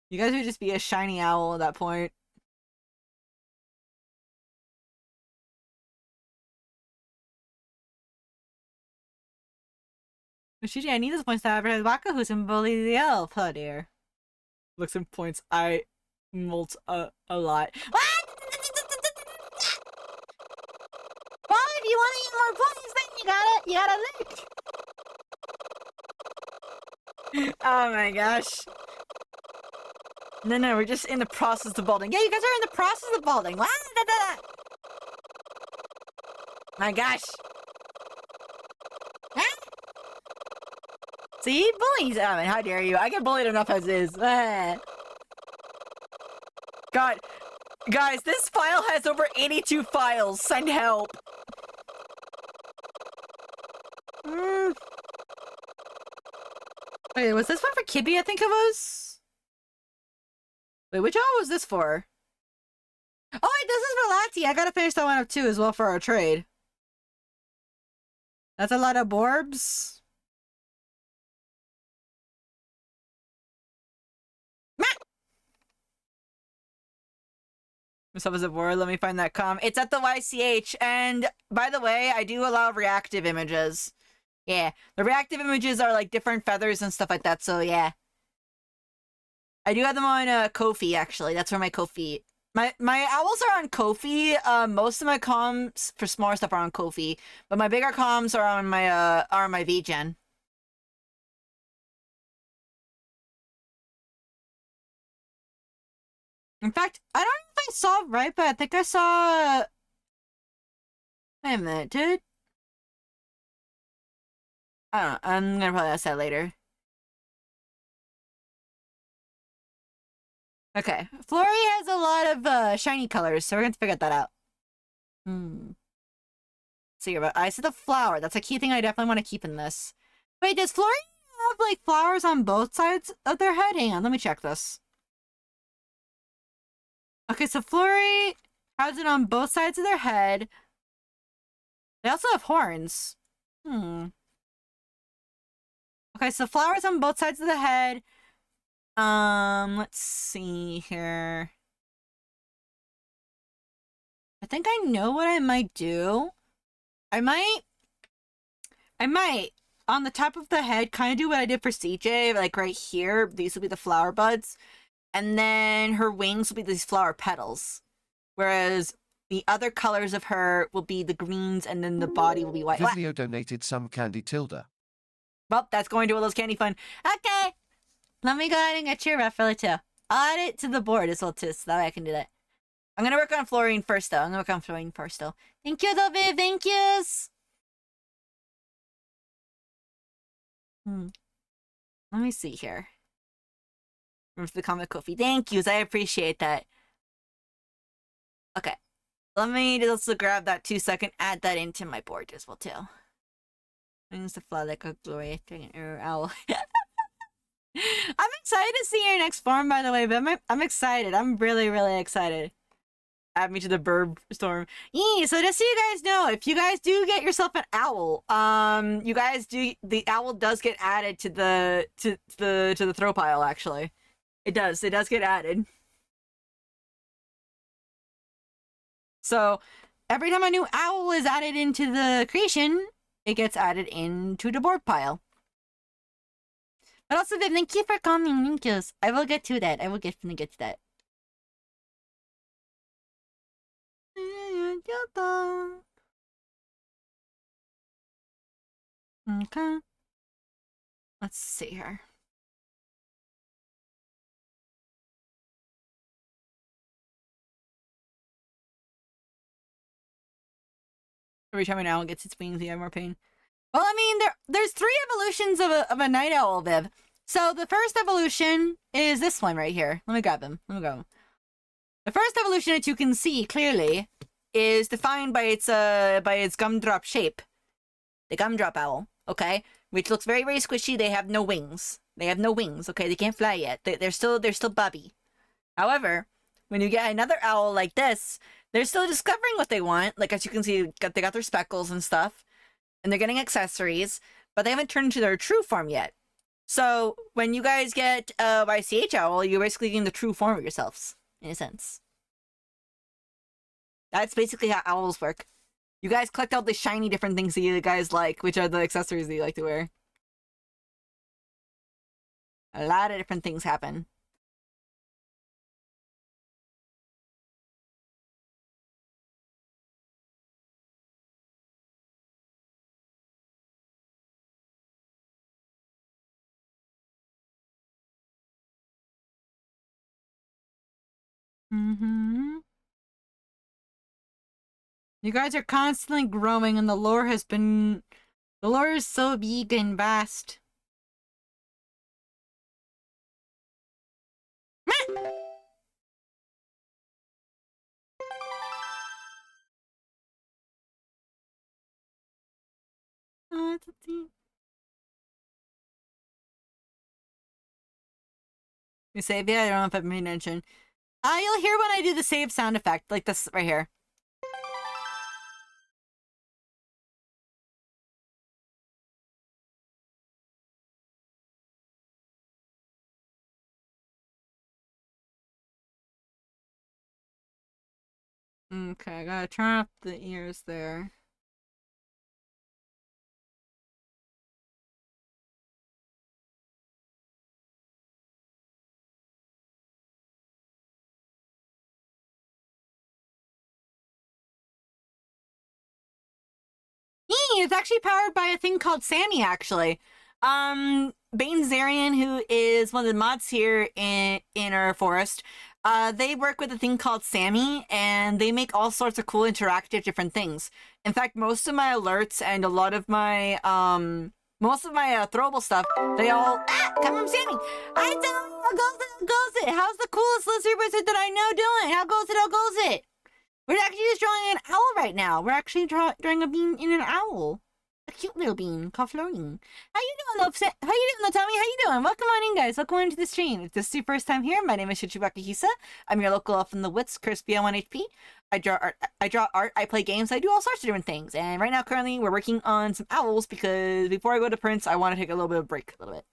You guys would just be a shiny owl at that point. Shiji, I need those points to advertise Wakahoos and bully the elf. Oh dear. Looks and points. I molt a lot. Well, if you want to eat more points, then you gotta lick. Oh my gosh. No, we're just in the process of balding. Yeah, you guys are in the process of balding. My gosh. See? Bullies. I mean, how dare you? I get bullied enough as is. God. Guys, this file has over 82 files. Send help. Wait, was this one for Kibby, I think it was? Wait, which one was this for? Oh, wait, this is for Lati. I gotta finish that one up too as well for our trade. That's a lot of Borbs. Myself as a board, let me find that It's at the YCH, and by the way, I do allow reactive images. Yeah, the reactive images are like different feathers and stuff like that, so yeah. I do have them on Ko-fi, actually. That's where my Ko-fi... My owls are on Ko-fi. Most of my comms for smaller stuff are on Ko-fi, but my bigger comms are on my VGen. In fact, I don't know if I saw it right, but I think I saw... Wait a minute, dude. I don't know. I'm gonna probably ask that later. Okay. Flurry has a lot of shiny colors, so we're gonna figure that out. See, but I see the flower. That's a key thing I definitely want to keep in this. Wait, does Flurry have, like, flowers on both sides of their head? Hang on, let me check this. Okay, so Flurry has it on both sides of their head. They also have horns. Okay, so flowers on both sides of the head. Let's see here. I think I know what I might do. I might, on the top of the head, kind of do what I did for CJ, like right here. These will be the flower buds. And then her wings will be these flower petals. Whereas the other colors of her will be the greens, and then the body will be white. Vivio donated some candy Tilda. Well, that's going to a little candy fun. Okay. Let me go ahead and get your refill too. I'll add it to the board as well too, so that way I can do that. I'm gonna work on Florine first though. Thank you though, Viv. Thank yous. Let me see here. Remember the comment, Kofi. Thank yous. I appreciate that. Okay. Let me just grab that 2-second, add that into my board as well too. Wings to fly like a glorious dragon or owl. I'm excited to see your next form, by the way, but I'm excited. I'm really, really excited. Add me to the burb storm. Yeah, so just so you guys know, if you guys do get yourself an owl, the owl does get added to the throw pile, actually. It does get added. So every time a new owl is added into the creation, it gets added into the board pile. But also, Viv, thank you for coming. Thank you. I will get to that. I will definitely get to that. Okay. Let's see here. Every time an owl gets its wings, you have more pain. Well, I mean, there's 3 evolutions of a night owl, Viv. So the first evolution is this one right here. Let me grab him. The first evolution that you can see clearly is defined by its gumdrop shape. The gumdrop owl, okay? Which looks very, very squishy. They have no wings. Okay? They can't fly yet. They're still bubby. However, when you get another owl like this, they're still discovering what they want. Like, as you can see, they got their speckles and stuff. And they're getting accessories, but they haven't turned into their true form yet. So when you guys get a YCH owl, you're basically getting the true form of yourselves, in a sense. That's basically how owls work. You guys collect all the shiny different things that you guys like, which are the accessories that you like to wear. A lot of different things happen. You guys are constantly growing, and the lore is so big and vast. You save? Yeah, I don't know if I've made mention. You'll hear when I do the save sound effect, like this right here. Okay, I gotta turn up the ears there. It's actually powered by a thing called Sammy, actually. Bane Zarian, who is one of the mods here in our forest, they work with a thing called Sammy, and they make all sorts of cool interactive different things. In fact, most of my alerts and a lot of my throwable stuff, they all come from Sammy. I don't know, how goes it? How's the coolest lizard wizard that I know doing? How goes it? We're actually just drawing an owl right now. We're actually drawing a bean in an owl. A cute little bean called Florine. How you doing, though? How you doing, though, Tommy? How you doing? Welcome on in, guys. Welcome into the stream. If this is your first time here, my name is Shichibaka Hisa. I'm your local elf in the woods, Crispy on 1HP. I draw art, I play games, I do all sorts of different things. And right now, currently, we're working on some owls because before I go to Prince, I want to take a little bit of a break, a little bit.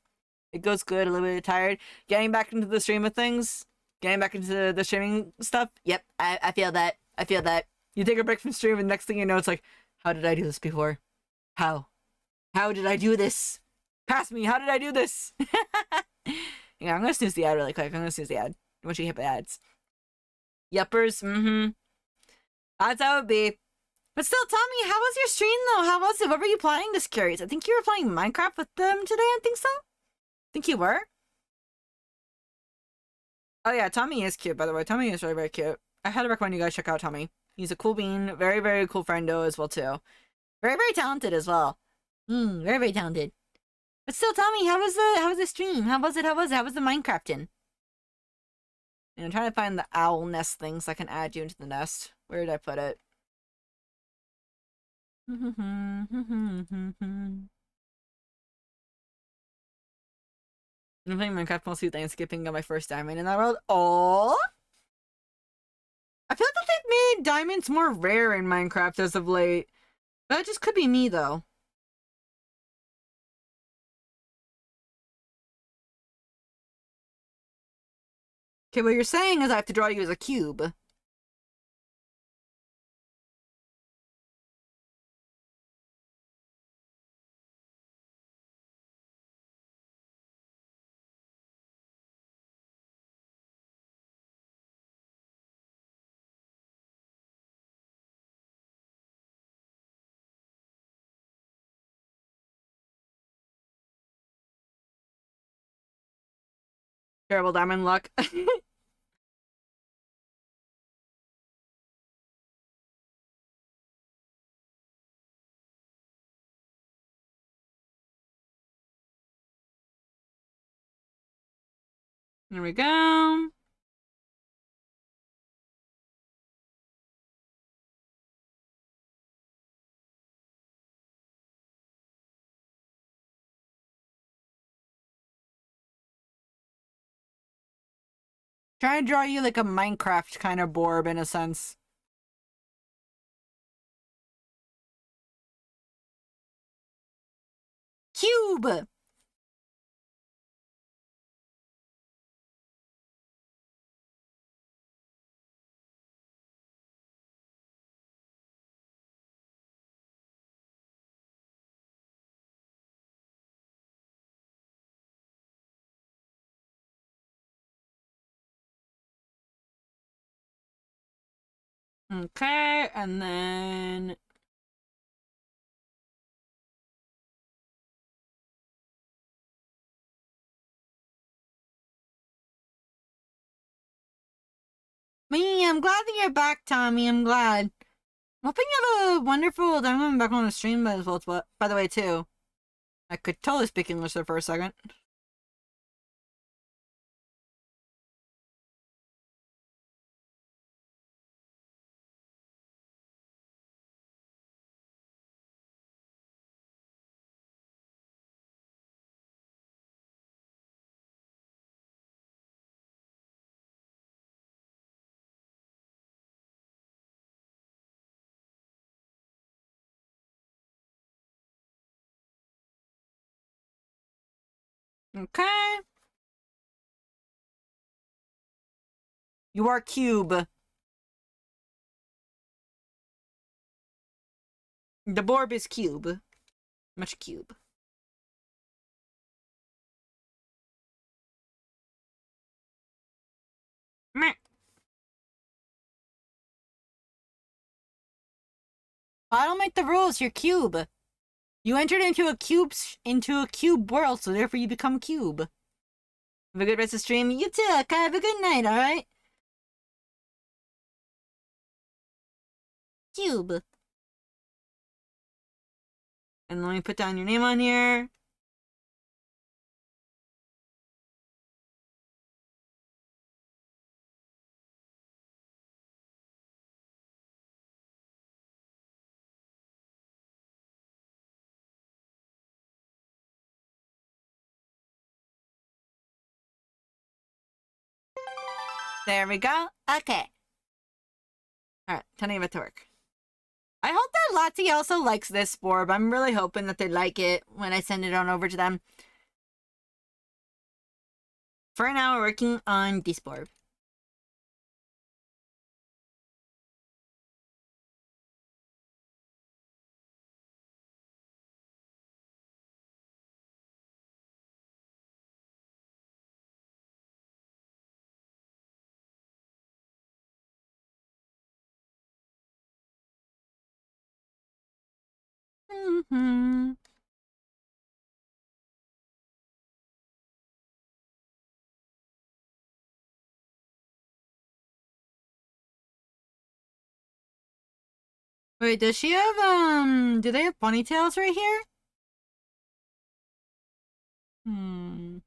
It goes good, a little bit tired. Getting back into the stream of things. Getting back into the streaming stuff. Yep, I feel that. I feel that. You take a break from stream and next thing you know, it's like, how did I do this before? How? How did I do this? Pass me, how did I do this? Yeah, I'm gonna snooze the ad really quick. I'm gonna snooze the ad. Once you hit the ads. Yuppers, That's how it be. But still, Tommy, how was your stream though? How was it? What were you playing? Just curious. I think you were playing Minecraft with them today, I think so? Think you were? Oh yeah, Tommy is cute, by the way. Tommy is really, very cute. I highly recommend you guys check out Tommy. He's a cool bean. Very, very cool friendo as well, too. Very, very talented as well. Very, very talented. But still, Tommy, how was the stream? How was it? How was the Minecrafting? And I'm trying to find the owl nest thing so I can add you into the nest. Where did I put it? I'm playing Minecraft mostly Thanksgiving, got my first diamond in that world. Oh, I feel like they've made diamonds more rare in Minecraft as of late. That just could be me, though. Okay, what you're saying is I have to draw you as a cube. Terrible diamond luck. There we go. Trying to draw you like a Minecraft kind of Borb in a sense. Cube! Okay, and then... Me, I'm glad that you're back, Tommy. I'm glad. I'm hoping you have a wonderful time coming back on the stream as well, by the way, too. I could totally speak English there for a second. Okay. You are cube. The Borb is cube. Much cube. Meh. I don't make the rules. You're cube. You entered into a cube world, so therefore you become cube. Have a good rest of the stream. You too. Okay, have a good night. All right. Cube. And let me put down your name on here. There we go. Okay. Alright, time to get back to work. I hope that Lati also likes this Borb. I'm really hoping that they like it when I send it on over to them. For now, we're working on Disborb. Mm-hmm. Wait, does she have, do they have ponytails right here? Hmm.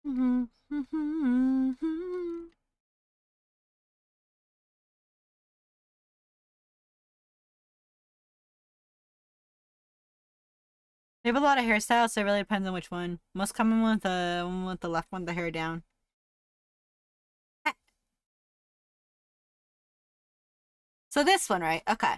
Mm-hmm. They have a lot of hairstyles, so it really depends on which one. Most common one with the left one, the hair down. So this one, right? Okay.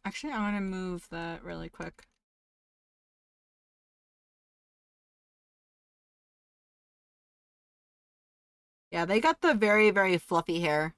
Actually, I want to move that really quick. Yeah, they got the very, very fluffy hair.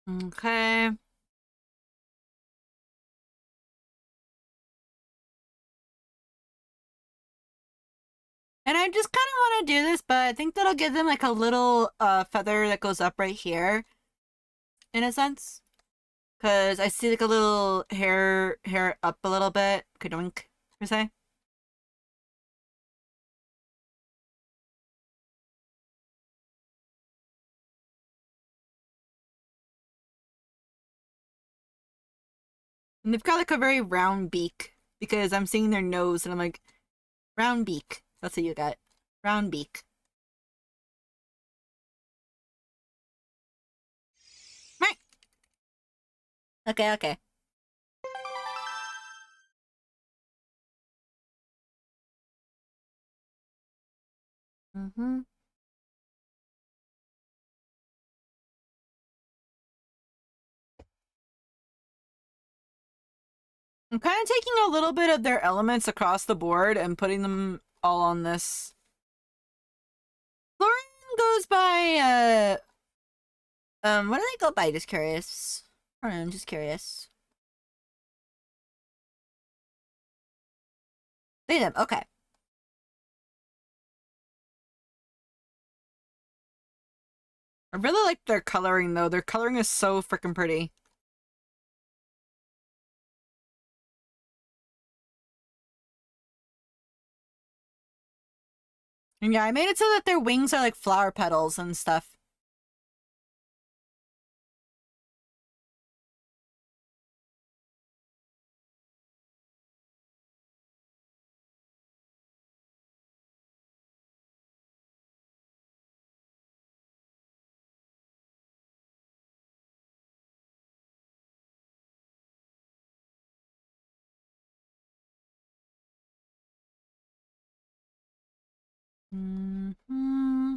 Okay. And I just kind of want to do this, but I think that'll give them like a little feather that goes up right here. in a sense. Cause I see like a little hair up a little bit, kadoink, per se. And they've got like a very round beak because I'm seeing their nose and I'm like, round beak. That's what you got. Round beak. Meh. Okay, okay. Mm-hmm. I'm kind of taking a little bit of their elements across the board and putting them all on this. Florian goes by, what do they go by? Just curious. I don't know, I'm just curious. They them, okay. I really like their coloring though. Their coloring is so freaking pretty. And yeah, I made it so that their wings are like flower petals and stuff. Mm-hmm.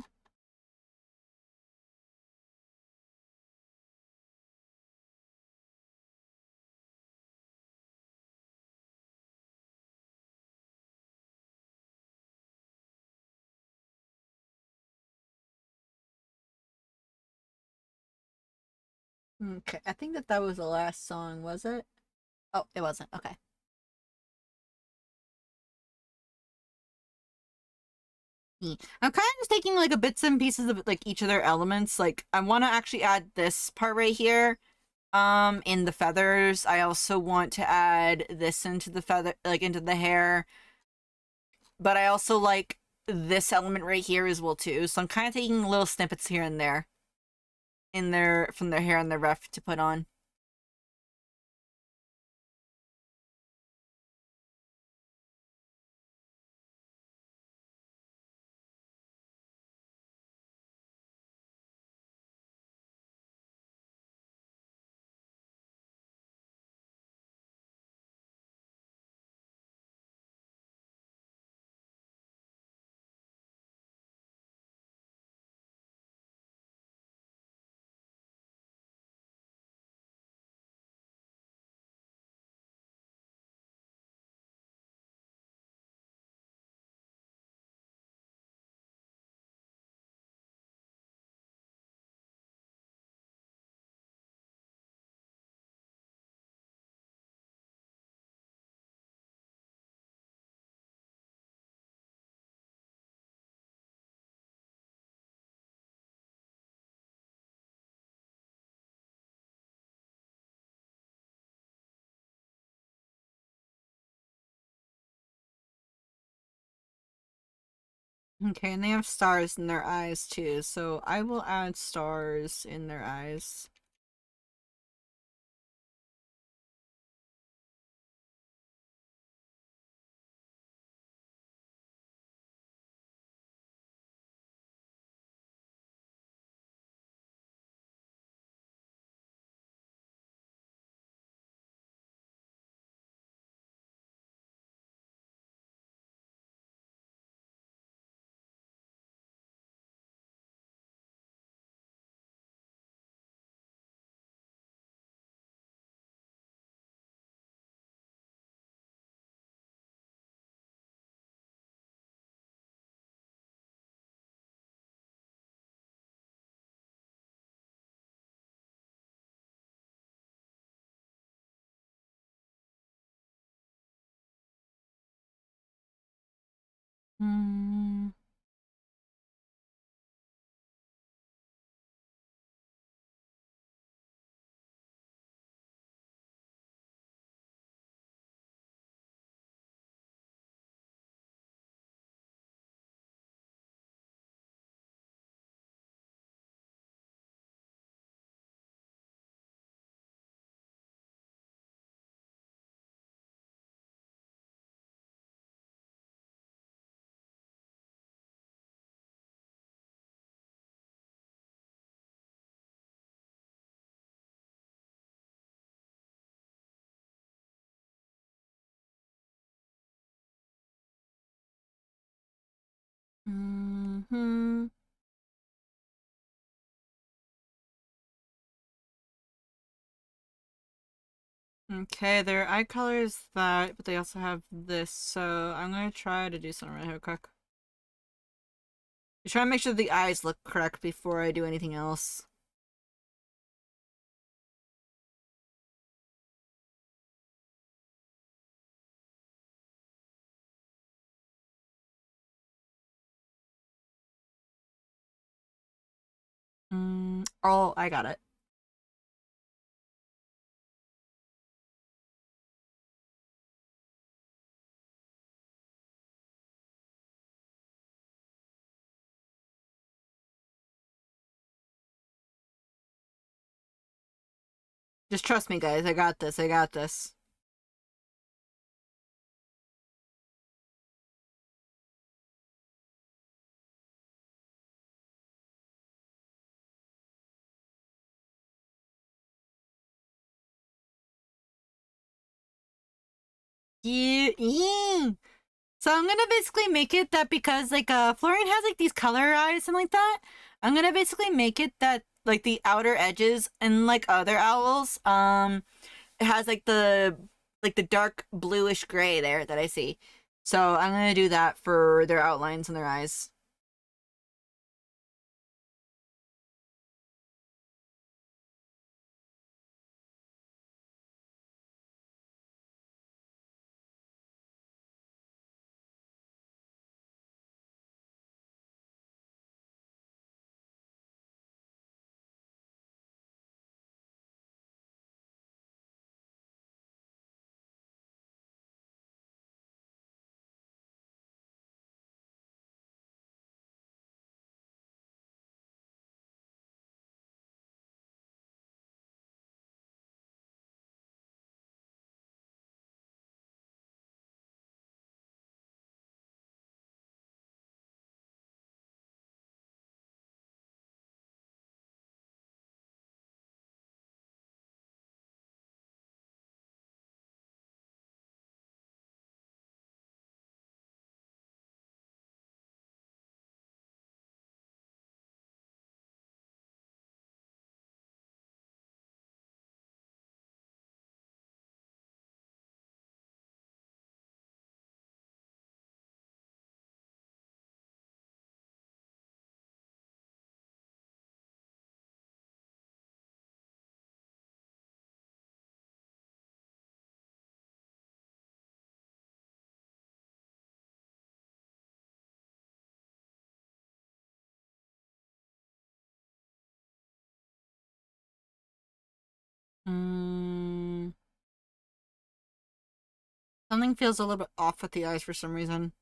Okay, I think that was the last song, was it? Oh, it wasn't. Okay. I'm kind of just taking like a bits and pieces of like each of their elements. Like I want to actually add this part right here in the feathers. I also want to add this into the feather, like into the hair. But I also like this element right here as well too. So I'm kind of taking little snippets here and there in their from their hair and their ref to put on. Okay, and they have stars in their eyes too, so I will add stars in their eyes. Hmm. Okay, their eye color is that, but they also have this, so I'm gonna try to do something right here quick. Try to make sure the eyes look correct before I do anything else. Oh, I got it. Just trust me, guys. I got this. I got this. Yeah. So I'm gonna basically make it that because like Florian has like these color eyes and like that. I'm gonna basically make it that like the outer edges and like other owls, it has like the dark bluish gray there that I see. So I'm gonna do that for their outlines and their eyes. Mm, something feels a little bit off with the eyes for some reason.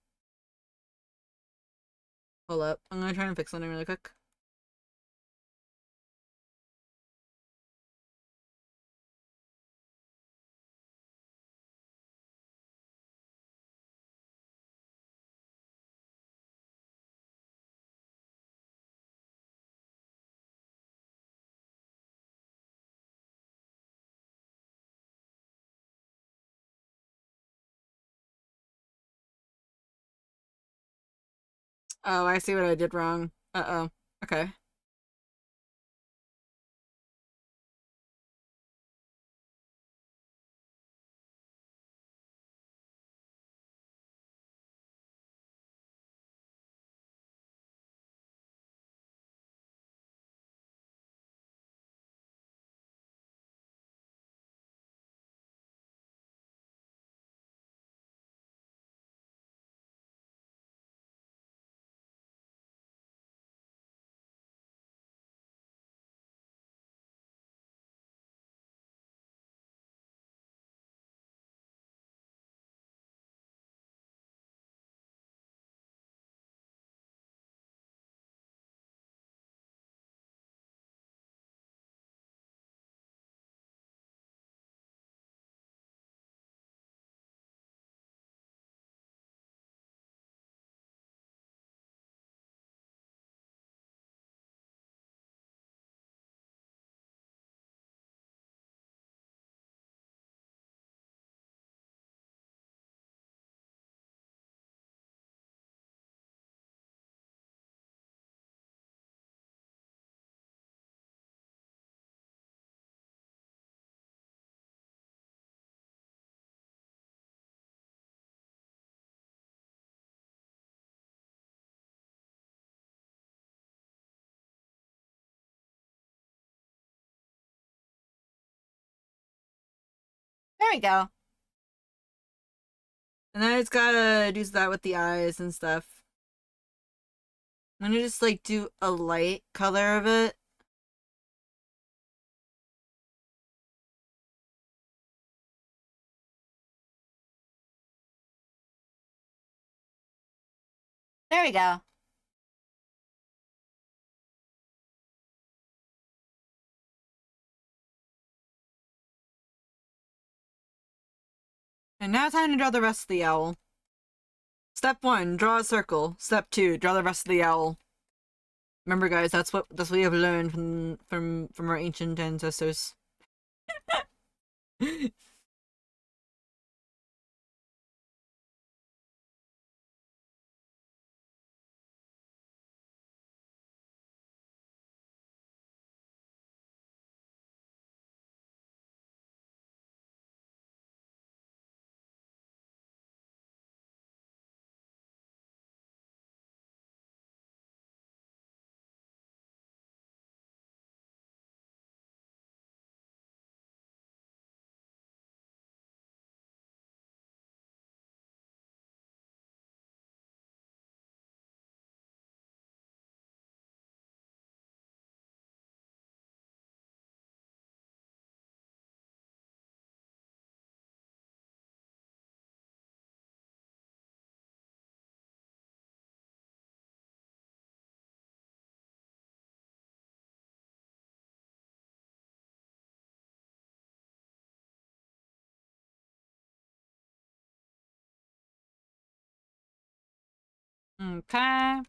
Hold up. I'm gonna try and fix something really quick. Oh, I see what I did wrong. Uh-oh. Okay. There we go. And then it's gotta do that with the eyes and stuff. I'm gonna just like do a light color of it. There we go. And now time to draw the rest of the owl. Step 1, draw a circle. Step 2, draw the rest of the owl. Remember guys, that's what we have learned from our ancient ancestors. Okay.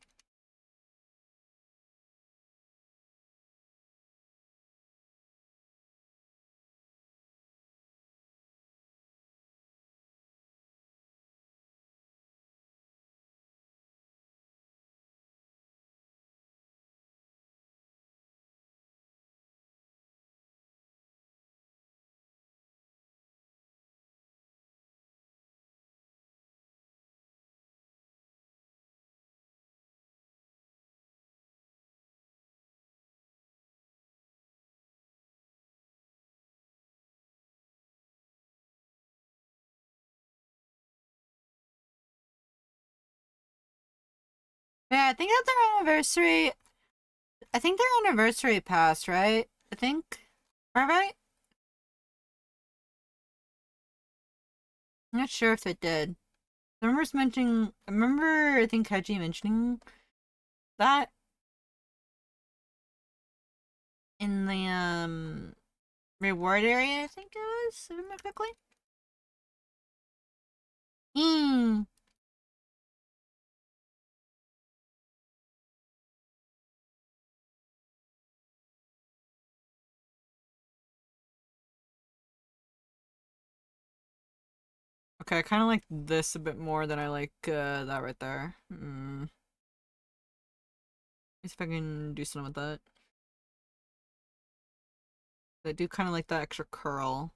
Yeah, I think that's their anniversary. I think their anniversary passed, right? I think. Right? I'm not sure if it did. I remember I think Kaiji mentioning that in the reward area, I think it was, if I remember correctly. Hmm. Okay, I kind of like this a bit more than I like that right there. Let's see if I can do something with that. I do kind of like that extra curl.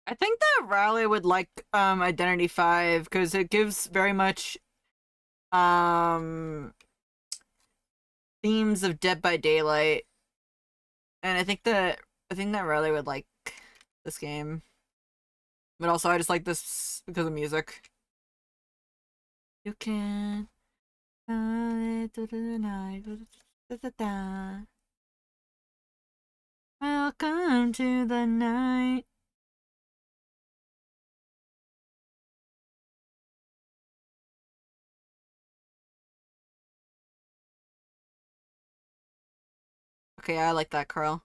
I think that Riley would like Identity 5 because it gives very much um themes of Dead by Daylight. And I think that Riley would like this game. But also I just like this because of music. You can fly to the night. Welcome to the night. Okay, I like that, Carl.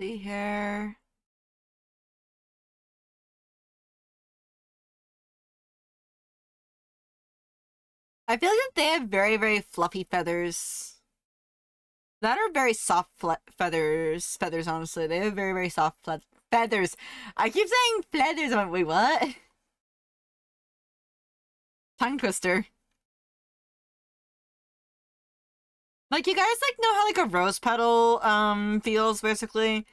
See here. I feel like they have very, very fluffy feathers. That are very soft feathers. Feathers, honestly. They have very, very soft feathers. I keep saying feathers. I'm like, wait, what? Tongue twister. Like, you guys, like, know how, like, a rose petal, feels, basically?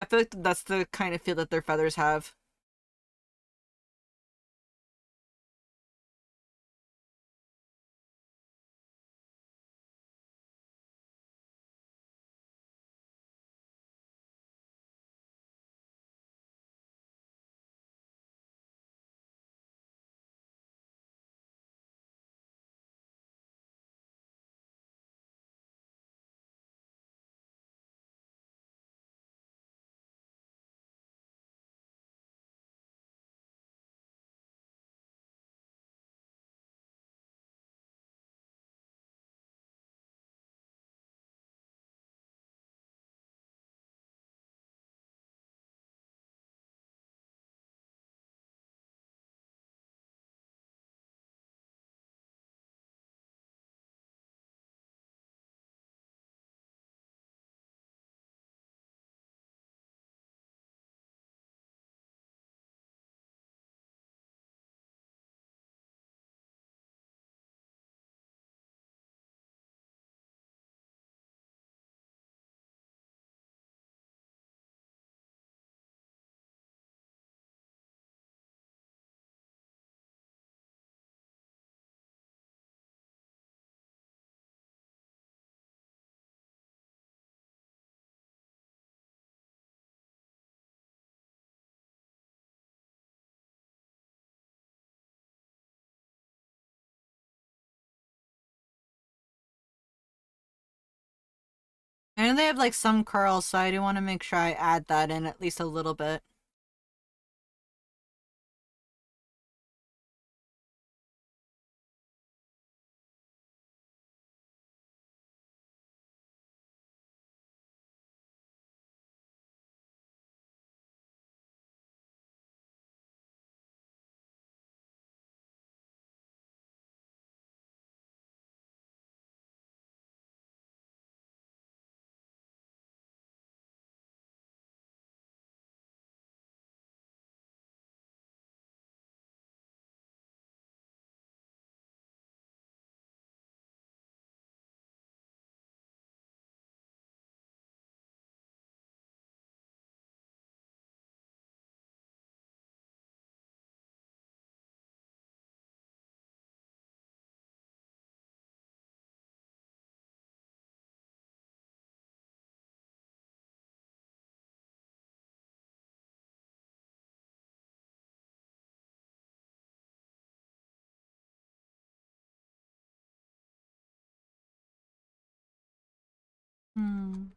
I feel like that's the kind of feel that their feathers have. And they have, like, some curls, so I do want to make sure I add that in at least a little bit. Hmm.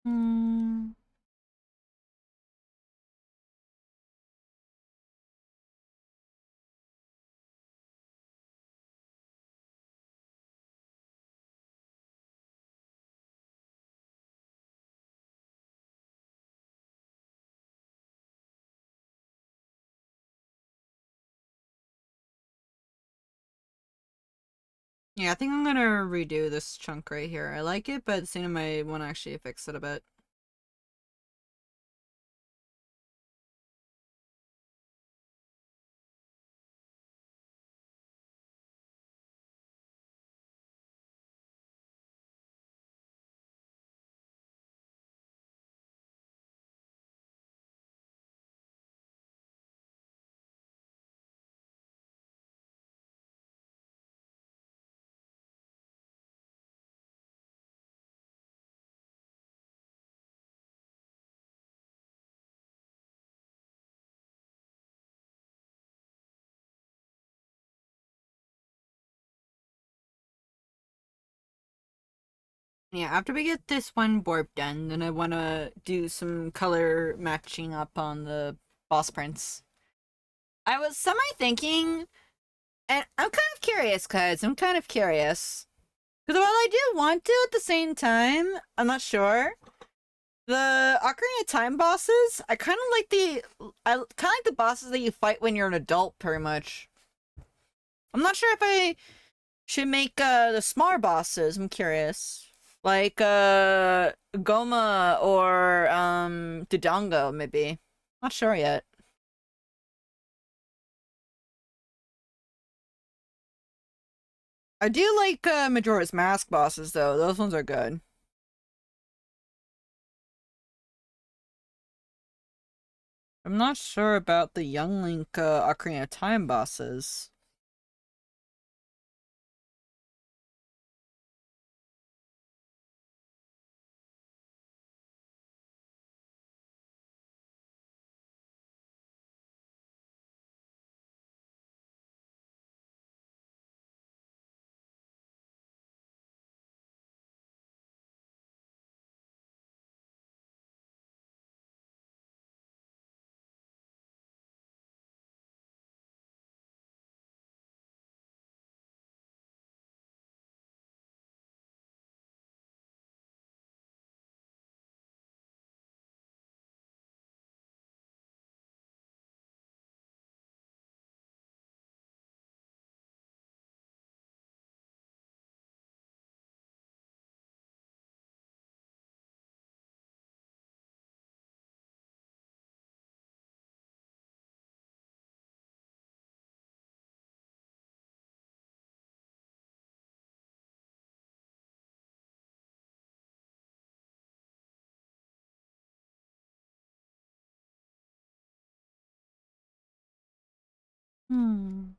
Hmm. Yeah, I think I'm gonna redo this chunk right here. I like it, but at the same time I want to actually fix it a bit. Yeah, after we get this one warp done, then I want to do some color matching up on the boss prints. I was semi thinking, and I'm kind of curious, cuz I'm kind of curious. Because while I do want to at the same time, I'm not sure. The Ocarina of Time bosses, I kind of like the bosses that you fight when you're an adult, pretty much. I'm not sure if I should make the smaller bosses. I'm curious, like Goma or Dodongo, maybe. Not sure yet. I do like Majora's Mask bosses though. Those ones are good. I'm not sure about the Young Link Ocarina of Time bosses. Hmm.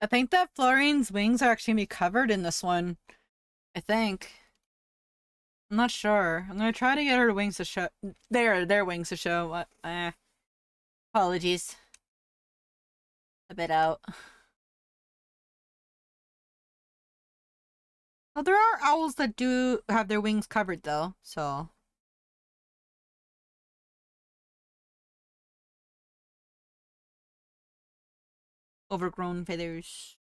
I think that Florine's wings are actually gonna be covered in this one. I think. I'm not sure. I'm gonna try to get her wings to show. Their wings to show. What? Apologies. A bit out. Well, there are owls that do have their wings covered though, so. Overgrown feathers.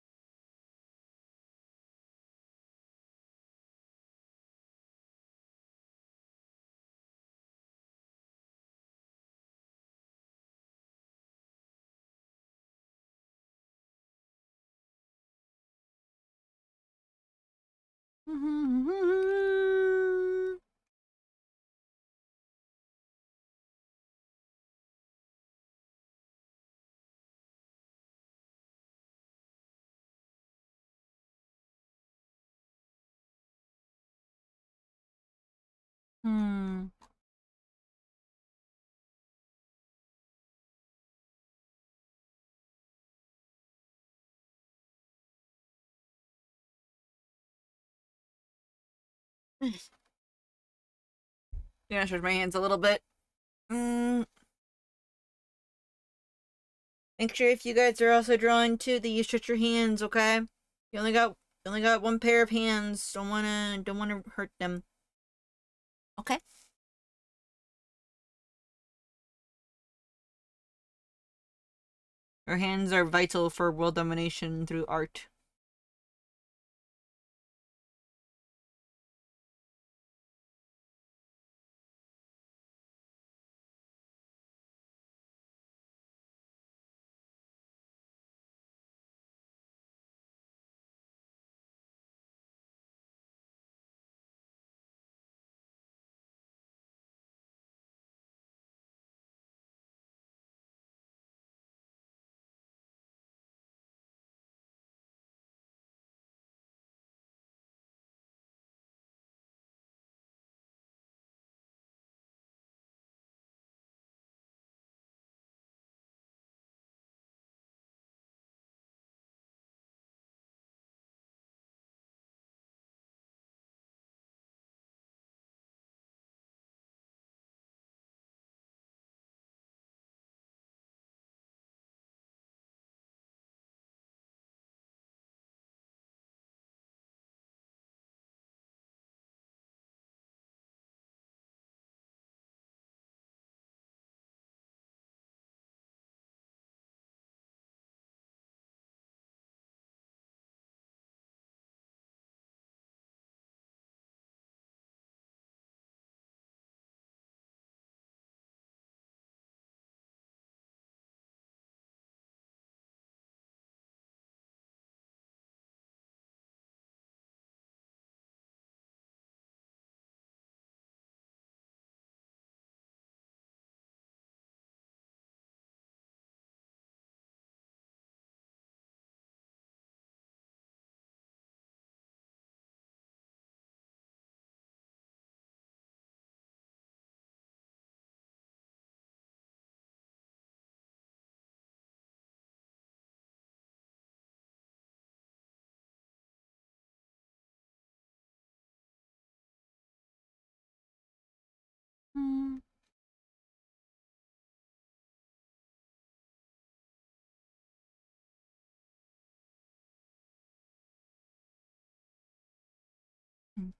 Hmm. Yeah, stretch my hands a little bit. Make sure if you guys are also drawing too that you stretch your hands, okay? You only got one pair of hands. Don't wanna hurt them. Okay. Our hands are vital for world domination through art. Hmm.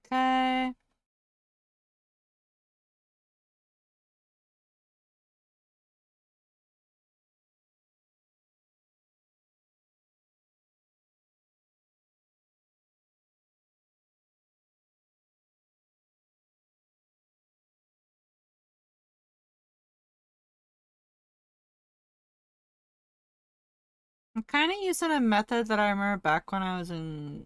Okay. I'm kind of using a method that I remember back when I was in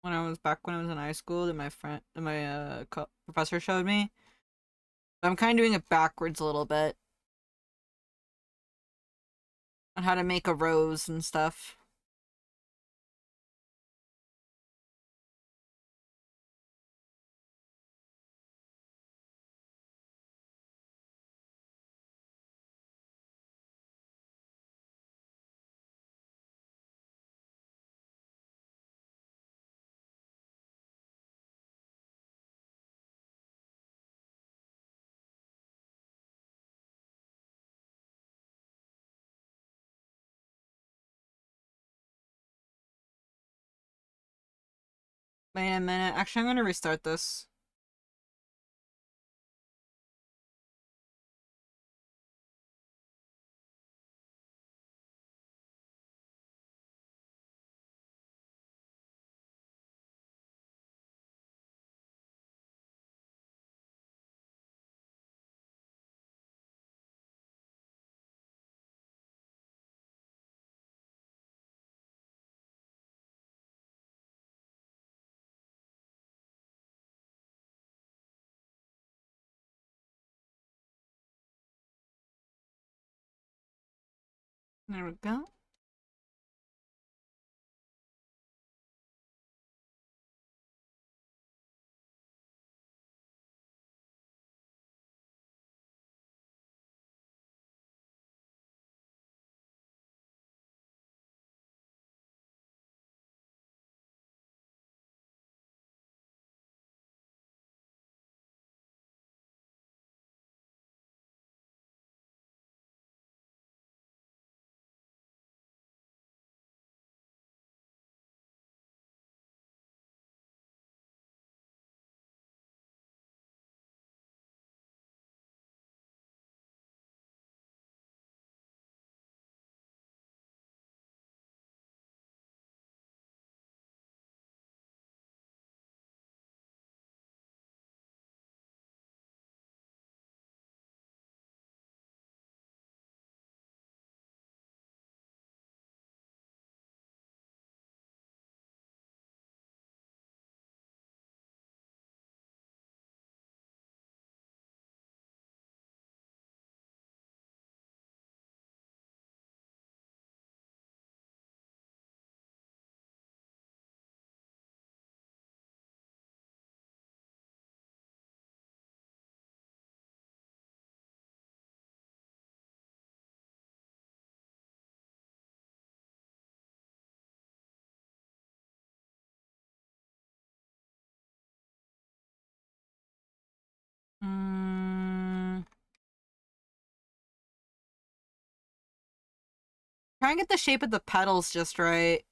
high school that my professor showed me. I'm kind of doing it backwards a little bit on how to make a rose and stuff. Wait a minute. Actually, I'm gonna restart this. There we go. Try and get the shape of the petals just right.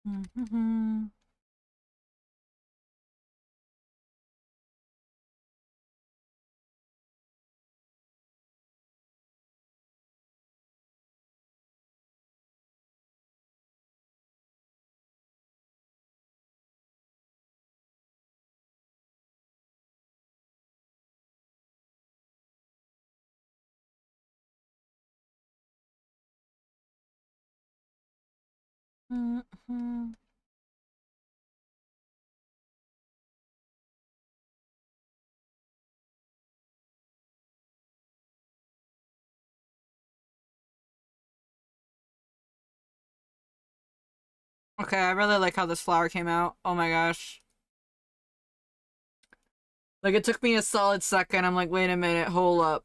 Mm-hmm. Mm-hmm. Okay, I really like how this flower came out. Oh my gosh. Like, it took me a solid second. I'm like, wait a minute, hold up.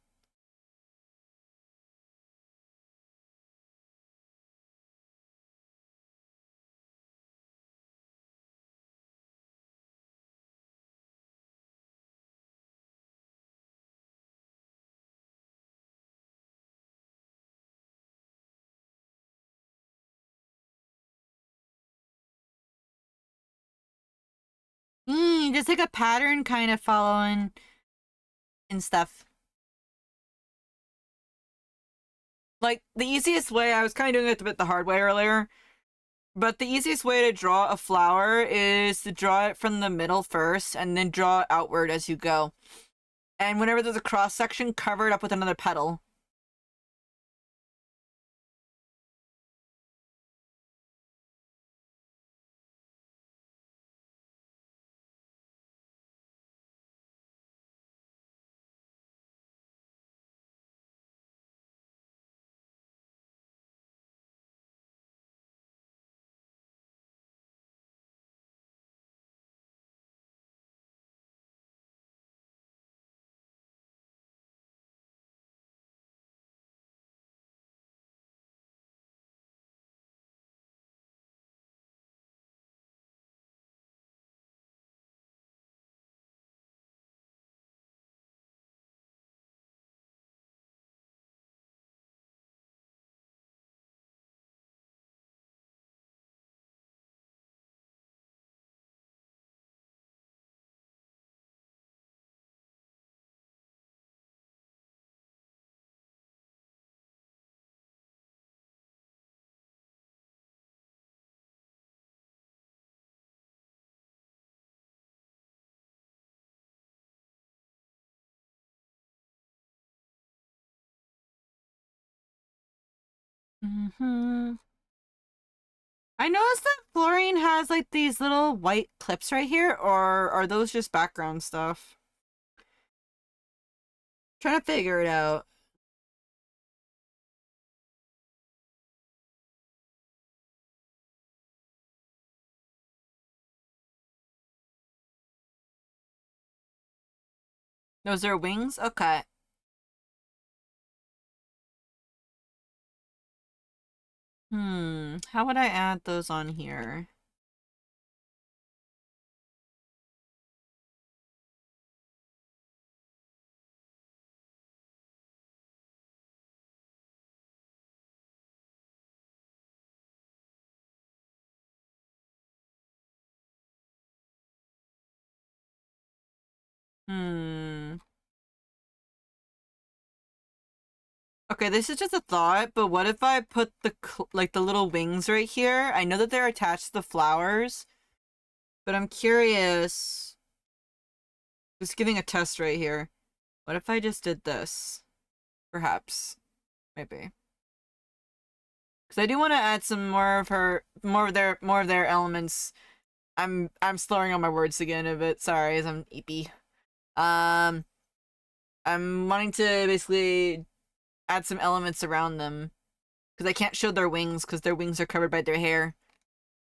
Just like a pattern kind of following and stuff. Like, the easiest way, I was kind of doing it a bit the hard way earlier, but the easiest way to draw a flower is to draw it from the middle first and then draw it outward as you go. And whenever there's a cross section, cover it up with another petal. Mm-hmm. I noticed that Florine has like these little white clips right here, or are those just background stuff? Trying to figure it out. Those are wings? Okay. How would I add those on here? Hmm. Okay, this is just a thought, but what if I put the like the little wings right here? I know that they're attached to the flowers, but I'm curious. Just giving a test right here. What if I just did this? Perhaps. Maybe. Because I do want to add some more of their elements. I'm slurring on my words again a bit. Sorry, as I'm eepy. Um, I'm wanting to basically add some elements around them because I can't show their wings because their wings are covered by their hair.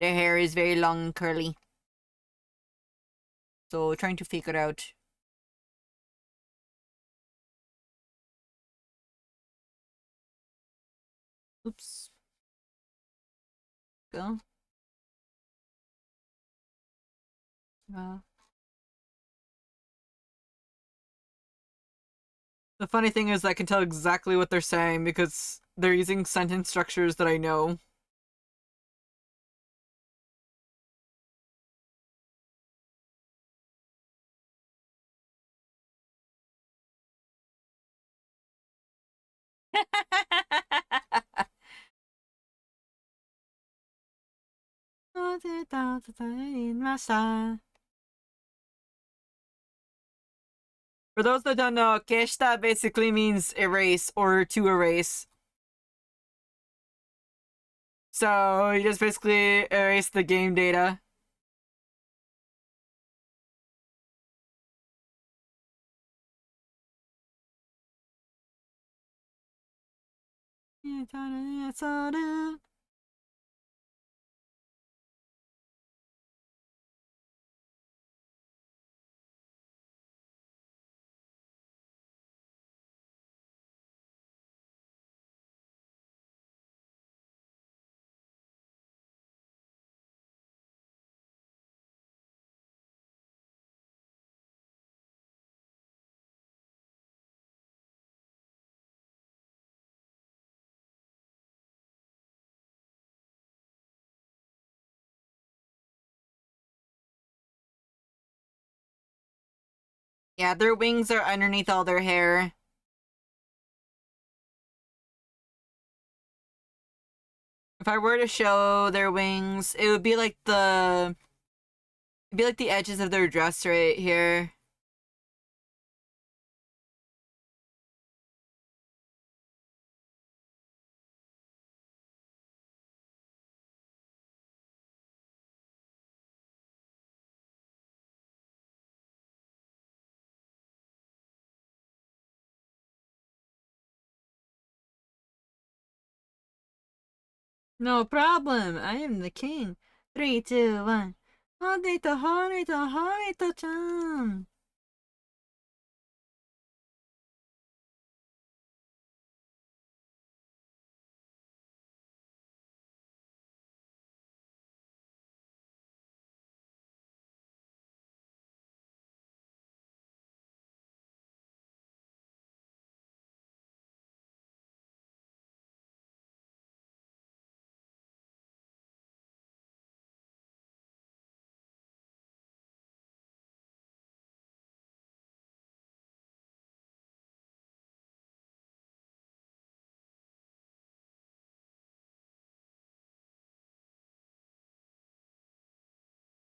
Their hair is very long and curly. So trying to figure out. Oops. Go. Uh, the funny thing is I can tell exactly what they're saying because they're using sentence structures that I know. For those that don't know, keshta basically means erase or to erase. So you just basically erase the game data. Yeah, their wings are underneath all their hair. If I were to show their wings, it would be like the edges of their dress right here. No problem. I am the king. 3, 2, 1. Honito, Honito, Honito-chan.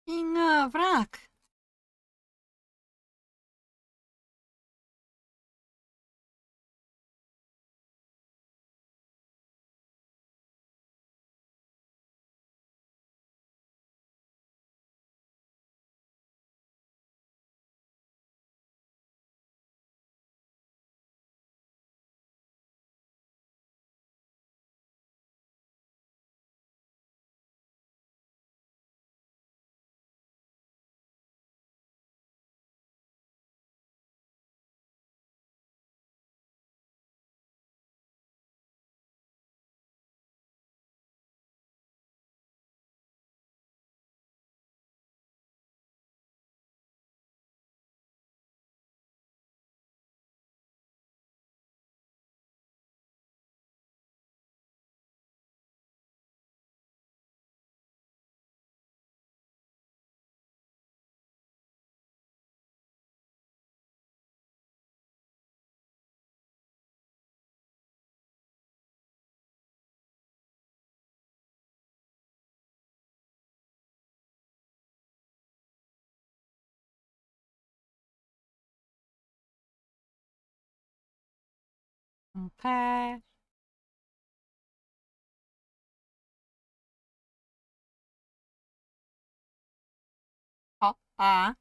King of Rock. Okay. Ha.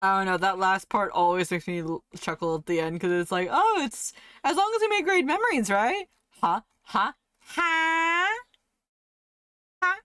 I don't know, that last part always makes me chuckle at the end because it's like, oh, it's as long as we make great memories, right? Ha, ha, ha, ha.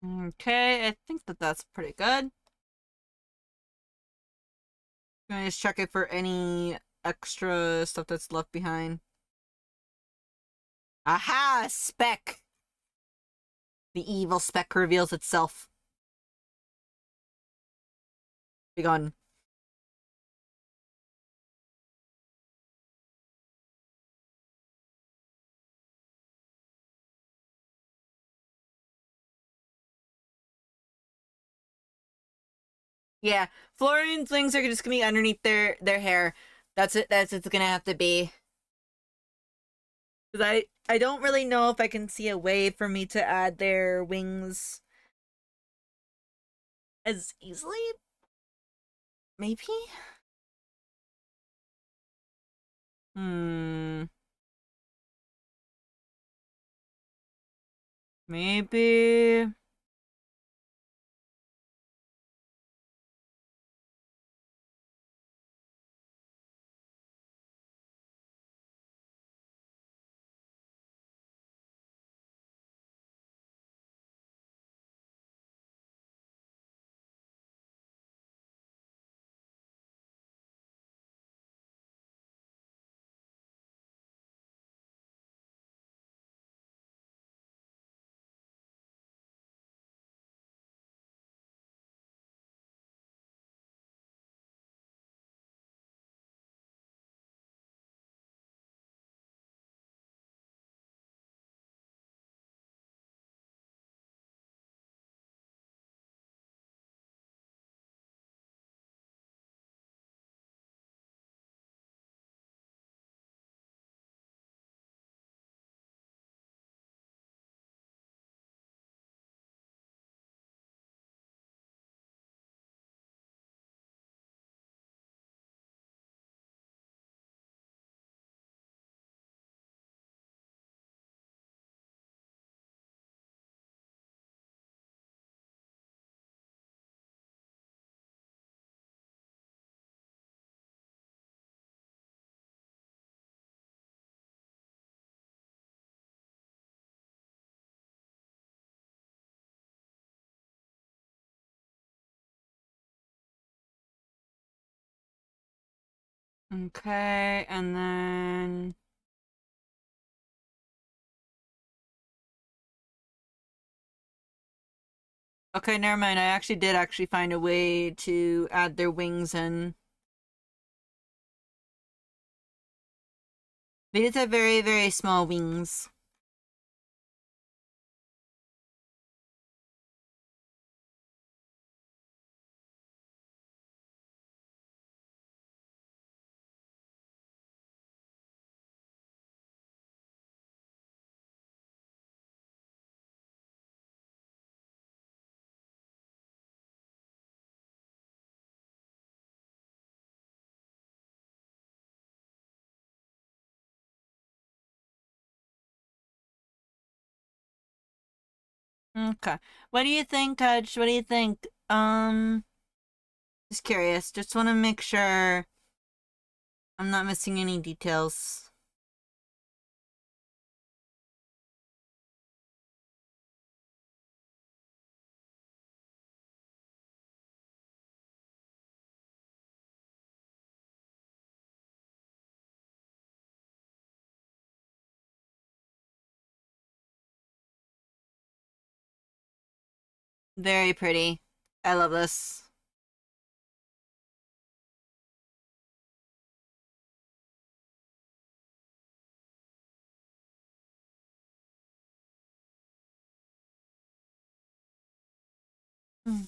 Okay, I think that that's pretty good. Can I just check it for any extra stuff that's left behind? Aha! Spec! The evil spec reveals itself. Be gone. Yeah, Florian's wings are just gonna be underneath their hair. That's it. That's it's gonna have to be. Cause I don't really know if I can see a way for me to add their wings as easily. Maybe. Hmm. Maybe. Okay, and then. Okay, never mind. I actually did find a way to add their wings in. They just have very, very small wings. Okay. What do you think, Tudge? What do you think? Just curious. Just want to make sure I'm not missing any details. Very pretty. I love this. Hmm.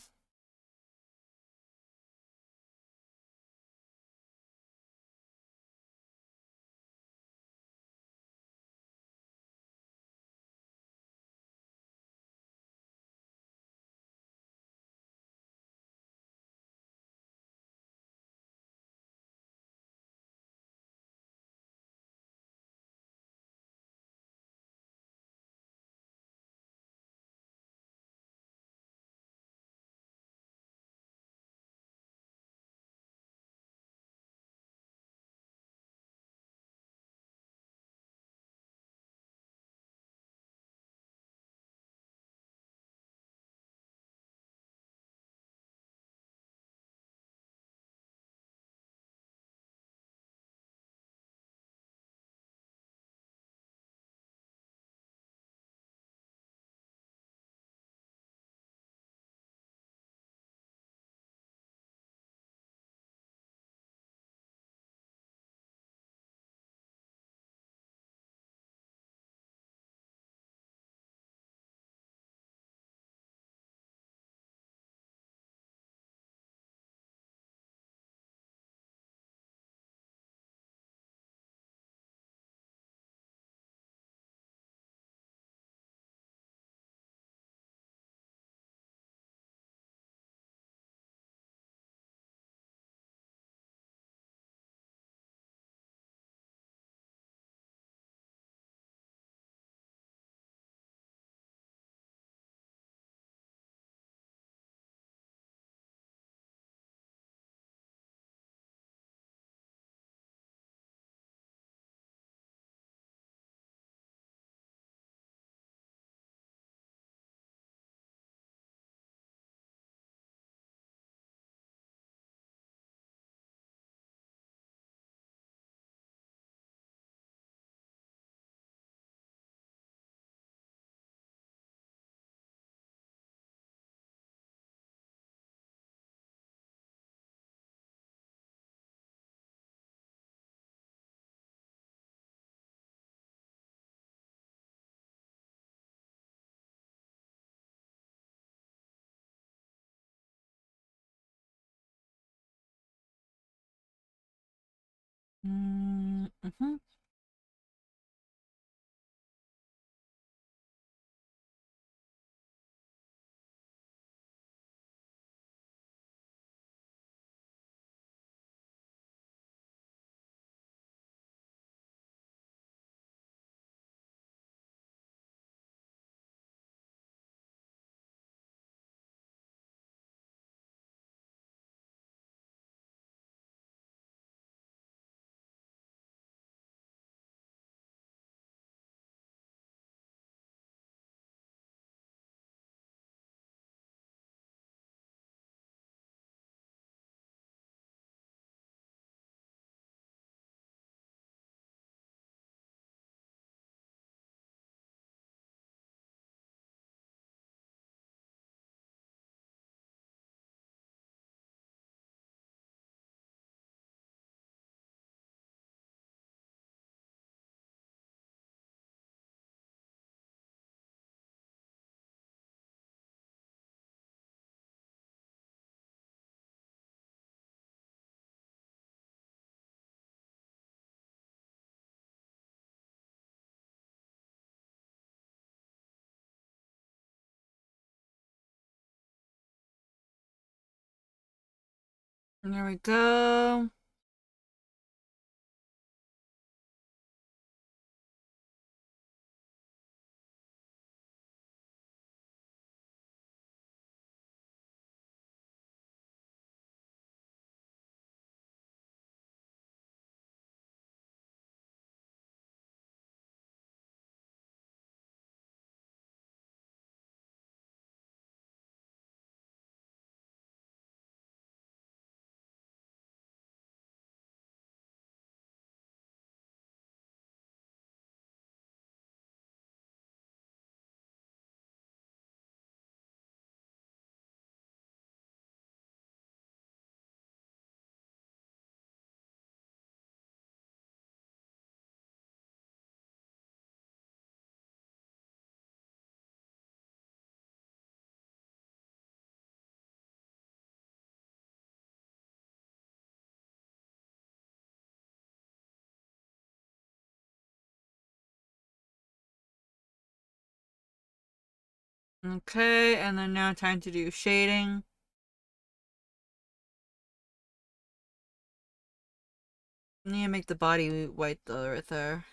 Mm-hmm. There we go. Okay, and then now time to do shading. Need to make the body white though, right there.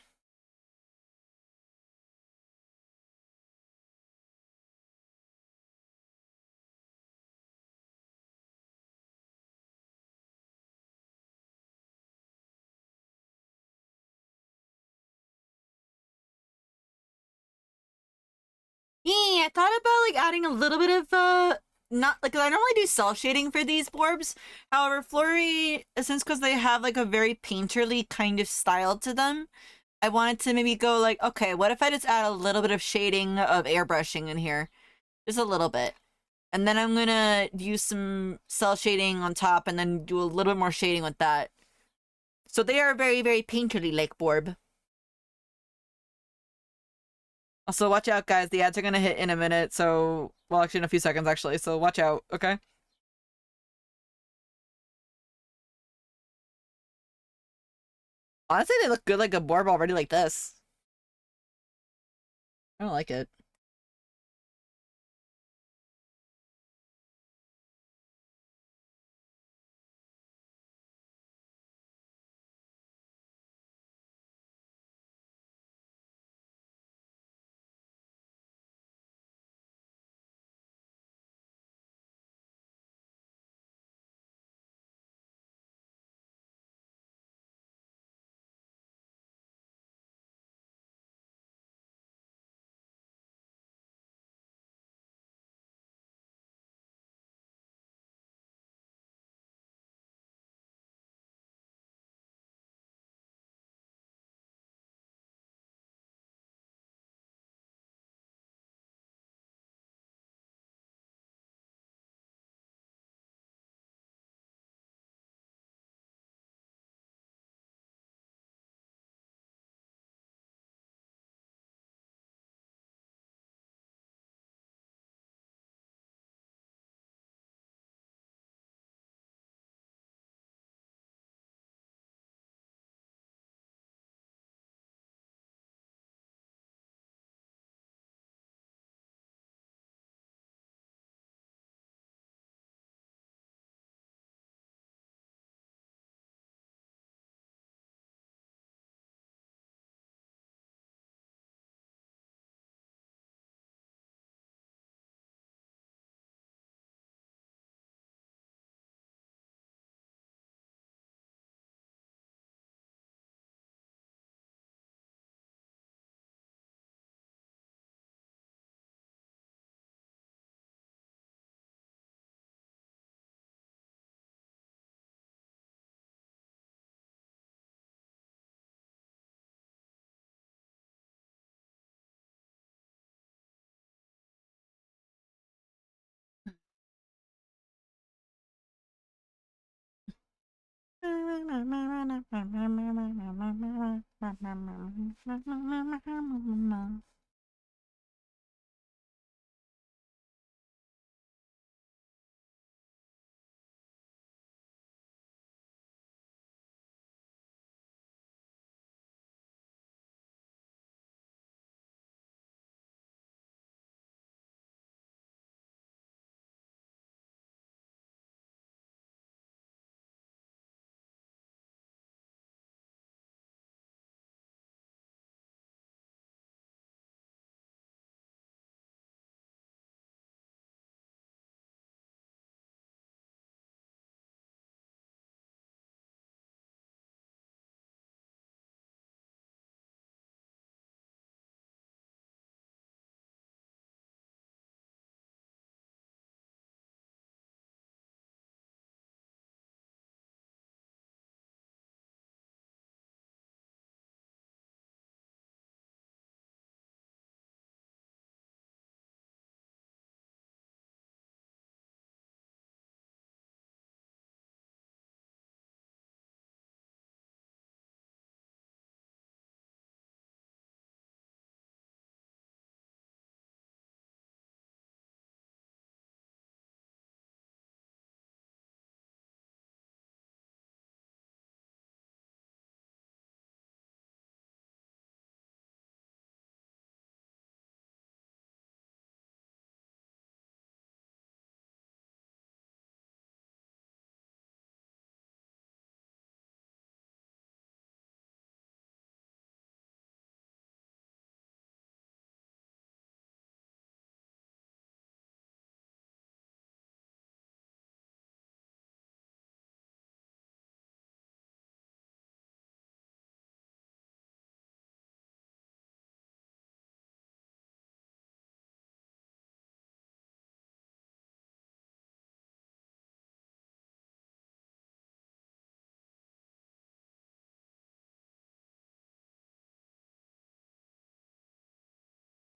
Yeah, I thought about like adding a little bit of not like I normally do cell shading for these orbs. However, Flurry, since because they have like a very painterly kind of style to them, I wanted to maybe go like, okay, what if I just add a little bit of shading of airbrushing in here? Just a little bit. And then I'm gonna use some cell shading on top and then do a little bit more shading with that. So they are very, very painterly like Borb. Also, watch out, guys. The ads are gonna hit in a minute, so... Well, actually, in a few seconds, actually, so watch out, okay? Honestly, they look good like a Borb already like this. I don't like it.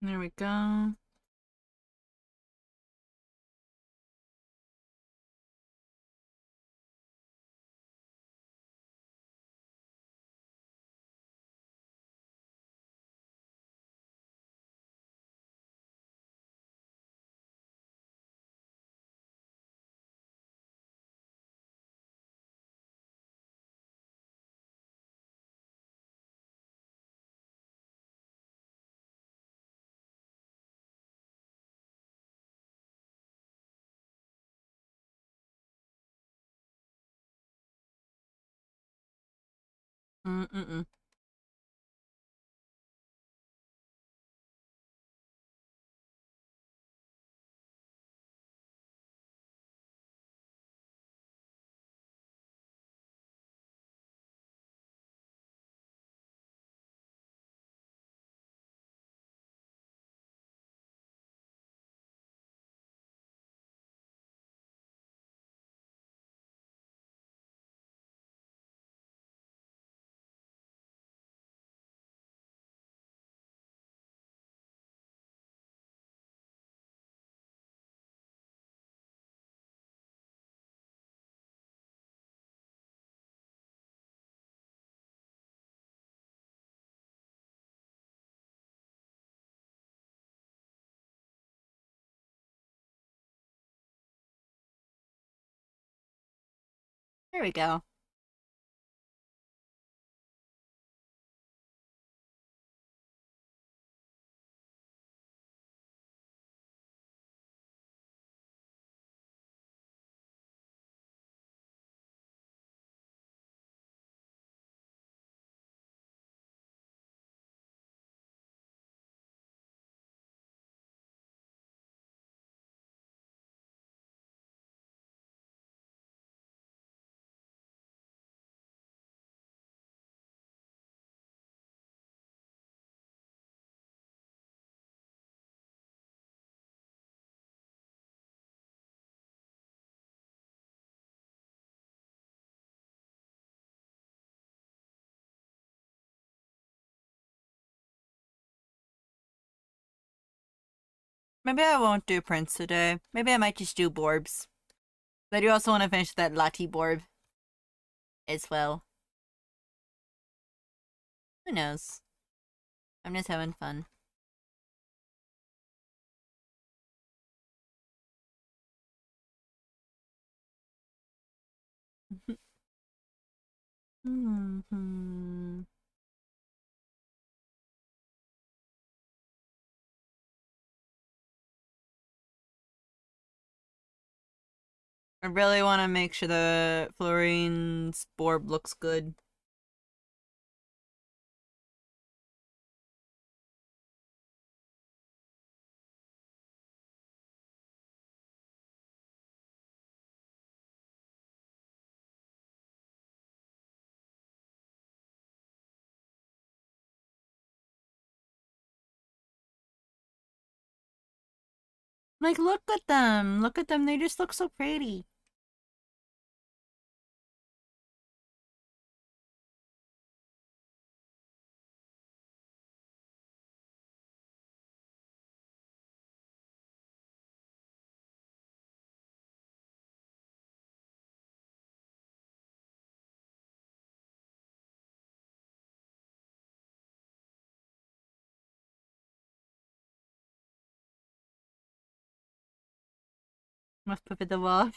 There we go. Mm-mm-mm. There we go. Maybe I won't do Prince today. Maybe I might just do Borbs. But I do also want to finish that Lati Borb as well. Who knows? I'm just having fun. Hmm. I really want to make sure the Florine's Borb looks good. Like, look at them. Look at them. They just look so pretty. Must put it the wall.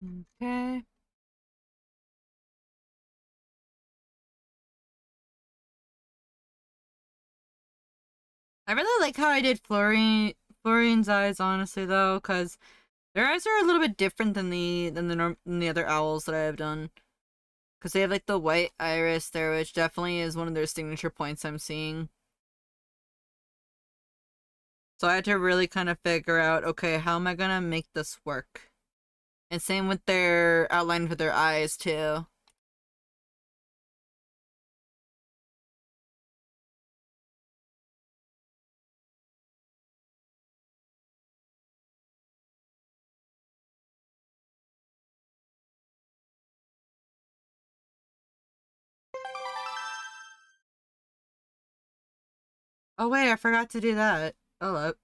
Okay. I really like how I did Florian's eyes, honestly, though, because their eyes are a little bit different than the other owls that I have done. Because they have like the white iris there, which definitely is one of their signature points I'm seeing. So I had to really kind of figure out, okay, how am I gonna make this work? And same with their outline for their eyes too. Oh wait, I forgot to do that. Hold up.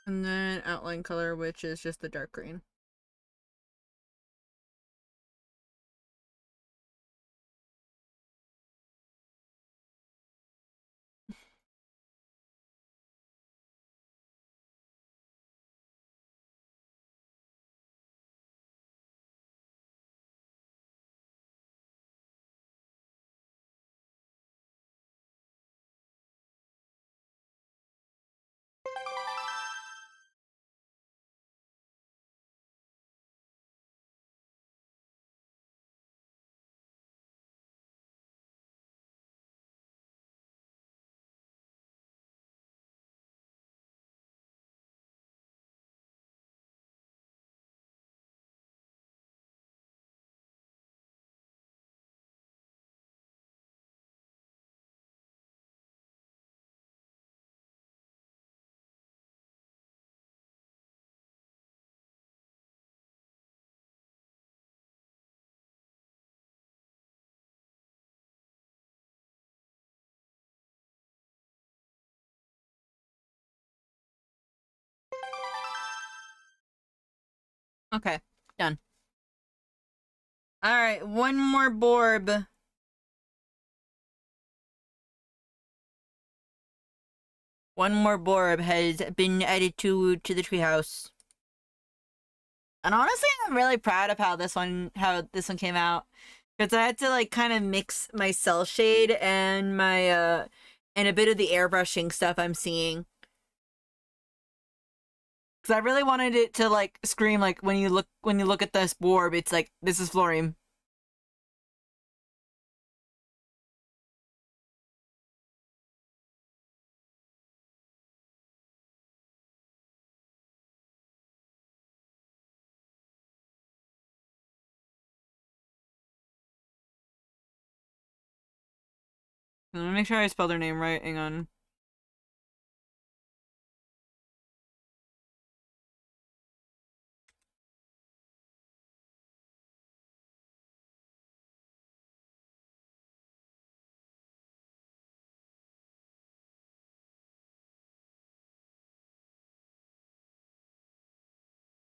And then outline color, which is just the dark green. Okay, done. Alright, one more Borb. One more Borb has been added to the treehouse. And honestly, I'm really proud of how this one came out. Because I had to like kind of mix my cell shade and my and a bit of the airbrushing stuff I'm seeing. Because I really wanted it to like scream like when you look at this Borb, it's like this is Florine. Let me make sure I spell their name right. Hang on.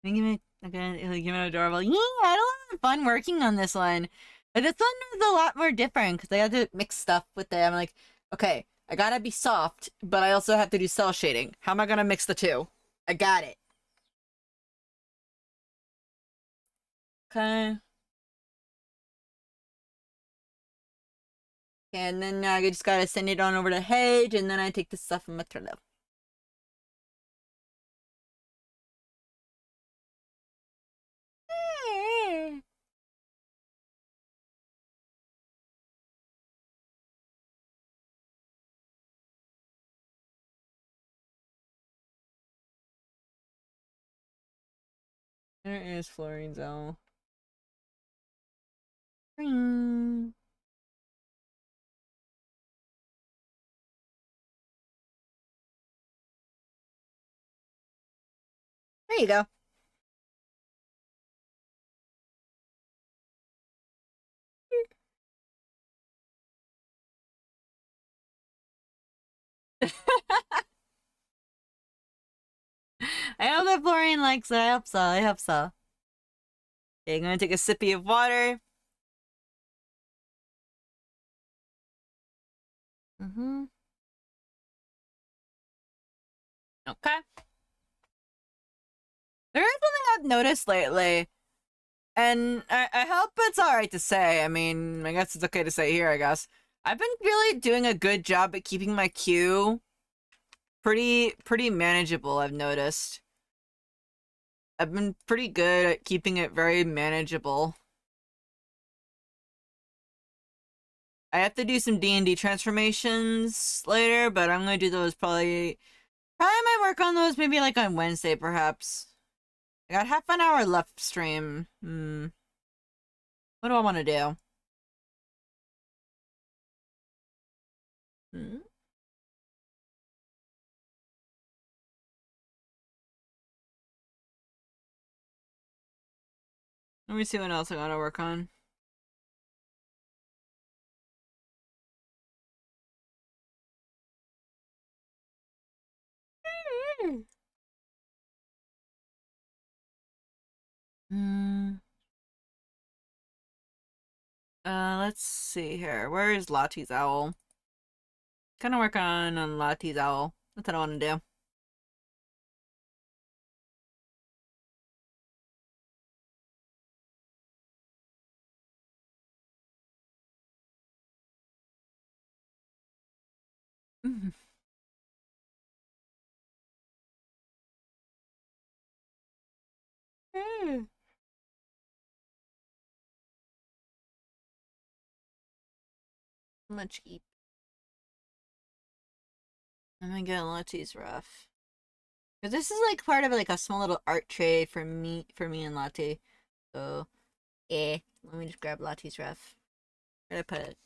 Give it again. Give it adorable. Yeah, I had a lot of fun working on this one. But this one was a lot more different because I had to mix stuff with it. I'm like, okay, I gotta be soft, but I also have to do cell shading. How am I gonna mix the two? I got it. Okay. And then I just gotta send it on over to Hedge, and then I take the stuff from Maternal. There is Florine's owl. Ring. There you go. I hope that Florian likes it. I hope so. I hope so. Okay, I'm gonna take a sippy of water. Mm-hmm. Okay. There is something I've noticed lately, and I hope it's alright to say. I mean, I guess it's okay to say here, I guess. I've been really doing a good job at keeping my queue pretty manageable, I've noticed. I've been pretty good at keeping it very manageable. I have to do some D&D transformations later, but I'm gonna do those probably might work on those maybe like on Wednesday, perhaps. I got half an hour left stream. What do I want to do? Hmm? Let me see what else I gotta work on. Hmm. Let's see here. Where is Lottie's owl? Kind of work on Lottie's owl. That's what I want to do. Much eat. I'm gonna get Lottie's rough. But this is like part of like a small little art trade for me and Lottie. So, let me just grab Lottie's rough. Where'd I put it?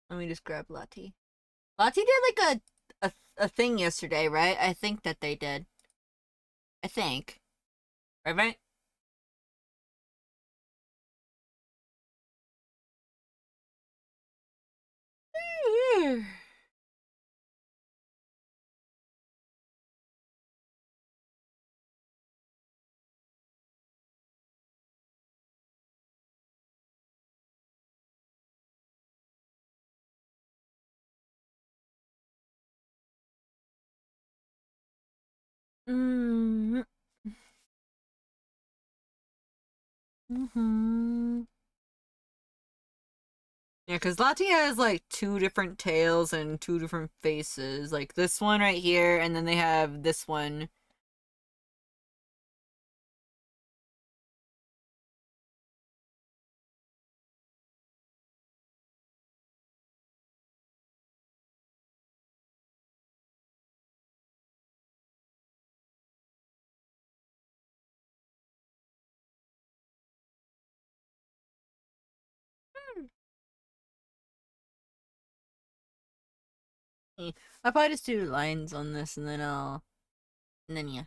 Let me just grab Lottie. Lottie did like a thing yesterday, right? I think that they did. I think. Right? Mm. Mm-hmm. Yeah, because Lottie has like two different tails and two different faces. Like this one right here, and then they have this one. I'll probably just do lines on this and then yeah.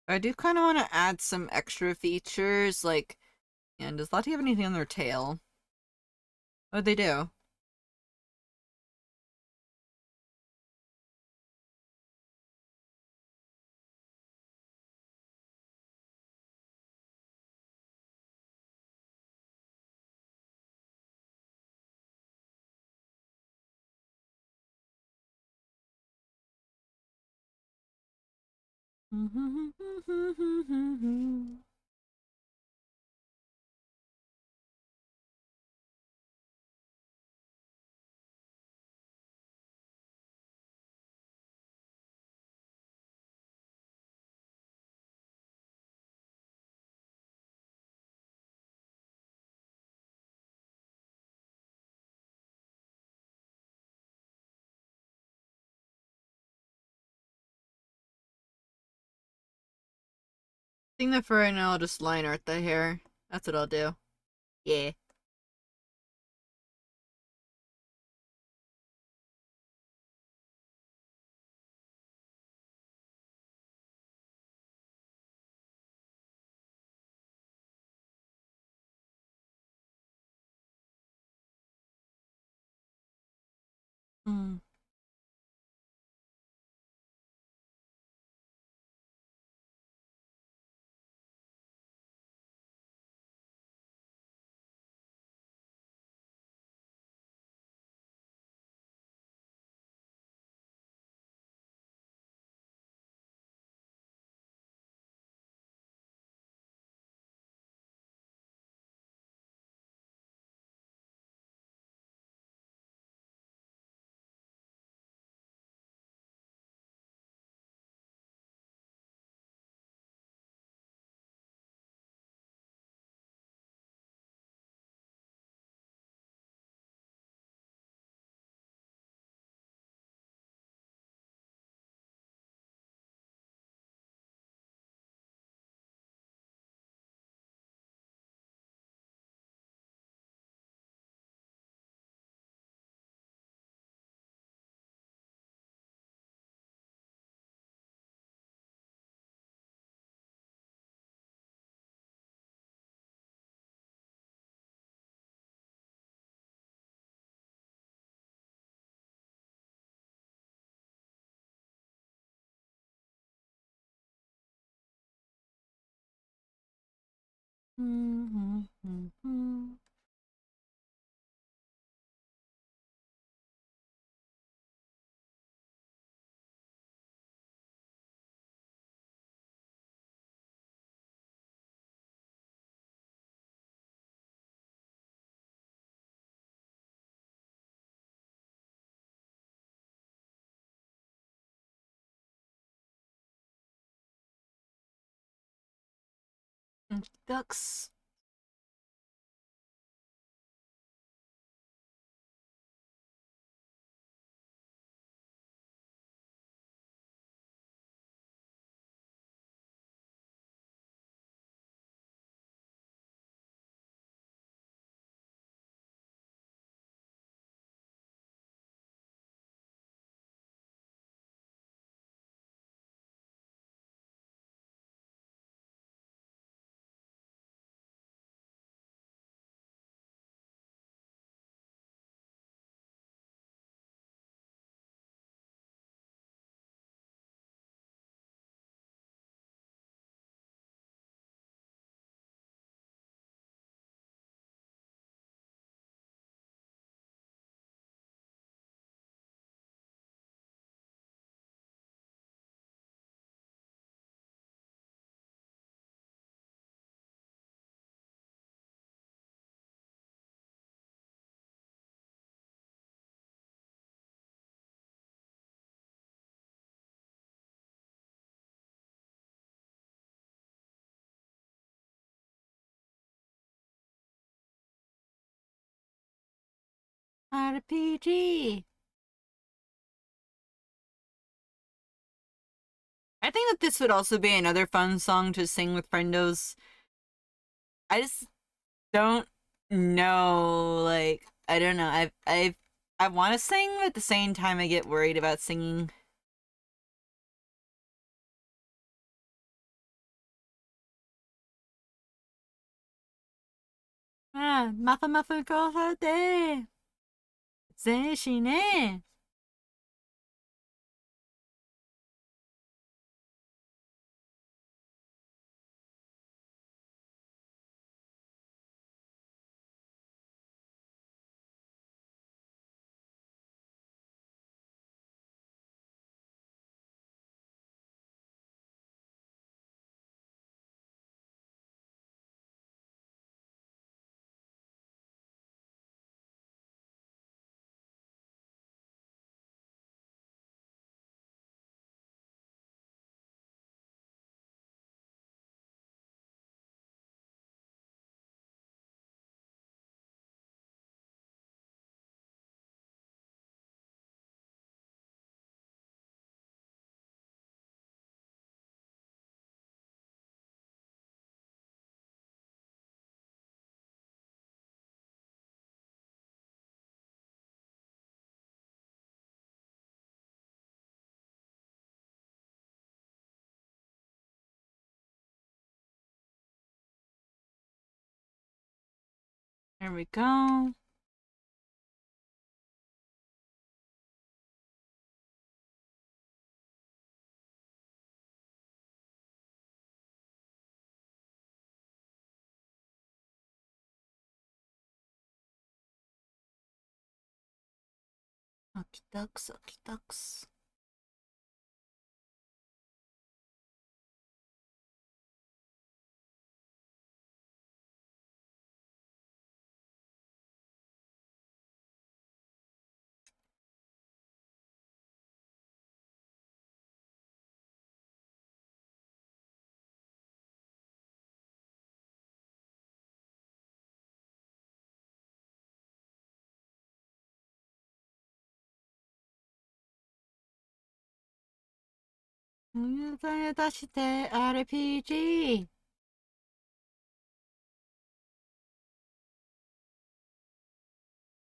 I do kind of want to add some extra features, like, and does Lottie have anything on their tail? What'd they do? think that for right now I'll just line art the hair. That's what I'll do. Yeah. Hmm. Ducks. RPG. I think that this would also be another fun song to sing with friendos. I just don't know. Like, I don't know. I want to sing, but at the same time, I get worried about singing. Ah, mafa mafa go hade. Zen shine. There we go. Okie dokes, okie dokes. 다시 대 RPG.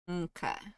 Okay.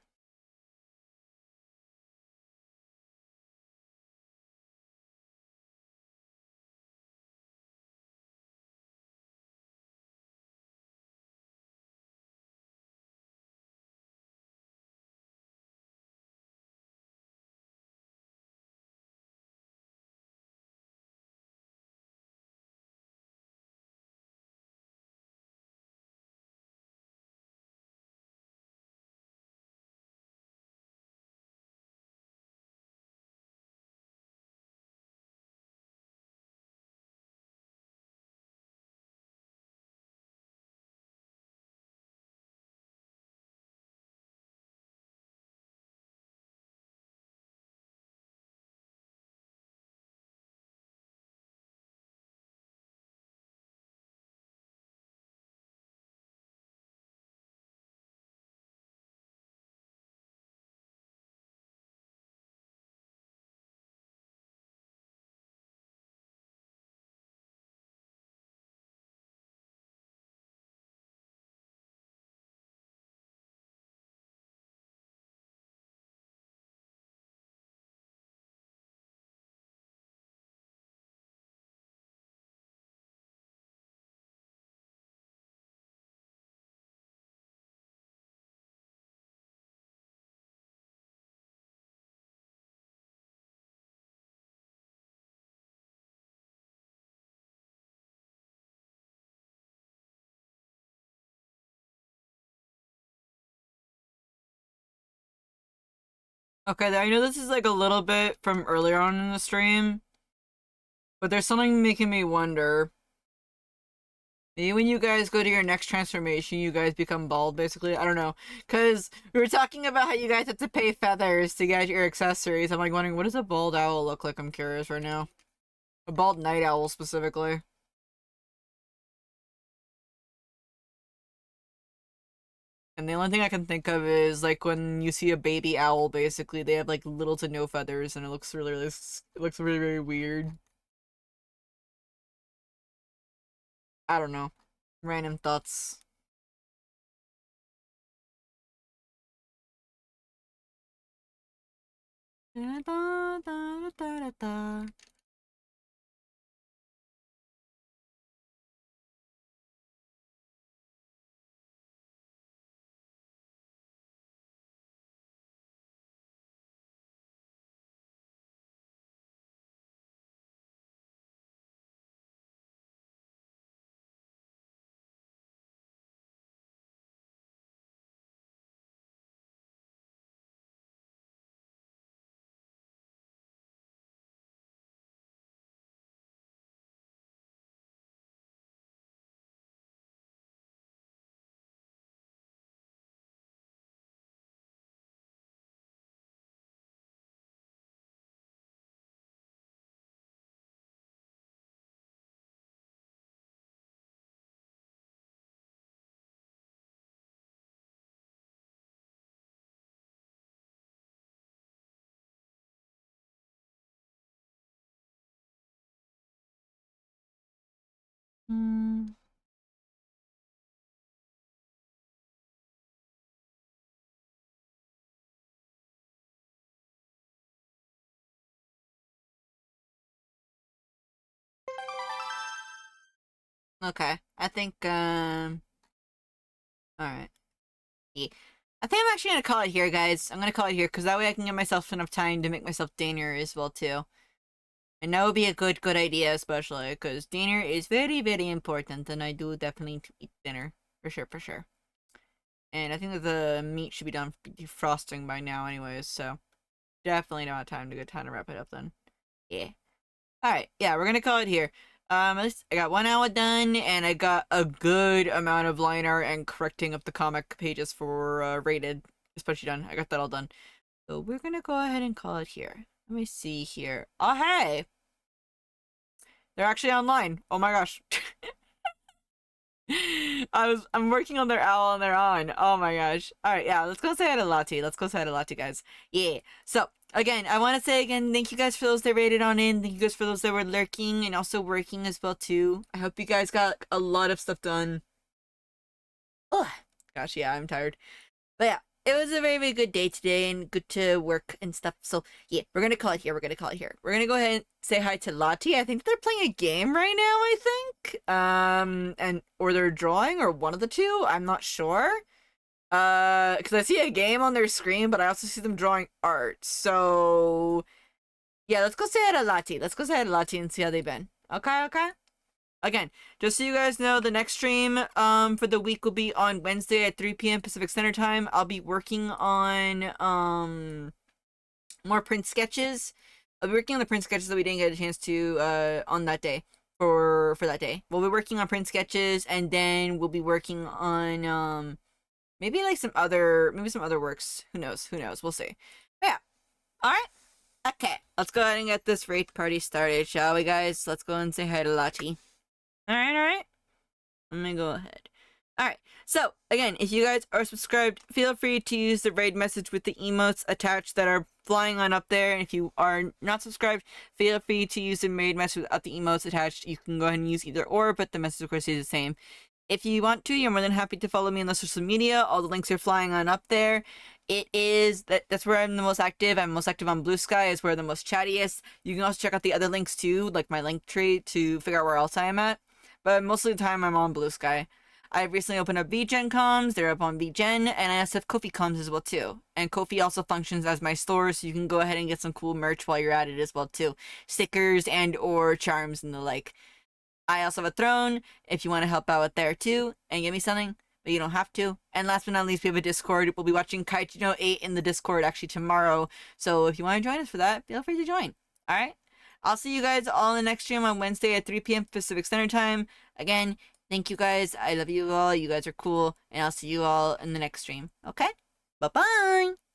Okay, I know this is like a little bit from earlier on in the stream, but there's something making me wonder. Maybe when you guys go to your next transformation, you guys become bald, basically. I don't know. Because we were talking about how you guys have to pay feathers to get your accessories. I'm like wondering, what does a bald owl look like? I'm curious right now. A bald night owl, specifically. And the only thing I can think of is like when you see a baby owl, basically, they have like little to no feathers, and it looks really, it looks really, really weird. I don't know. Random thoughts. Da, da, da, da, da, da. Hmm. Okay. I think, alright. Yeah. I think I'm actually gonna call it here, guys. I'm gonna call it here because that way I can give myself enough time to make myself dinner as well too. And that would be a good idea, especially because dinner is very, very important, and I do definitely need to eat dinner for sure, for sure. And I think that the meat should be done defrosting by now, anyways. So definitely don't have time to wrap it up then. Yeah. All right. Yeah, we're gonna call it here. At least I got 1 hour done, and I got a good amount of line art and correcting of the comic pages for rated, especially done. I got that all done. So we're gonna go ahead and call it here. Let me see here. Oh hey, they're actually online. Oh my gosh. I'm working on their owl and they're on. Oh my gosh. Alright, yeah, let's go say hi to Lottie. Let's go say hi to Lottie, guys. Yeah. So, again, I want to say again, thank you guys for those that rated on in. Thank you guys for those that were lurking and also working as well, too. I hope you guys got a lot of stuff done. Oh, gosh, yeah, I'm tired. But yeah, it was a very, very good day today and good to work and stuff. So, yeah, we're going to call it here. We're going to call it here. We're going to go ahead and say hi to Lottie. I think they're playing a game right now, I think. Or they're drawing or one of the two. I'm not sure. Because I see a game on their screen, but I also see them drawing art. So, yeah, let's go say hi to Lottie. Let's go say hi to Lottie and see how they've been. Okay, okay? Again, just so you guys know, the next stream for the week will be on Wednesday at 3 p.m. Pacific Standard Time. I'll be working on more print sketches. I'll be working on the print sketches that we didn't get a chance to on that day for that day. We'll be working on print sketches, and then we'll be working on maybe some other works. Who knows? We'll see. But yeah. All right. Okay. Let's go ahead and get this raid party started, shall we, guys? Let's go and say hi to Lottie. Alright. Let me go ahead. Alright, so, again, if you guys are subscribed, feel free to use the raid message with the emotes attached that are flying on up there. And if you are not subscribed, feel free to use the raid message without the emotes attached. You can go ahead and use either or, but the message, of course, is the same. If you want to, you're more than happy to follow me on the social media. All the links are flying on up there. That's where I'm the most active. I'm most active on Blue Sky, is where I'm the most chattiest. You can also check out the other links too, like my link tree, to figure out where else I am at. But most of the time, I'm on Blue Sky. I recently opened up VGen comms. They're up on VGen, and I also have Ko-fi comms as well too. And Ko-fi also functions as my store, so you can go ahead and get some cool merch while you're at it as well too. Stickers and or charms and the like. I also have a throne if you want to help out with there too and give me something, but you don't have to. And last but not least, we have a Discord. We'll be watching Kaiju no 8 in the Discord actually tomorrow. So if you want to join us for that, feel free to join. All right. I'll see you guys all in the next stream on Wednesday at 3 p.m. Pacific Standard Time. Again, thank you guys. I love you all. You guys are cool. And I'll see you all in the next stream. Okay? Bye-bye.